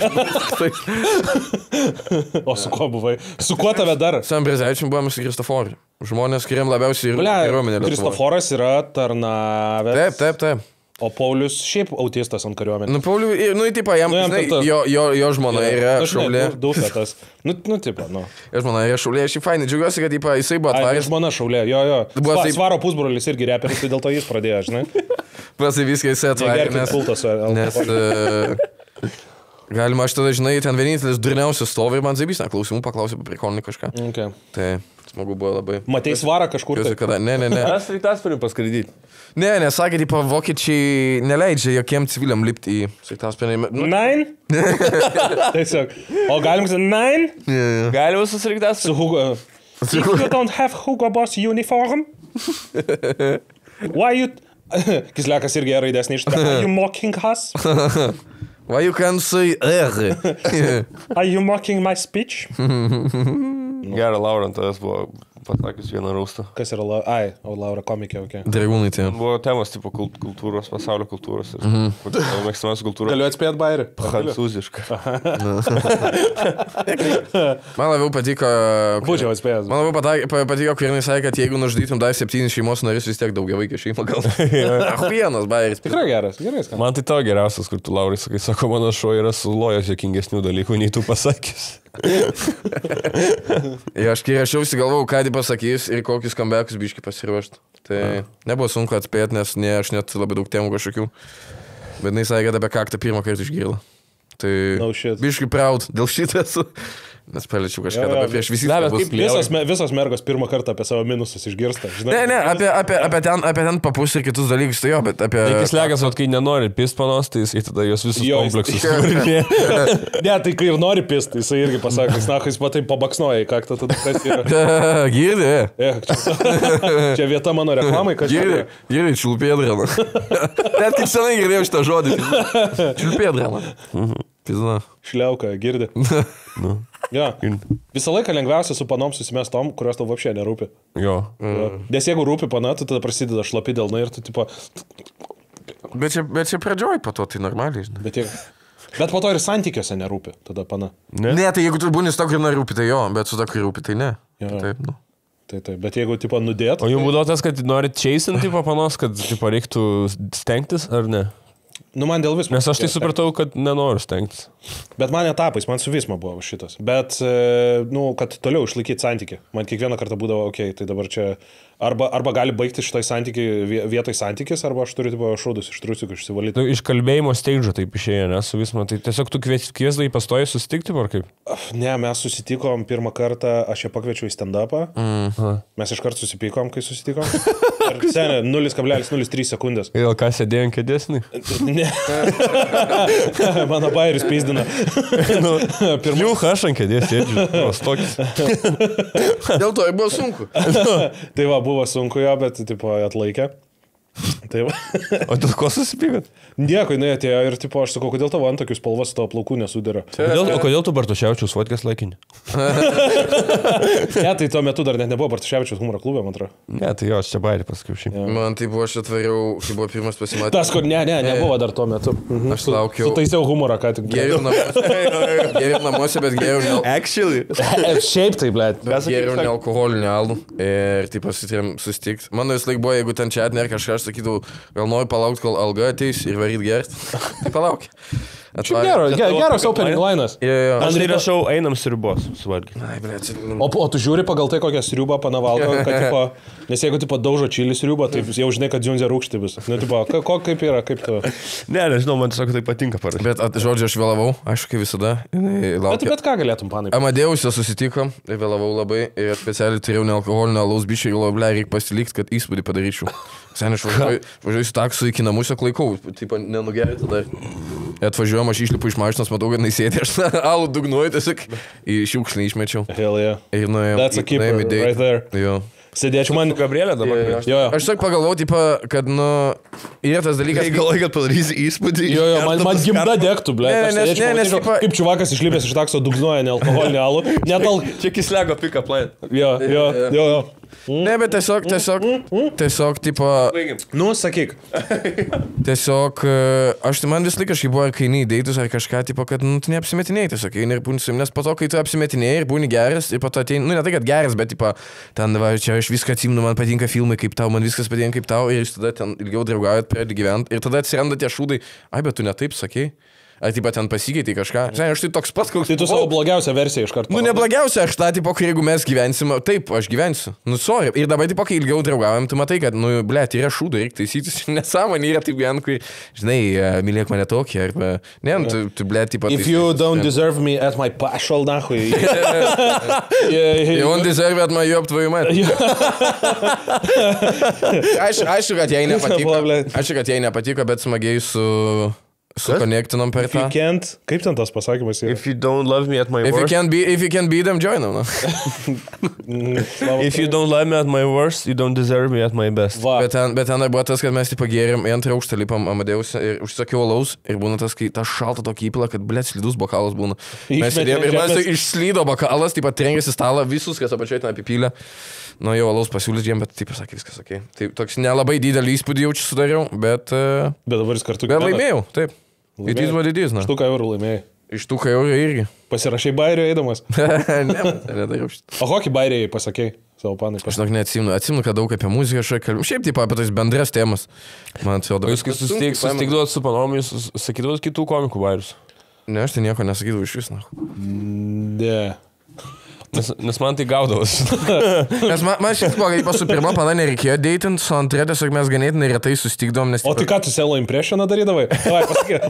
O su kuo buvai? Su kuo tave dar? Sam Brezaičiam buvome su Kristoforiu. Žmonės, kuriem labiausiai ir kariuomenė. Kristoforas yra tarnavęs. Taip. O Paulius šiaip autistas ant kariuomenės. Nu, Paulius, tipo, jam, jo žmona yra šaulė. Dūfetas. Tipo. Jo žmona yra šaulė, šiaip fainai. Džiaugiuosi, kad, tipo, jisai buvo atvaręs. Žmona šaulė, jo. Svaro pusbrolis irgi reperis, tai dėl to jis pradėjo, žinai. Pasai viską jisai atvarė, nes galima, aš tada, žinai, ten vienintelis durniausias stovi ir man zaibys, klausimų paklausė apie prikolnį kažką. Okay. Tai smagu buvo labai. Matei svarą kažkur? Ne. Aš Sraigtasparniu paskraidyti. Ne, sakė, tipo, vokiečiai neleidžia jokiem civiliam lipti į Sraigtasparnį. Nein? Tiesiog. O galim sakyti nein? Galima su Sraigtasparniu? Su Hugo. If you don't have Hugo Boss uniform, why you... Kislekas irgi raidės neišta. Are you mocking us? Why you can't say R? Are you mocking my speech? Gerą Laura ant tavęs buvo pasakius vieną raustą. Kas yra Laura? Ai, Laura komikė, okei. Dragūnai tie. Buvo temos, tipo, kultūros, pasaulio kultūros. Mėgstamiausia kultūra. Galiu atspėti bairį? Prancūziška. Man labiau patiko... Būčiau atspėjęs. Man labiau patiko, kai jinai sakė, kad jeigu nužudytum dar 7 šeimos narius, vis tiek daugia vaikė šeima gal. Vienas bairis. Tikrai geras, gerai skamba. Man tai tavo geriausias, kur tu, Laurai, sakai, sako, mano šuo yra sulojęs jokingesnių dalykų, nei tu pasakys. Aš kai rašiausi galvojau, ką jį pasakys ir kokius comebackus biški pasiruošti. Tai nebuvo sunku atspėti, nes aš net labai daug temų kažkokių. Bet jis sakė, kad apie kaktą pirmą kartą išgirdo. Tai biški proud dėl šitą esu. Nes paliečiau kažką dabar prieš visi. Visos mergos pirmą kartą apie savo minusus išgirsta. Ne, apie ten papus ir kitus dalykus, tai jo, bet apie... Tik slegas, kai nenori pist panos, tai jis tada jos visus kompleksus surinė. Ne, tai kai ir nori pist, tai jis irgi pasako, jis matai pabaksnoja į kaktą, tada kas yra. Girdi? Čia vieta mano reklamai, kas yra. Girdi, čiulpėdrana. Net kaip senai girdėjau šitą žodį. Čiulpėdrana. Pizna. Šliauka, girdi. Jo. Visą laiką lengviausia su panom susimest tom, kurios tau vapšė nerūpi. Jo. Nes jeigu rūpi pana, tai tada prasideda šlapi dėl ir tu tipo... Bet čia pradžioj po to, tai normaliai, žinai. Bet po to ir santykiuose nerūpi, tada pana. Ne, tai jeigu tu būni su to, kur nerūpi, tai jo, bet su to, kur rūpi, tai ne. Taip, nu. Taip, bet jeigu tipo nudėt... O jums būdavo tas, kad norit chasint tipo panos, kad tipo reiktų stengtis, ar ne? Nu, man dėl vismo. Nes aš tai supratau, kad nenoriu stengtis. Bet man etapais, man su vismo buvo šitas. Bet, nu, kad toliau išlaikyti santykį. Man kiekvieną kartą būdavo, okei, tai dabar čia... Arba gali baigti šitoj vietoj santykis, arba aš turiu tipo šūdus iš trusiukų išsivalyti. Nu, iš kalbėjimo steidžo taip išėjo, ne, su vismo. Tai tiesiog tu kviesdai pastoji susitikti, ar kaip? Ne, mes susitikom pirmą kartą, aš ją pakviečiau į stand-upą. Mes iškart susipykom, kai susitikom. Ir senė, 0,03 sekundės. Gal ką sėdėjo ant kėdesnį? Ne. Mano bairis peizdina. Liuch, aš ant kėdės sėdžiu. Dėl to ir buvo sunku. Tai va, buvo sunku jo, bet tipo atlaikė. Tai va. O dėl ko susipykat? Nieko, jinai atėjo ir tipo, aš sakau, kodėl tavo antakių spalva su tavo plaukų nesudėra. O kodėl tu Bartuševičiaus vodkės laikini? Ne, tai tuo metu dar net nebuvo Bartuševičiaus humoro klube, man atrodo. Ne, tai jo, aš čia bairį pasakiau šiaip. Man tai buvo, aš atvariau, kai buvo pirmas pasimatymas. Tas, kur nebuvo dar tuo metu. Aš laukiau. Sutaisiau humorą, ką tik. Geriau namuose, bet geriau ne... Actually. Šiaip tai, blėt. Geriau ne alkoholinį alų. Ir taip pasitėm susitikti. Mano vis laik buvo, jeigu ten čia atner kažką, aš sakydavau, gal noriu palaukti, kol alga ateis ir varyt gerti. Tai palauk. Geras opening linas. Aš tai rašau, einam sriubos suvalgyti. O tu žiūri pagal tai, kokią sriubą panavalgo, kad tipo, nes jeigu tipo daužo čili sriubą, tai jau žinai, kad dziunzė rūkšti bus. Nu, tipo, kaip yra, kaip tu... Ne, nežinau, man tiesiog tai patinka parašyti. Bet, žodžiu, aš vėlavau, aišku, kaip visada. Bet ką galėtum, panai? Amadeusą susitikom, vėlavau labai ir specialiai turėjau nealkoholinio alaus bišį ir labai reikia pasilikti, kad įspūdį padaryčiau. Sen aš važiuoju su taksu iki namusio laikau, taip nenugeri tada. Atvažiuojam, aš išlipu iš mašinos, matau, kad naisėdė, aš alų dugnuoju, tiesiog į šiukšlį išmečiau. Hell yeah. Ir nuėjom. That's a keeper right there. Jo. Sėdėčiau man... Gabrielė dabar. Jo. Aš tik pagalvojau, tipo, kad, nu, yra tas dalykas... Tai galvoju, kad padarysi įspūdį. Jo, man gimda dėktų, ble. Nes Kaip čiuvakas išlipęs iš takso dugnuoja nealkoholinį alų. Čia kislego pick-up line. Jo. Ne, bet tiesiog, tipo... Nu, sakyk. Tiesiog, man vis laik kažkaip buvo, kai neįdėtus ar kažką, tipo, kad, nu, tu neapsimetinėjai, tiesiog, eini ir būni su nes po to, kai tu apsimetinėjai ir būni geras, ir po to ateini, nu, ne tai, kad geras, bet, tipo, ten, va, čia aš viską atsimenu, man patinka filmai kaip tau, man viskas patinka kaip tau, ir jūs tada ten ilgiau draugaujat, pradedi gyventi, ir tada atsiranda tie šūdai, ai, bet tu ne taip sakei. Ar taip ten pasikeitai kažką? Žinai, aš tai toks pats, koks... Tai tu savo blogiausią versiją iš karto. Nu, neblogiausia, aš tą, tipo, kai jeigu mes gyvensim, taip, aš gyvensiu. Nu, sorry. Ir dabar, tipo, kai ilgiau draugaujam, tu matai, kad, nu, blėt, yra šūdai, reikia taisytis. Nesąmonė yra taip gyvent, kai, žinai, mylėk mane tokį, arba... Ne, tu blėt, tipo... If you don't deserve me at my pašal, nahui. You won't deserve at my job tvoju mat. Aišku, kad jai nepatiko. Aišku, kad jai nepatiko, bet smagiai sukonektinom per tą. Kaip ten tas pasakymas yra? If you don't love me at my worst. If you can be them, join them. If you don't love me at my worst, you don't deserve me at my best. Bet ten buvo tas, kad mes tipo gėrėm į antrą aukštą lipam Amadeus ir užsakiau alaus ir būna tas, kai tas šalta tokį įpilą, kad blėt slidus bokalas būna. Mes sėdėjom ir man išslydo bokalas, taip pat trenkėsi stalą, visus, kas apačioj ten apipylė. Nu jau alaus pasiūlys jiem, bet taip pasakė viskas, okei. Tai toks nelabai didelį įspūdį jaučiu sudariau, bet dabar jis kartu... Bet laimėjau, taip. It is what it is, na. Štuką eurų laimėjai. Iš tų eurų irgi. Pasirašai bairio eidamas. Ne. O kokį bairijai pasakei savo panai? Aš neatsimenu, kad daug apie muziką aš kalbėjau. Šiaip taip apie tais bendras temas. Man atrodo. Jūs kai susitikdavot su panomis, sakydavot kitų komikų bairius? Ne, aš tai nieko nesakydavau iš vis, na. Ne. Nes man tai gaudavos. Nes man šiek tiek su pirma pana nereikėjo deitinti, su antra tiesiog mes ganėtinai retai sustikdavom, nes... O tai ką, tu selo impressioną darydavai?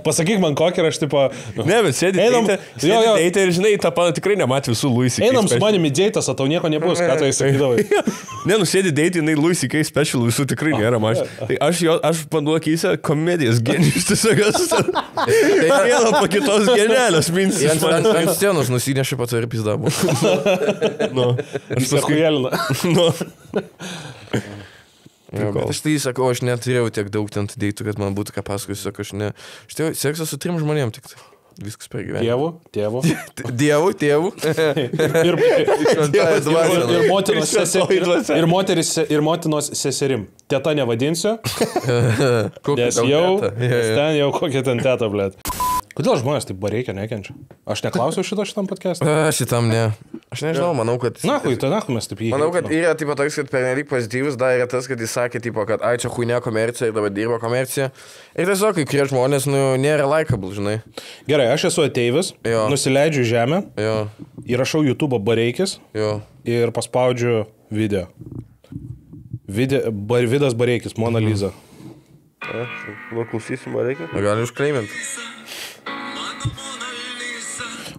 Pasakyk man kokį ir aš tipo... Ne, bet sėdi deitė ir žinai, tą paną tikrai nematė visų Louis C.K. Einam su manimi deitas, o tau nieko nebus, ką tai sakydavai. Ne, nusėdi deitė, jinai Louis C.K. special visų tikrai nėra mažai. Tai aš panduokysiu komedijas genijus tiesiog esu. Vieną po kitos genelės mintis. Ant scenos nusineši pat ir pizdavo. Nu, aš paskui Jelina. Nu. Bet aš tai sakau, aš neturėjau tiek daug ten deitų, kad man būtų ką pasakosiu, sakau, aš ne... Aš turėjau seksą su 3 žmonėm tik tai. Viskas per gyvenimą. Tėvu. Ir motinos seserim. Teta nevadinsiu. Nes ten jau kokia ten teta, blėt. Kodėl žmonės taip bareikia nekenčia? Aš neklausiau šitam podcast'ui. Šitam ne. Aš nežinau, manau, kad... Nahui mes taip jį... Manau, kad yra tipo toks, kad pernelyg pozityvus, dar yra tas, kad jis sakė, tipo, kad ai čia huinė komercija ir dabar dirba komercija. Ir tiesiog, kai kurie žmonės, nu, nėra likeable, žinai. Gerai, aš esu ateivis, nusileidžiu žemę, įrašau YouTube bareikis ir paspaudžiu video. Vidas Bareikis, Mona Lisa. Klausysim Bareikį? Gali užkleimint.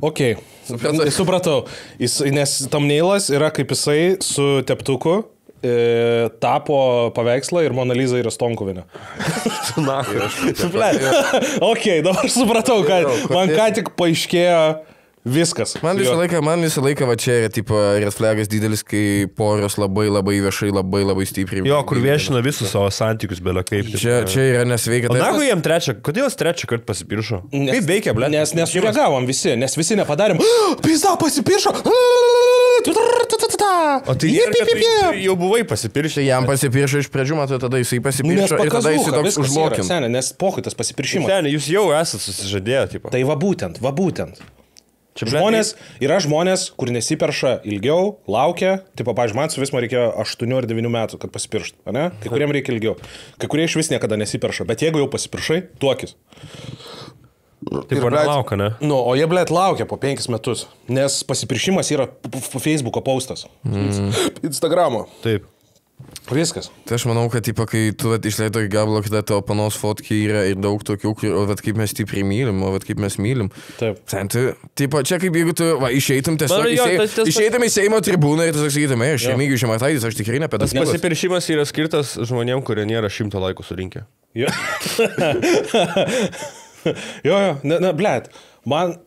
Ok, supratau. Nes thumbnailas yra kaip jisai su teptuku tapo paveikslą ir Mona Lisa yra Stonkuvinė. Ok, dabar supratau, kad man ką tik paaiškėjo viskas. Man visą laiką va čia yra tipo red flagas didelis, kai poros labai viešai, labai stipriai. Jo, kur viešina visus savo santykius, belia kaip. Čia yra nesveika. O nago jam kodėl jis trečią kartą pasipiršo? Kaip veikia, ble? Nes sureagavom visi, nes visi nepadarėm. Pizda, pasipiršo! O tai jau buvai pasipiršę. Jam pasipiršo iš pradžių, matau, tada jisai pasipiršo ir tada jisai toks užlokint. Nes pohui tas pasipiršimas. Seniai, jūs jau esate susižadėję, tipo. Tai va būtent. Yra žmonės, kur nesiperša ilgiau, laukia, tipo, pavyzdžiui, man su vismo reikėjo 8 ar 9 metų, kad pasipirštų, ne? Kai kuriem reikia ilgiau. Kai kurie iš vis niekada nesiperša, bet jeigu jau pasipiršai, tuokis. Taip, nelaukia, ne? Nu, o jie, blėt, laukia po 5 metus, nes pasipiršimas yra Facebooko postas. Instagramo. Taip. Viskas. Tai aš manau, kad, tipo, kai tu išleidai gabalą, kada tavo panos fotkiai yra ir daug tokių, o kaip mes stipriai mylim, o kaip mes mylim. Taip. Ten tu, tipo, čia kaip jeigu tu išeitum tiesiog, išeitum į Seimo tribūną ir tu sakytum, aš Remigijus Žemaitaitis, aš tikrai apie tas. Pasipiršimas yra skirtas žmonėm, kurie nėra 100 laikų surinkę. Jo. Jo, blėt, man...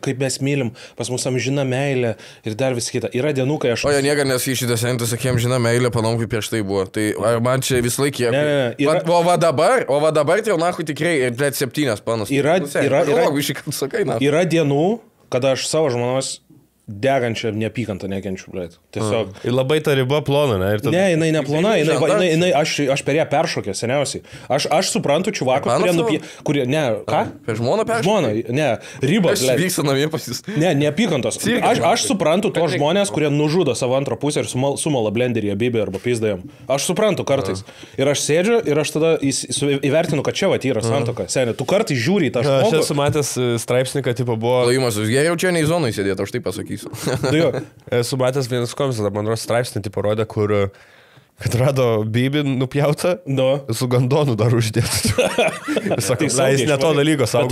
kaip mes mylim, pas mus amžina meilė ir dar vis kita. Yra dienų, kai aš... O jo niega nesišytas, tu sakėm, žinai, meilė, panom, kaip prieš tai buvo. Tai ar man čia vis laikė? Ne. O va dabar tai jau nahui tikrai, ir blėt 7 panas. Yra dienų, kada aš savo žmonos degančią neapykantą nekenčiu, blėt. Tiesiog. Ir labai ta riba plona, ne? Ir tada... Ne, jinai neplona, aš per ją peršokė seniausiai. Aš suprantu čiuvakus, kurie, ne, ką? Per žmoną peršokė? Žmoną, ne, ribą, blėt. Vyksta namie pas jis. Ne, neapykantos. Aš suprantu tos žmonės, kurie nužudo savo antrą pusę ir sumala blenderį, abibę arba pizdajam. Aš suprantu kartais. Ir aš sėdžiu ir aš tada įvertinu, kad čia yra santuoka. Seniai, tu kartais žiūri į tą žmogų. Aš esu matęs straipsnį, kad tipo buvo... Klojimas, geriau čia nei zonai sėdėti, aš tai pasakysiu. Esu matęs vienas komisas, man rodos straipsnį tipo rodė, kur kad rado bybį nupjautą, su gandonu dar uždėtų. Sakau, jis ne to dalyko savo.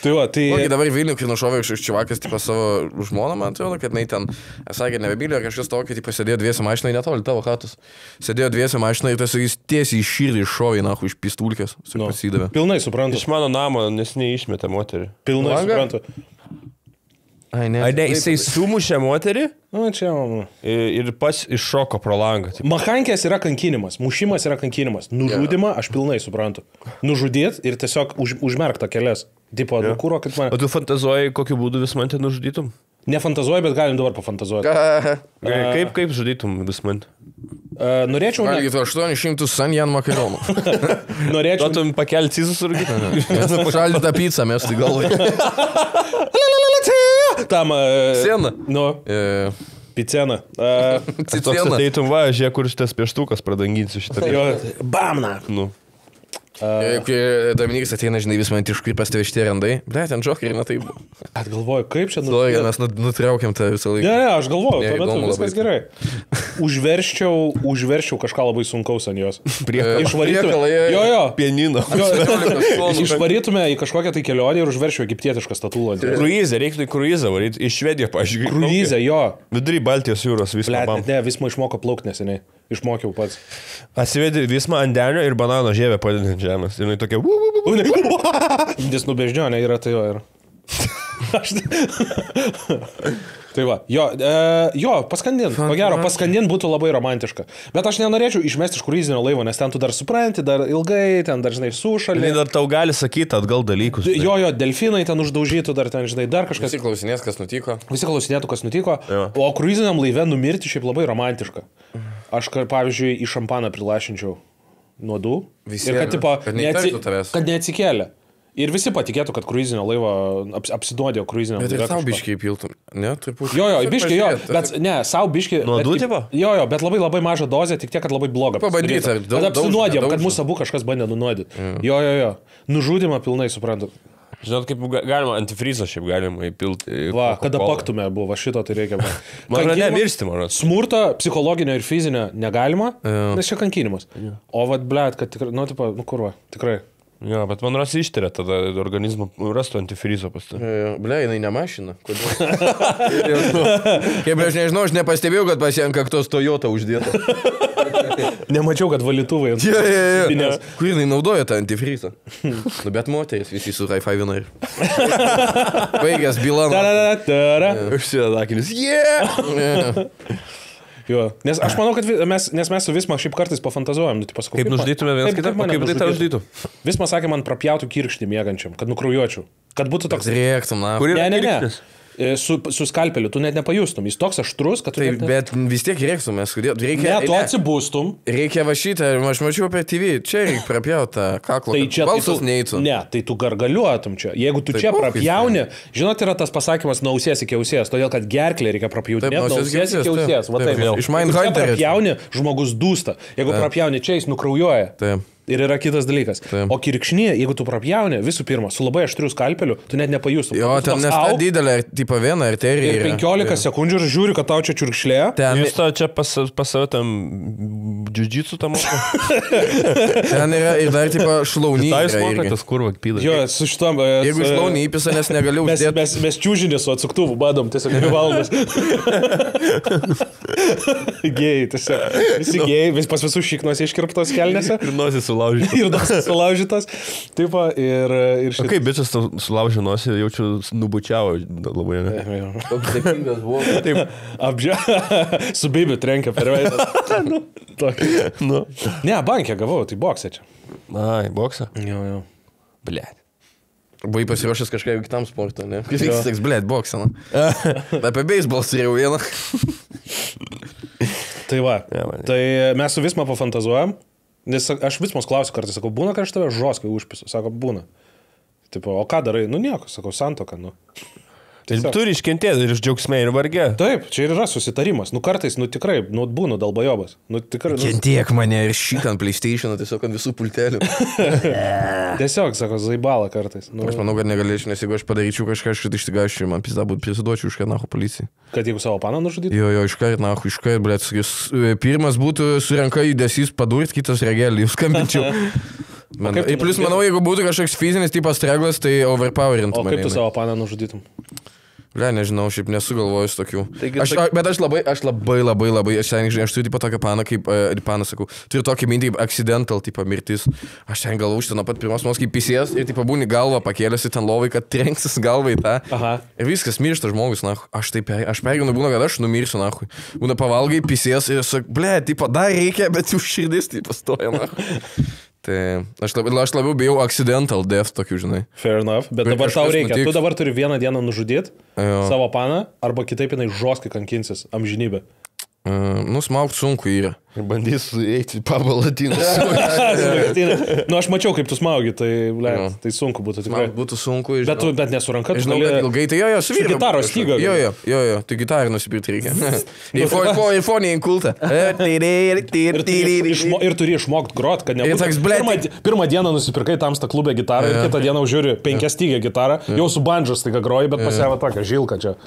Tai va, tai... Ogi dabar Vilnių, kai nušovė iš čivakas, tipo savo žmoną, man atrodo, kad jinai ten, sakė, nebemylė, ir kažkas tokio, kad pasėdėjo 2 mašinai, netoli tavo chatos. Sėdėjo 2 mašinai ir tas jis tiesiai iš širdį iššovė, nahu, iš pistulkės. Pasidavė. Pilnai suprantu. Iš mano namo, nes neišmetė moterį. Pilnai suprantu. Ai, ne, jisai sumušė moterį čia... ir pats iššoko pro langą. Machankės yra kankinimas, mušimas yra kankinimas. Nužudimą aš pilnai suprantu. Nužudėt ir tiesiog užmerkta kelias. Tipo, kūro, kad man... O tu fantazuoji, kokiu būdu vis man ten nužudytum? Nefantazuoju, bet galim dabar pafantazuoti. Kaip žudytum vis man? Norėčiau... Valgyti 800 Sanjan makaronų. Norėčiau... Duotum pakelti cizus surgyti? Šaldytą pizzą mes tai galvai. Tam... Sieną. Nu. Picena. Toks ateitum, va, žiūrėk, kur šitas pieštukas pradanginsiu šitą. Bamna. Nu. Kai Dominikas ateina, žinai, vis man iš kur pas tave šitie randai. Ble, ten žokerį, na taip. Galvoju, kaip čia... Mes nutraukiam tą visą laiką. Ne, aš galvoju, tuo metu viskas gerai. Užverščiau kažką labai sunkaus ant jos. Išvarytume. Jo. Pianino. Išvarytume į kažkokią tai kelionę ir užverščiau egiptietišką statulą. Kruizę, reiktų į kruizą varyti. Iš Švedijos, pažiūrėjau. Kruizę, jo. Vidury Baltijos jūros viską. Ne, Visma išmoko plaukti neseniai. Išmokiau pats. Atsivedi Visma ant denio ir banano žievę padedant žemės. Ir jinai tokia... Dis nubeždžionė yra, tai jo yra. Tai va, jo, paskandint. Ko gero, paskandint būtų labai romantiška. Bet aš nenorėčiau išmesti iš kruizinio laivo, nes ten tu dar supranti, dar ilgai, ten dar, žinai, sušalė. Jis dar tau gali sakyti atgal dalykus. Tai. Jo, delfinai ten uždaužytų, dar ten, žinai, dar kažkas. Visi klausinės, kas nutiko. Visi klausinėtų, kas nutiko. Jo. O kruiziniam laive numirti šiaip labai romantiška. Aš, pavyzdžiui, į šampaną prilašinčiau nuodų. Visi. Ir kad, tipo, kad neatsikėlė. Ir visi patikėtų, kad kruizinio laivo apsinuodėjo kruizinio laivo. Bet ir savo biškiai piltum. Ne, truputį. Jo, biškiai, jo. Bet ne, savo biškiai. Nuodų tipo? Jo, bet labai labai maža dozė, tik tiek, kad labai bloga. Pabandyti. Kad apsinuodėjom, kad mūsų abu kažkas bandė nunuodyti. Jo. Nužudimą pilnai suprantu. Žinot, kaip galima antifrizą šiaip galima įpilti. Va, kada paktume buvo, šito tai reikia. Man nevirsti, man. Smurto, psichologinio ir fizinio negalima, nes čia kankinimas. O vad, blėt, kad tikrai, kurva, tikrai. Jo, bet man ras ištiria, tada organizmą rastų antifrizo pas tai. Ble, jinai ne mašina. Kaip aš nežinau, aš nepastebėjau, kad pas ją ant kaktos Toyota uždėta. Nemačiau, kad valytuvai. Kur jinai naudoja tą antifrizą? Bet moteris visi su high-five ir. Baigęs bylą. Užsideda akinis. Jo. Nes aš manau, kad mes su Visma šiaip kartais pafantazuojam. Kaip nužudytume vienas kitą? Kaip tai tau uždytų? Visma sakė, man prapjautų kirkštį miegančiam, kad nukraujuočiau. Kad būtų toks... Rėktum, na. Kur yra kirkštis? Su skalpeliu, tu net nepajustum. Jis toks aštrus, kad tu... Taip, bet vis tiek rėktum, mes kodėl... Ne, tu atsibūstum. Reikia va šitą, aš mačiau per TV, čia reikia prapjautą kaklą. Tai čia balsas neįtų. Ne, tai tu gargaliuotum čia. Jeigu tu čia prapjauni, žinot, yra tas pasakymas nuo ausies iki ausies, todėl kad gerklę reikia prapjauti. Nuo ausies iki ausies. Va taip. Iš Mindhunterio. Prapjauni, žmogus dūsta. Jeigu prapjauni čia, jis nukraujuoja. Taip. Ir yra kitas dalykas. Taip. O kirkšnį, jeigu tu prapjauni, visų pirma, su labai aštriu skalpeliu, tu net nepajustum. Jo, ten nes ta didelė, tipo viena arterija. Ir 15 sekundžių ir žiūri, kad tau čia čiurkšlė. Jūs to čia pas save tam džiudžitsu tam moka? Ten yra ir dar, tipo, šlaunį. Tai jūs mokatas kurva pydas. Jo, su šitom... Jeigu šlaunį įpisa, nes negaliu uždėti. Mes čiūžinį su atsuktuvu badom, tiesiog 2 valandas. Gėjai, tiesiog. Visi gėjai, pas visus šiknos iškirptos kelnėse. Ir nosis sulaužytas. Ir nosis sulaužytas. Taip, ir O kaip bičias sulaužė nosį, jaučiu nubučiavo labai, ne? Toks dėkingas buvo. Taip. Su baby trenkia per veidą. Nu. Ne, bankė gavau, tai boksė čia. Ai, boksą? Jo. Blet. Buvai pasiruošęs kažkaip kitam sportui, ne? Jis teks, blėt, boksą. Apie beisbolą turėjau vieną. Tai va, Ja, man. tai mes su Visma pafantazuojam, nes aš Vismos klausiu kartais, sakau, būna, kad aš tave žoskai užpisu, sako, būna. Tipo, o ką darai? Nu nieko, sakau, santoka, nu. Tai turi iškentėti ir iš džiaugsmė ir vargė. Taip, čia ir yra susitarimas. Nu kartais, nu tikrai, nu būnu dalbajobas. Nu tikrai. Nu, Kentiek mane ir šitą ant PlayStation, tiesiog ant visų pultelių. tiesiog, sako, zaibala kartais. Nu, Aš manau, kad negalėčiau, nes jeigu aš padaryčiau kažką, aš išsigaščiau, man pizda būtų prisiduočiau iš nacho policijai. kad jeigu savo paną nužudytų. Jo, iškart, nacho, iškart, blėt, pirmas būtų surenka judesys padurt, kitas regelį, jūs skambinčiau. Ir plus, manau, jeigu būtų kažkoks fizinis tipas streglas, tai overpowerint. O kaip tu savo paną nužudytum? Ble, nežinau, šiaip nesu galvojus tokių. Taigi, Bet aš labai, aš turiu tipo tokią paną, kaip, paną sakau, turiu tokį mintį kaip accidental, tipo mirtis. Aš ten galvoju, šitą nuo pat pirmos mos kaip pisės ir tipo būni galvą pakėlęs į ten lovai, kad trenksis galvai tą. Aha. Ir viskas, miršta žmogus, nahu. Aš pergyvenu, būna, kad aš numirsiu, nahu. Būna pavalgai pisės ir sakai, ble, tipo, dar reikia, bet jau širdis, tipo, stoja, nahu. Tai aš labiau bijau accidental death tokių, žinai. Fair enough, bet Bet dabar tau kažkas reikia. nutiks. Tu dabar turi vieną dieną nužudyti Jo. savo paną, arba kitaip jinai žoskai kankinsis amžinybę. Smaugt sunku yra. Ir bandys eiti į pabalatyną. Nu, aš mačiau, kaip tu smaugi, tai, ble, Jo. tai sunku būtų tikrai. Man būtų sunku iš... Bet nesuranka, tu Žinau, kad ilgai, tai jo, su vyru. gitaros styga gali. Jo, tai gitarą nusipirkti reikia. Ir fonį inkultą. Ir turi išmokti grot, kad Ir toks, blet, pirmą dieną nusipirkai tamstą klubę gitarą ir kitą dieną užžiūri 5 stygę gitarą, jau su bandžas tik groji, bet pasiavo tokią žilką čia.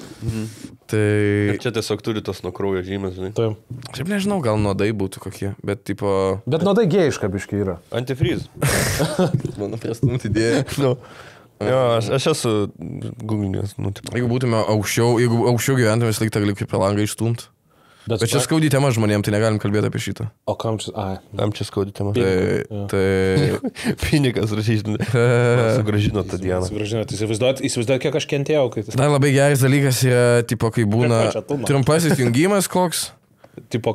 Tai... Čia tiesiog turi tos nuo kraujo žymės, žinai. Tai. Šiaip nežinau, gal nuodai būtų kokie, bet tipo... Bet nuodai gėjiška biškai yra. Antifreeze. Mano prestumti idėja. Nu. Jo, aš esu googlinės, nu, tipo. Jeigu būtume aukščiau gyventume, vis laik tą galiu kaip per langą išstumti. Bet čia skaudi tema žmonėm, tai negalim kalbėti apie šitą. O kam čia? Ai. Kam čia skaudi tema? Tai... Pinigas, rašysim. Sugražino tą dieną. Sugražinot, įsivaizduojat, kiek aš kentėjau, kai tas... Dar labai geras dalykas yra, tipo, kai būna Ką čia tu man? trumpasis jungimas koks. Tipo,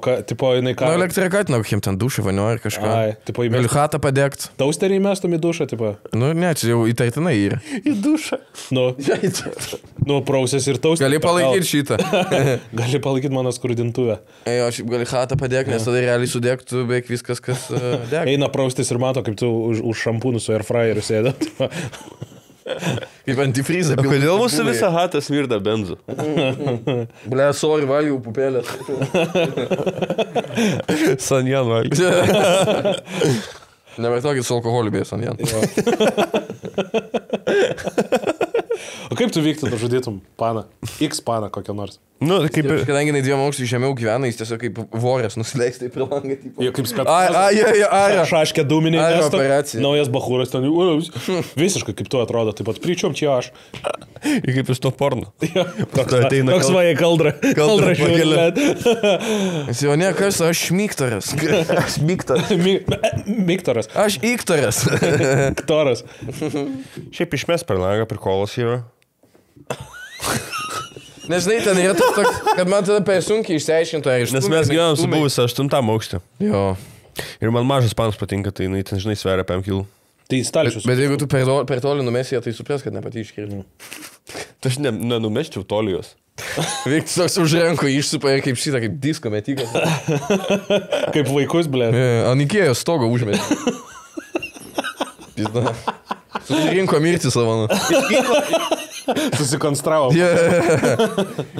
jinai ką... Nu, elektrą katina, kokiem ten dušą vanioja ir kažką. Ai, tipo, Galiu chatą padegt. Tausterį įmestum į dušą, tipo. Nu, ne, čia jau įtartinai yra. Į dušą. Nu, prausės ir tausterį. Gali palaikyti šitą. Gali palaikyti mano skrudintuvę. Aš gali chatą padėk, nes tada realiai sudegtų beveik viskas, kas deg. Eina praustis ir mato, kaip tu už šampūnų su airfryeriu sėdė. Kaip antifrizą. Kodėl mūsų visą hatą smirda benzu? Ble, sorry, valgiau pupelės. Sanjan valgy. Nevartokit su alkoholiu bės ant jan. O kaip tu vyktų, nužudytum paną? X paną kokią nors. Nu, kaip ir... Kadangi jinai 2 aukštų žemiau gyvena, jis tiesiog kaip vorės nusileistai prie langą. Jo, kaip Ai, šaškė dūminė. Ai, operacija. Naujas bachūras ten. Visiškai kaip tu atrodo, taip pat pričom čia aš. Kaip iš to porno. Ateina toks vaja kaldra. Kaldra pakelia. Jis jau ne, kas, aš Miktoras. Miktoras. Aš Iktoras. Ktoras. Šiaip išmes per langą, prikolas yra. Nes žinai, ten yra tas toks, kad man tada per sunkiai išsiaiškintų, ar iš Nes mes gyvenam su buvusiu 8 aukšte. Jo. Ir man mažas panas patinka, tai jinai ten, žinai, sveria 5 kg. Tai stalčius. Bet jeigu tu per toli numesi, tai supras, kad nepati iškirti. Tai aš nenumeščiau tolijos. Veiks toks už rankų išsupa ir kaip šitą, kaip disko metikas. Kaip vaikus, ble. Ant Ikėjos stogo užmeti. Pizda. Susirinko mirti savo. Susikonstravo.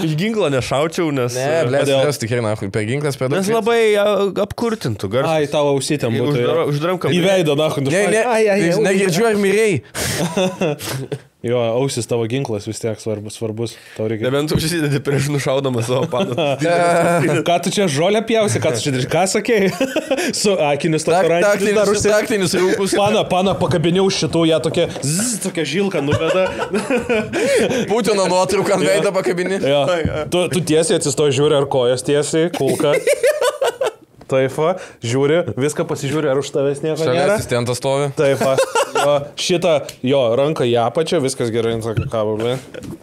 Iš ginklo nešaučiau, nes... Ne, blės, tikrai, na, per ginklas per daug. Nes labai apkurtintų garsą. Ai, tavo ausytėm būtų. Uždaram Į veidą, na, Ne, negirdžiu, ar mirėjai. Jo, ausis tavo ginklas vis tiek svarbus. Tau reikia. Nebent užsidedi prieš nušaudamą savo paną. Ką tu čia žolę pjausi, ką tu čia ką sakei? Su akinius tatuiruotėmis dar užsidedi. Taktinis rūpus. Pana pakabiniau šitų, ją tokia žilka nuveda. Putino nuotrauką ant veido pakabini. Jo. Tu tiesiai atsistoji, žiūri, ar kojas tiesiai, kulka. Taip, žiūri, viską pasižiūri, ar už tavęs nieko Šalia nėra. asistentas stovi. Taip, jo, šitą, jo, ranką į apačią, viskas gerai, sako, ką, blė.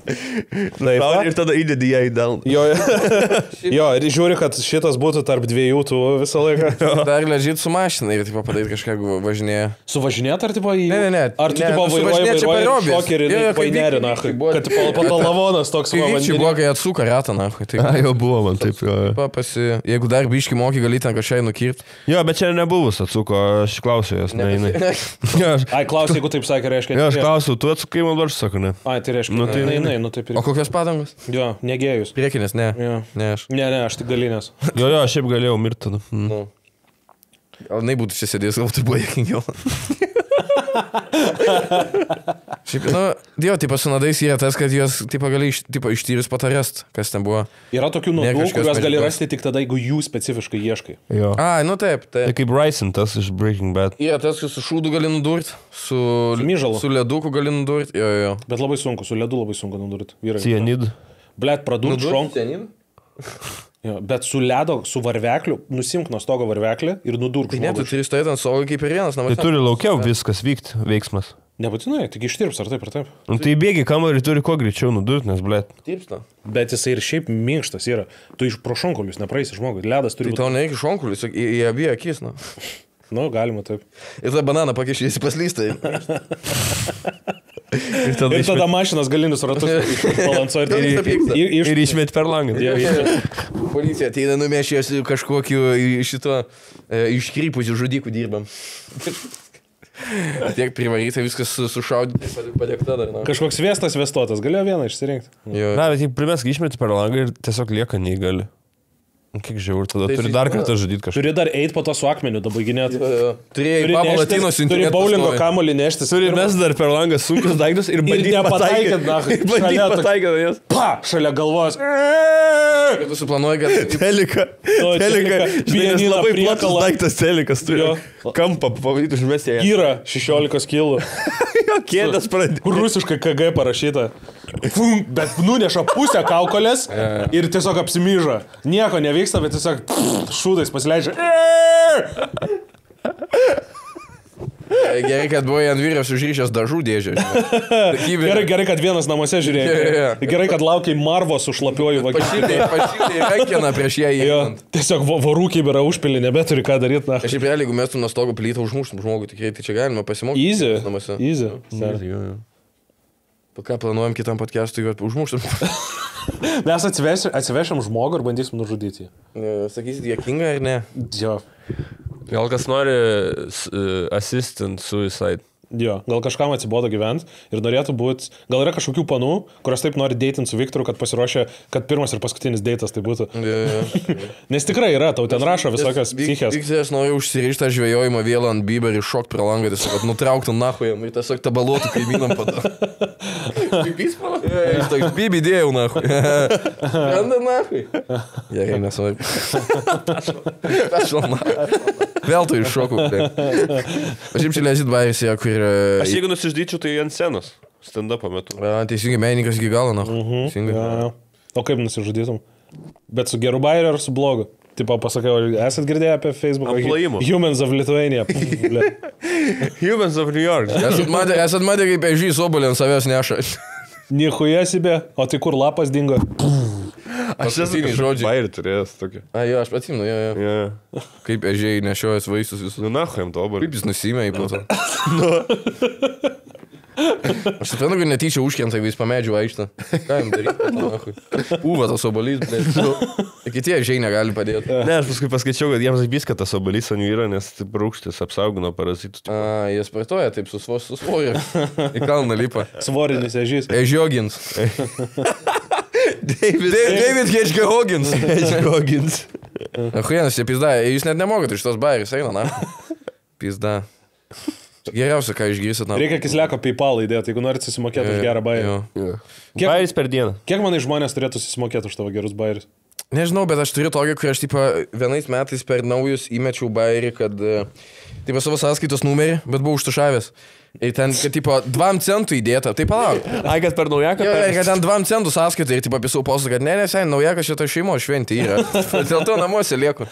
Taip, Ir tada įdedi ją į delną. jo, ir žiūri, kad šitas būtų tarp dviejų tų visą laiką. Dar ležit su mašina ir tipo padaryti kažką, jeigu važinėja. Suvažinėt ar tipo į... Ne. Ar tu tipo vairuoji šokerį ir paineri, na, kad tipo patolavonas toks Kai vyčiai buvo, kai atsuka ratą, na. Jau buvo man taip. Jeigu dar biški moki, gali ten kažkai nukirpti. Jo, bet čia nebuvus atsuko, aš klausiu jos, ne. Ai, klausiu, jeigu taip sakė, reiškia... Jo, aš klausiu, tu atsukai man varš, sako, ne. Ai, tai reiškia, nu taip ir... O kokios padangos? Jo, negėjus. Priekinės, ne. Jo. Ne, aš. Ne, aš tik galinės. Jo, aš šiaip galėjau mirti tada. Nu. Gal nebūtų čia sėdėjęs, gal tai buvo jėkingiau. Šiaip, nu, dėl, tipo, su nadais yra tas, kad jos, tipo, gali ištyrus patarest, kas ten buvo. Yra tokių Ne, nuodų, kažkas kuriuos gali medžiagos. rasti tik tada, jeigu jų specifiškai ieškai. Jo. Ai, nu taip. Tai kaip Ryson, tas iš Breaking Bad. Yra tas, kad su šūdu gali nudurti, su myžalu. Su leduku gali nudurti. Jo. Bet labai sunku, su ledu labai sunku nudurti. Cianid. Blet, pradurt šonk. Cianid? Jo, bet su ledo, su varvekliu, nusimk nuo stogo varveklį ir nudurk Tai ne, tu žmogų. turi stovėti ant saugo kaip ir vienas Tai namuose. turi laukiau viskas vykti, veiksmas. Nebūtinai, tik ištirps ar taip, ar taip. Nu tai bėgi kamerį turi kuo greičiau nudurti, nes, blėt. Tipsta. Bet jisai ir šiaip minkštas yra. Tu iš pro šonkolius nepraeisi žmogui. Ledas turi Tai būti. tau nereikia šonkulis, į abie akis, na. Nu, galima taip. Ir tą bananą pakišėsi paslystai. Ir tada, Ir tada mašinas galinius ratus balansuoja ir išmet per langą. Policija ateina numešėsi kažkokiu šito iškrypusių žudikų dirbam. Tiek privaryta, viskas sušaudyti, padėkta dar. Na. Kažkoks viestas vestuotas, galėjo vieną išsirinkti. Jo. Na, bet jei primesk išmeti per langą ir tiesiog lieka neįgali. Kiek žiaur, tada Tai turi dar kartą žudyti kažką. Turi dar eiti po to su akmeniu, dabaiginėti. Turėjai Pablo Latinos Turi internetu bowlingo stovi. kamuolį neštis. Turi mes dar per langą sunkus daiktus ir bandyti nepataikėt, na, Bandyti šalia pataikyti jas. Pa, šalia galvos. Kad tu suplanuoji, kad... Telika. Telika. pianino Labai platus priekalą. daiktas telikas turi. Jo. Kampą pavaryti užmesti ją. Gyra 16 kilų. Kėdas pradėjo. Rusiškai KG parašyta. Fum, bet nuneša pusę kaukolės ir tiesiog apsimyža. Nieko nevyksta, bet tiesiog šūdais pasileidžia. Gerai, kad buvo ant vyriaus užryšęs dažų dėžę. Gerai, kad vienas namuose žiūrėjo. Gerai, kad laukiai Marvo su šlapiuoju vagiu. Pašytai rankina prieš ją įėjant. Tiesiog vorų kibirą užpilį, nebeturi ką daryti. Aš šiaip realiai, jeigu mestum nuo stogo plytą, užmuštum žmogų, tikrai tai čia galima pasimokyti. Easy. Namuose. Easy. Po ką planuojam kitam podcast'ui, kad užmuštum. Mes atsivešim žmogų ir bandysim nužudyti. Sakysit, dėkinga ar ne? Jo. Gal kas nori assistant suicide? Jo, gal kažkam atsibodo gyventi ir norėtų būti, gal yra kažkokių panų, kurios taip nori deitinti su Viktoru, kad pasiruošia, kad pirmas ir paskutinis deitas tai būtų. Nes tikrai yra, tau ten rašo visokias psichės. Aš noriu užsirištą žvejojimą vėl ant Bieberį, šok pro langą, tiesiog, kad nutrauktų nachujam ir tiesiog tabaluotų kaimynam pada. Jis toks, Bibi dėjau nachui. Randa nachui. Gerai, nesvarbu. Pešal nachui. Vėl tu iššokau. Aš šiaip čia ležit bairės, kur... Aš jeigu nusiždyčiau, tai ant scenos. Stand-up'o metu. Teisingai, menininkas iki galo, na. Teisingai. O kaip nusižudytum? Bet su geru bairiu ar su blogu? Tipo, pasakiau, esat girdėję apie Facebooką? Plojimų. Humans of Lithuania. Humans of New York. Esat matę, kaip ežys obolį ant savęs neša. Nichuja sibė, o tai kur lapas dingo? Aš esu žodžiai. Bairį turėjęs tokį. Jo, aš atsimenu, jo. Kaip ežiai nešiojas vaisius visus. Nu, nachuojam to obolį. Kaip jis nusimė į plotą. Aš suprantu, kad netyčia užkrenta, jeigu jis pamedžiu vaikštą. Ką jam daryti? Pūva tas obolys, bet kiti ežiai negali padėti. Ne, aš paskui paskaičiau, kad jiems viską tas obolys ant jų yra, nes taip rūgštis apsaugino parazitų. Jie spartuoja taip su svoriu. Į kalną lipa. Svorinis ežys. Ežiogins. David H.G. Hoggins. Hoggins. Achuienas, čia pizda. Jūs net nemokat iš tos bairės, eina, na. Pizda. Geriausia, ką išgirsit. Reikia kisleko PayPal įdėti, jeigu norit susimokėti už gerą bairį. Bairis per dieną. Kiek manai žmonės turėtų susimokėti už tavo gerus bairius? Nežinau, bet aš turiu tokį, kur aš tipo, vienais metais per naujus įmečiau bairį, kad tipo, savo sąskaitos numerį, bet buvau užtušavęs. Ir ten, kad tipo 2 centų įdėta, tai palauk. Ai, kad per naujaką. Jo, ir kad ten 2 centų sąskaitą ir tipo pisau postą, kad ne, sen, naujakas šitą šeimos šventį yra. Dėl to namuose lieku.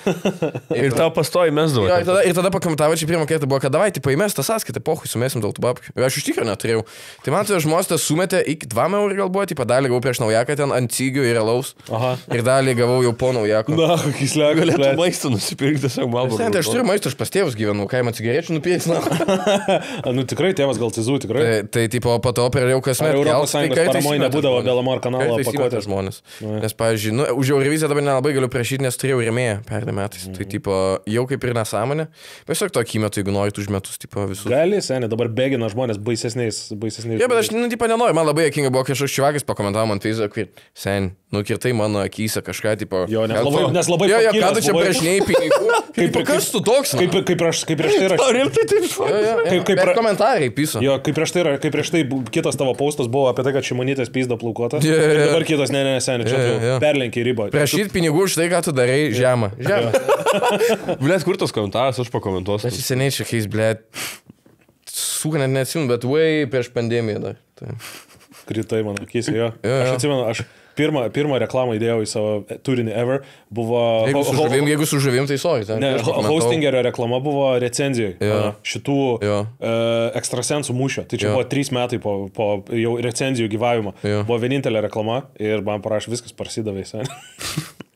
Ir tau pastoji mesdavo. Jo, ir tada pakomentavo, čia pirmą kartą buvo, kad davai, tipo įmest tą sąskaitą, pohui, sumesim dėl tų babkių. Ir aš iš tikrųjų neturėjau. Tai man tai žmonės tas sumetė iki 2 eurų gal buvo, tipo dalį gavau prieš naujaką ten ant cygių ir alaus. Aha. Ir dalį gavau jau po naujako. Na, kisleko. Galėtų maistą nusipirkti tiesiog malbą. Sen, tai aš turiu maistą, aš pas tėvus gyvenu, kaimą cigarečių nupės. Nu tikrai tėvas gal cizų, tikrai. Tai tipo, po to pradėjau kasmet. Europos Sąjungos paramoje nebūdavo Belamar kanalo pakuotės žmonės. Nes, pavyzdžiui, nu, už Euroviziją dabar nelabai galiu prašyti, nes turėjau rėmėją pernai metais. Tai, tipo, jau kaip ir nesąmonė. Tiesiog tokį metu, jeigu nori už metus, tipo, visus. Gali, seniai, dabar bėgina žmonės baisesniais. Jo, bet aš, nu, tipo, nenoriu. Man labai jokinga buvo, kai aš čivakis pakomentavo man Facebook'e, sen, nukirtai mano akyse kažką, tipo. Jo, nes labai jo, ką tu čia prašinėjai pinigų? Kaip kas tu toks? Kaip prieš tai yra. Rimtai taip. Kaip komentarai piso. Jo, kaip prieš tai kitas tavo postas buvo apie tai, kad Šimonytės pizda plaukuotas. Dabar kitas, ne, seniai, čia perlenkiai ribą. Prašyti pinigų už tai, ką tu darai, žemą. Blėt, kur tas komentaras, aš pakomentuosiu. Aš seniai čia keis, blėt, suka net neatsimenu, bet way prieš pandemiją dar. Tai. Kritai man akis, jo. Aš atsimenu, aš pirmą reklamą įdėjau į savo turinį ever, buvo... Jeigu su žuvim, tai sorry. Ne, hostingerio reklama buvo recenzijoje šitų ekstrasensų mūšio. Tai čia buvo 3 metai po jau recenzijų gyvavimo. Buvo vienintelė reklama ir man parašė, viskas prasidavė.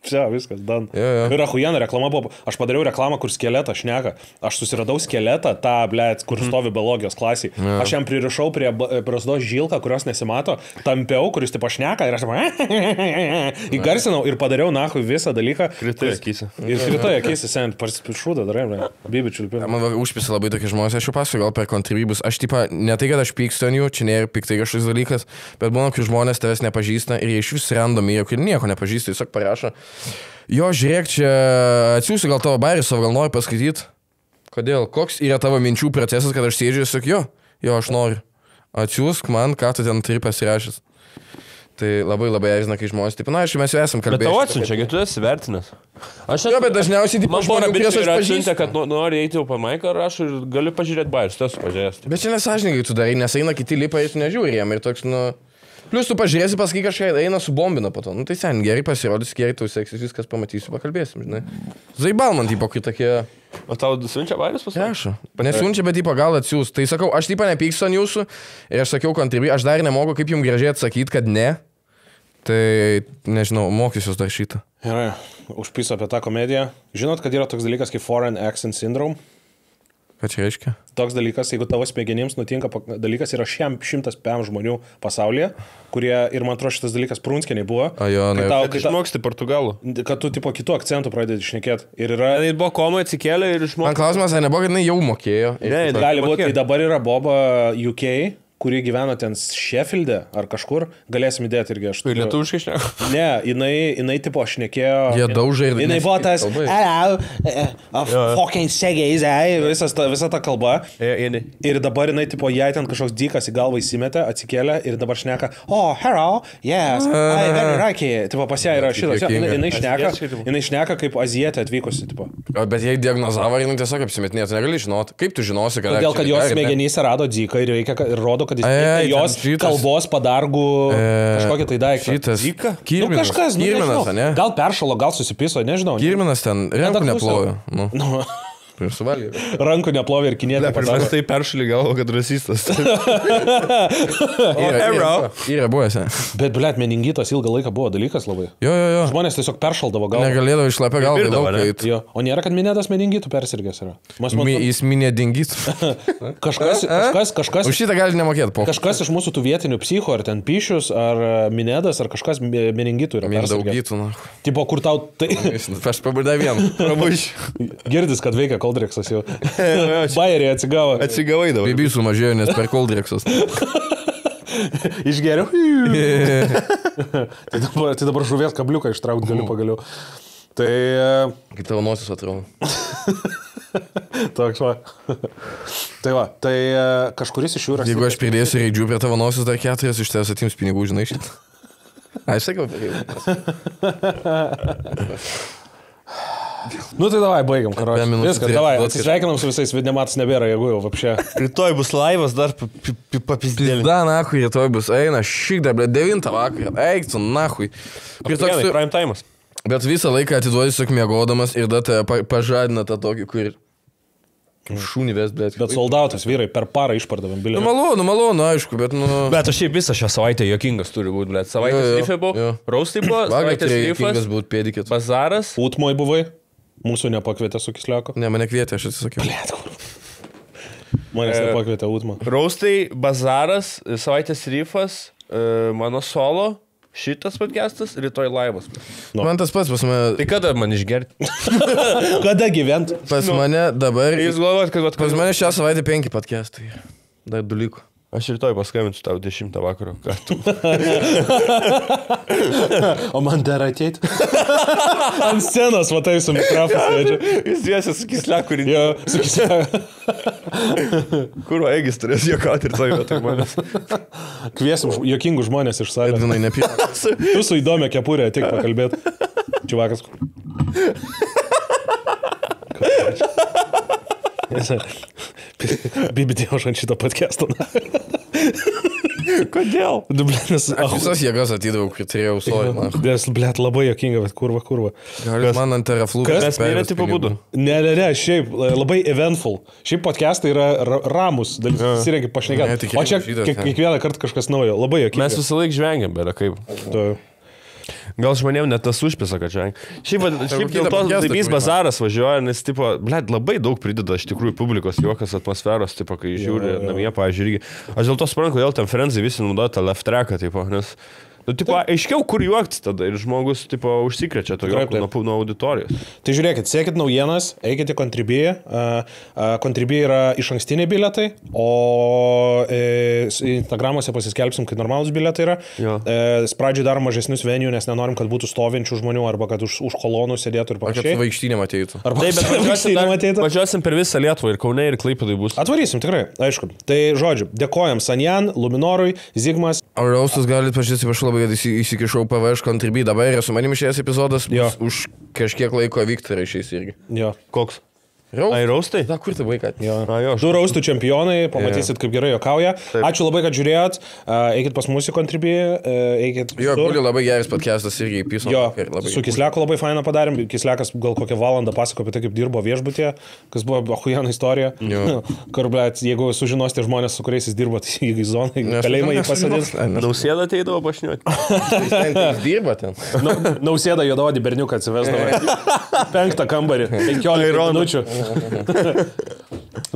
Čia, viskas, dan. Ir ahujena reklama buvo, aš padariau reklamą, kur skeletą šneka. Aš susiradau skeletą, tą, blėt, kur stovi biologijos klasiai. Aš jam pririšau prie brasdos žilką, kurios nesimato, tampiau, kuris tipo šneka ir aš įgarsinau ir padariau nahui visą dalyką. Kritai akise. Ir kritai akise, sen, šūdą darai, bibičių lipimą. Man užpisa labai tokie žmonės, aš jau pasakoju gal per kontribybus. Aš tipo, ne tai, kad aš pykstu ant jų, čia nėra piktai kažkoks dalykas, bet būna, kai žmonės tavęs nepažįsta ir jie iš vis randomi, jie nieko nepažįsta, tiesiog parašo. Jo, žiūrėk, čia atsiųsiu gal tavo bairį savo, gal nori paskaityti. Kodėl? Koks yra tavo minčių procesas, kad aš sėdžiu ir sakiu, jo, aš noriu. Atsiųsk man, ką tu ten turi pasirašęs. Tai labai erzina, kai žmonės, taip, na, aišku, mes jau esam kalbėję. Bet tau atsiunčia, tu esi vertinęs. Jo, bet dažniausiai, taip, žmonės, kuriuos aš pažįstu, kad nori eiti po maiką ir aš galiu pažiūrėti bairius, tu esu pažiūrėjęs. Bet čia nesąžininkai tu darai, nes eina kiti lipa ir tu nežiūri jam ir toks, nu... Plius tu pažiūrėsi, pasakai kažką, eina subombina po to. Nu tai sen, gerai pasirodys, gerai tau seksis, viskas pamatysiu, pakalbėsim, žinai. Zaibal man, tipo, kai tokie... O tau siunčia bairius pasakyti? Prašau. Nesiunčia, bet, tipo, gal atsiūs. Tai sakau, aš, tipo, nepykstu ant jūsų ir aš sakiau kontribui, aš dar nemoku, kaip jums gražiai atsakyti, kad ne. Tai, nežinau, mokysiuos dar šitą. Gerai, užpisu apie tą komediją. Žinot, kad yra toks dalykas kaip Foreign Accent Syndrome? Ką čia reiškia? Toks dalykas, jeigu tavo smegenims nutinka dalykas, yra 100 žmonių pasaulyje, kurie, ir man atrodo šitas dalykas prunskieniai buvo. Kad išmoksti portugalų. Kad tu tipo kitų akcentų pradedi šnekėti. Ir yra... Tai buvo koma, atsikėlė ir išmokė. Man klausimas, ar nebuvo, kad jinai jau mokėjo? Ne, gali būti, tai dabar yra Boba UK, kuri gyveno ten Sheffield'e ar kažkur, galėsim įdėti irgi aš. Tai lietuviškai šneka? Ne, jinai tipo šnekėjo. Jie daužė ir... Jinai buvo tas... fucking segais, visa ta kalba. Ir dabar jinai tipo, jai ten kažkoks dykas į galvą įsimetė, atsikėlė ir dabar šneka, oh, hello, yes, I very like it. Tipo, pas ją yra šitas. Jinai šneka kaip azietė atvykusi, tipo. Bet jei diagnozavo, jinai tiesiog apsimetinė, tu negali žinoti. Kaip tu žinosi, kad... Todėl, kad jos smegenyse rado dyką ir rodo, kad jis jos kalbos padargų kažkokį tai daiktą. Šitas. Nu kažkas, Kirminas, ne? Gal peršalo, gal susipiso, nežinau. Kirminas ten rankų neplojo. Nu. Suvalgė. Rankų neplovė ir kinėtė. Pirmas tai peršalį galvo, kad rasistas. Yra buvęs. Bet, blėt, meningitas ilgą laiką buvo dalykas labai. Jo. Žmonės tiesiog peršaldavo galvą. Negalėdavo išlapę galvą į daug eit. O nėra, kad minėtas meningitų persirgęs yra. Jis minė dingytų. Kažkas... Už šitą gali nemokėti po. Kažkas iš mūsų tų vietinių psichų, ar ten Pišius, ar Minėdas, ar kažkas meningitų yra persirgęs. Tipo, kur tau... Aš pabudai vieną. Girdis, kad veikia Koldreksas jau. Bairiai atsigavo. Atsigavai dabar. Bibi sumažėjo, nes per Koldreksas. Išgeriau. Tai dabar žuvies kabliuką ištraukti galiu pagaliau. Tai... Kaip tavo nosis atrodo. Toks va. Tai va, tai kažkuris iš jų yra... Jeigu aš pridėsiu reidžių prie tavo nosius dar 4, iš tavęs atims pinigų, žinai šitą. Aš sakiau, Nu tai davai, baigiam, karoči. Apie minutę Viskas, turėtų davai, duot, atsisveikinam su visais, Vidnematas nebėra, jeigu jau vapšė. Rytoj bus laivas, dar papizdėlį. Da, nahui, rytoj bus, eina, šik dar, 9 vakarą, eik tu, nahui. Prime time'as. Bet visą laiką atiduodi tiesiog miegodamas ir da tave pažadina tą tokį, kur šūnį ves, blėt. Bet soldautas vyrai per parą išpardavėm Nu bilietą. malonu, aišku, bet nu... Bet aš šiaip visą šią savaitę jokingas turi būti, blėt. Savaitės Jo, jo, rifai buvo, jo. raustai buvo, savaitės Vakarą rifas, būt pėdikėt. bazaras. Utmoj buvai, mūsų nepakvietė su Kisliako. Ne, mane kvietė, aš atsisakiau. Manęs nepakvietė Utmą. Raustai, bazaras, savaitės rifas, mano solo, šitas podcastas, rytoj laivas. Nu. Man tas pats pas mane... Tai kada man išgerti? Kada gyvent? Pas mane dabar... Jūs galvojat, kad Pas mane šią savaitę 5 podcastai. Dar 2 liko. Aš rytoj paskambinsiu tau 10 vakaro. Ką tu? O man dar ateit. Ant scenos, matai, su mikrofonu. Jis dviesi su Kisliaku ir Jo, su Kisliako. Kur Egis turės juokauti ir tai vietoj manęs. Kviesim jokingų žmonės iš salės. Edvinai, nepirk. Tu su įdomia kepurė, tik pakalbėt. Čiuvakas. Bibidėjau aš ant šito podcast'o. Kodėl? Dublinis. Visas jėgas atidavau, kai turėjau sorry. Blėt, labai jokinga, bet kurva. Galit man ant teraflūkos. Mes mirė tipo būdu. Ne, šiaip labai eventful. Šiaip podcastai yra ramus, dalis įsirengi Ne, pašnekėti. tik O čia rašytas, ne. kiekvieną kartą kažkas naujo. Labai jokinga. Mes visą laiką žvengiam, bet kaip. Tu- Gal žmonėm net tas užpisa, kad žvengiam. Šiaip dėl kitą to podcastą laimys kurį bazaras važiuoja, nes tipo, blėt, labai daug prideda iš tikrųjų publikos juokas, atmosferos, tipo, kai žiūri namie, pažiūrį. Aš dėl to suprantu, kodėl ten frenzai visi naudoja tą left tracką, tipo, nes... Nu, tipo, aiškiau, kur juoktis tada ir žmogus, tipo, užsikrečia to juoko nuo auditorijos. Tai žiūrėkit, siekit naujienas, eikite Contribui. Contribui yra iš ankstiniai bilietai, o Instagramuose pasiskelbsim, kai normalus bilietai yra. Jo. Pradžiai darom mažesnius venijų, nes nenorim, kad būtų stovinčių žmonių arba kad už kolonų sėdėtų ir Ar kad panašiai. su vaikštynėm ateitų. Arba Taip, bet vaikštynėm važiuosim per visą Lietuvą ir Kaune ir Klaipėdai bus. Atvarysim, tikrai, aišku. Tai žodžiu, dėkojam Sanjan, Luminorui, Zigmas. O Raustus galit pažiūrėti, prašau labai, kad įsikišau PVŠ Contribui. Dabar yra su manimi šis epizodas. Jo. Už kažkiek laiko Viktorai išeis irgi. Jo. Koks? Raustus? Ai, raustai? Da, kur tai vaiką? Jo. A, jo, aš- Du raustų čempionai, pamatysit, kaip gerai jokauja. Ačiū labai, kad žiūrėjot. Eikit pas mūsų Contribui, eikit. Jo, visur. Kuli labai geras podcastas irgi įpiso. Jo, su Kisliaku labai fainą padarėm. Kisliakas gal kokią valandą pasako apie tai, kaip dirbo viešbutėje, kas buvo ahujana istorija. Jo. Kur, blėt, jeigu sužinosite žmonės, su kuriais jis dirbo, tai į zoną, į kalėjimą jį pasadės. Nausėda ateidavo pašniuoti. Jis dirba ten. Nausėda juododį berniuką atsivesdavo. 5 kambarį, 15 minučių.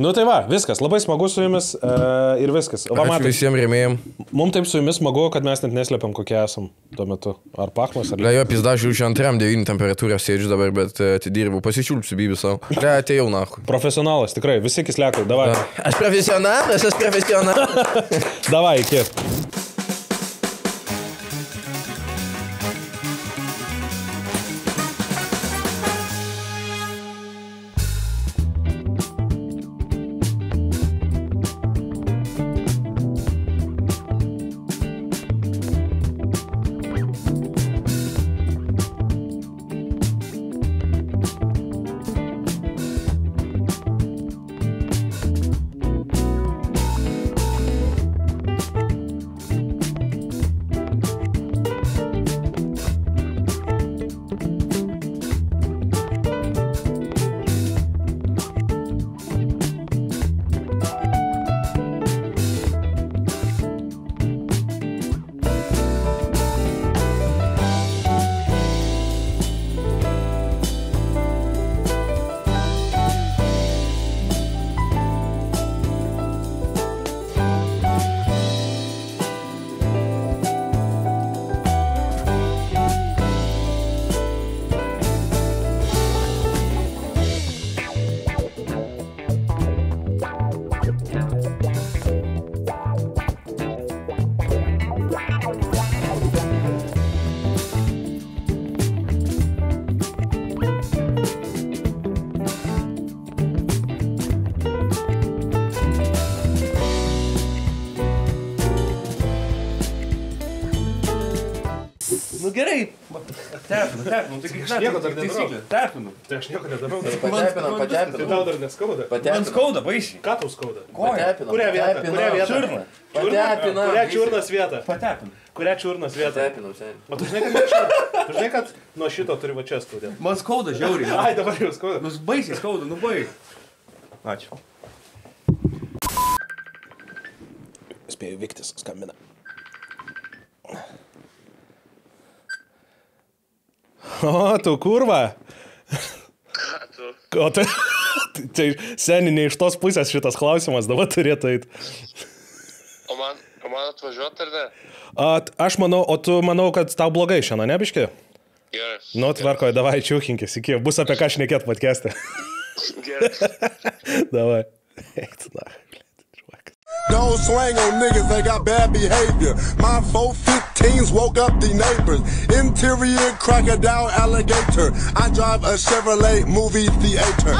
Nu tai va, viskas, labai smagu su jumis ir viskas. Va, Ačiū matai, visiems rėmėjim. mums taip su jumis smagu, kad mes net neslėpiam, kokie esam tuo metu. Ar pachmas, ar... Le jo, pizda, žiūrėjau, antram 9 temperatūrą sėdžiu dabar, bet atidirbau, pasičiulpsiu bybį savo. Le, atėjau nahu. Profesionalas, tikrai, visi Kisliakai, davai. Aš profesionalas. Davai, iki. gerai. Tepinu, tai nieko dar nedarau. Tepinu. Tai aš nieko nedarau. Patepinam. Tai tau dar neskauda? Man skauda, baisiai. Ką tau skauda? Patepinam. Kurią vietą? Čiurną. Patepinam. Kurią čiurnos vietą? Patepinu. Kurią čiurnos vietą? Patepinam, seniai. O tu žinai, kad nuo šito turi va čia skaudėti. Man skauda žiauriai. Ai, dabar jau skauda. Nu, baisiai skauda, nu baig. Ačiū. Spėjau Viktis skambina. O, tu kurva. Ką tu? O tai, tai seniai ne iš tos pusės šitas klausimas dabar turėtų eiti. O man atvažiuoti ar ne? Aš manau, o tu manau, kad tau blogai šiandien, ne biški? Gerai. Nu, tvarkoju, davai, čiūkinkis, iki, bus apie ką šnekėt podcast'e. Gerai. Davai. Eik, na. Don't swing on niggas, they got bad behavior. My 415s woke up the neighbors. Interior crocodile alligator. I drive a Chevrolet movie theater.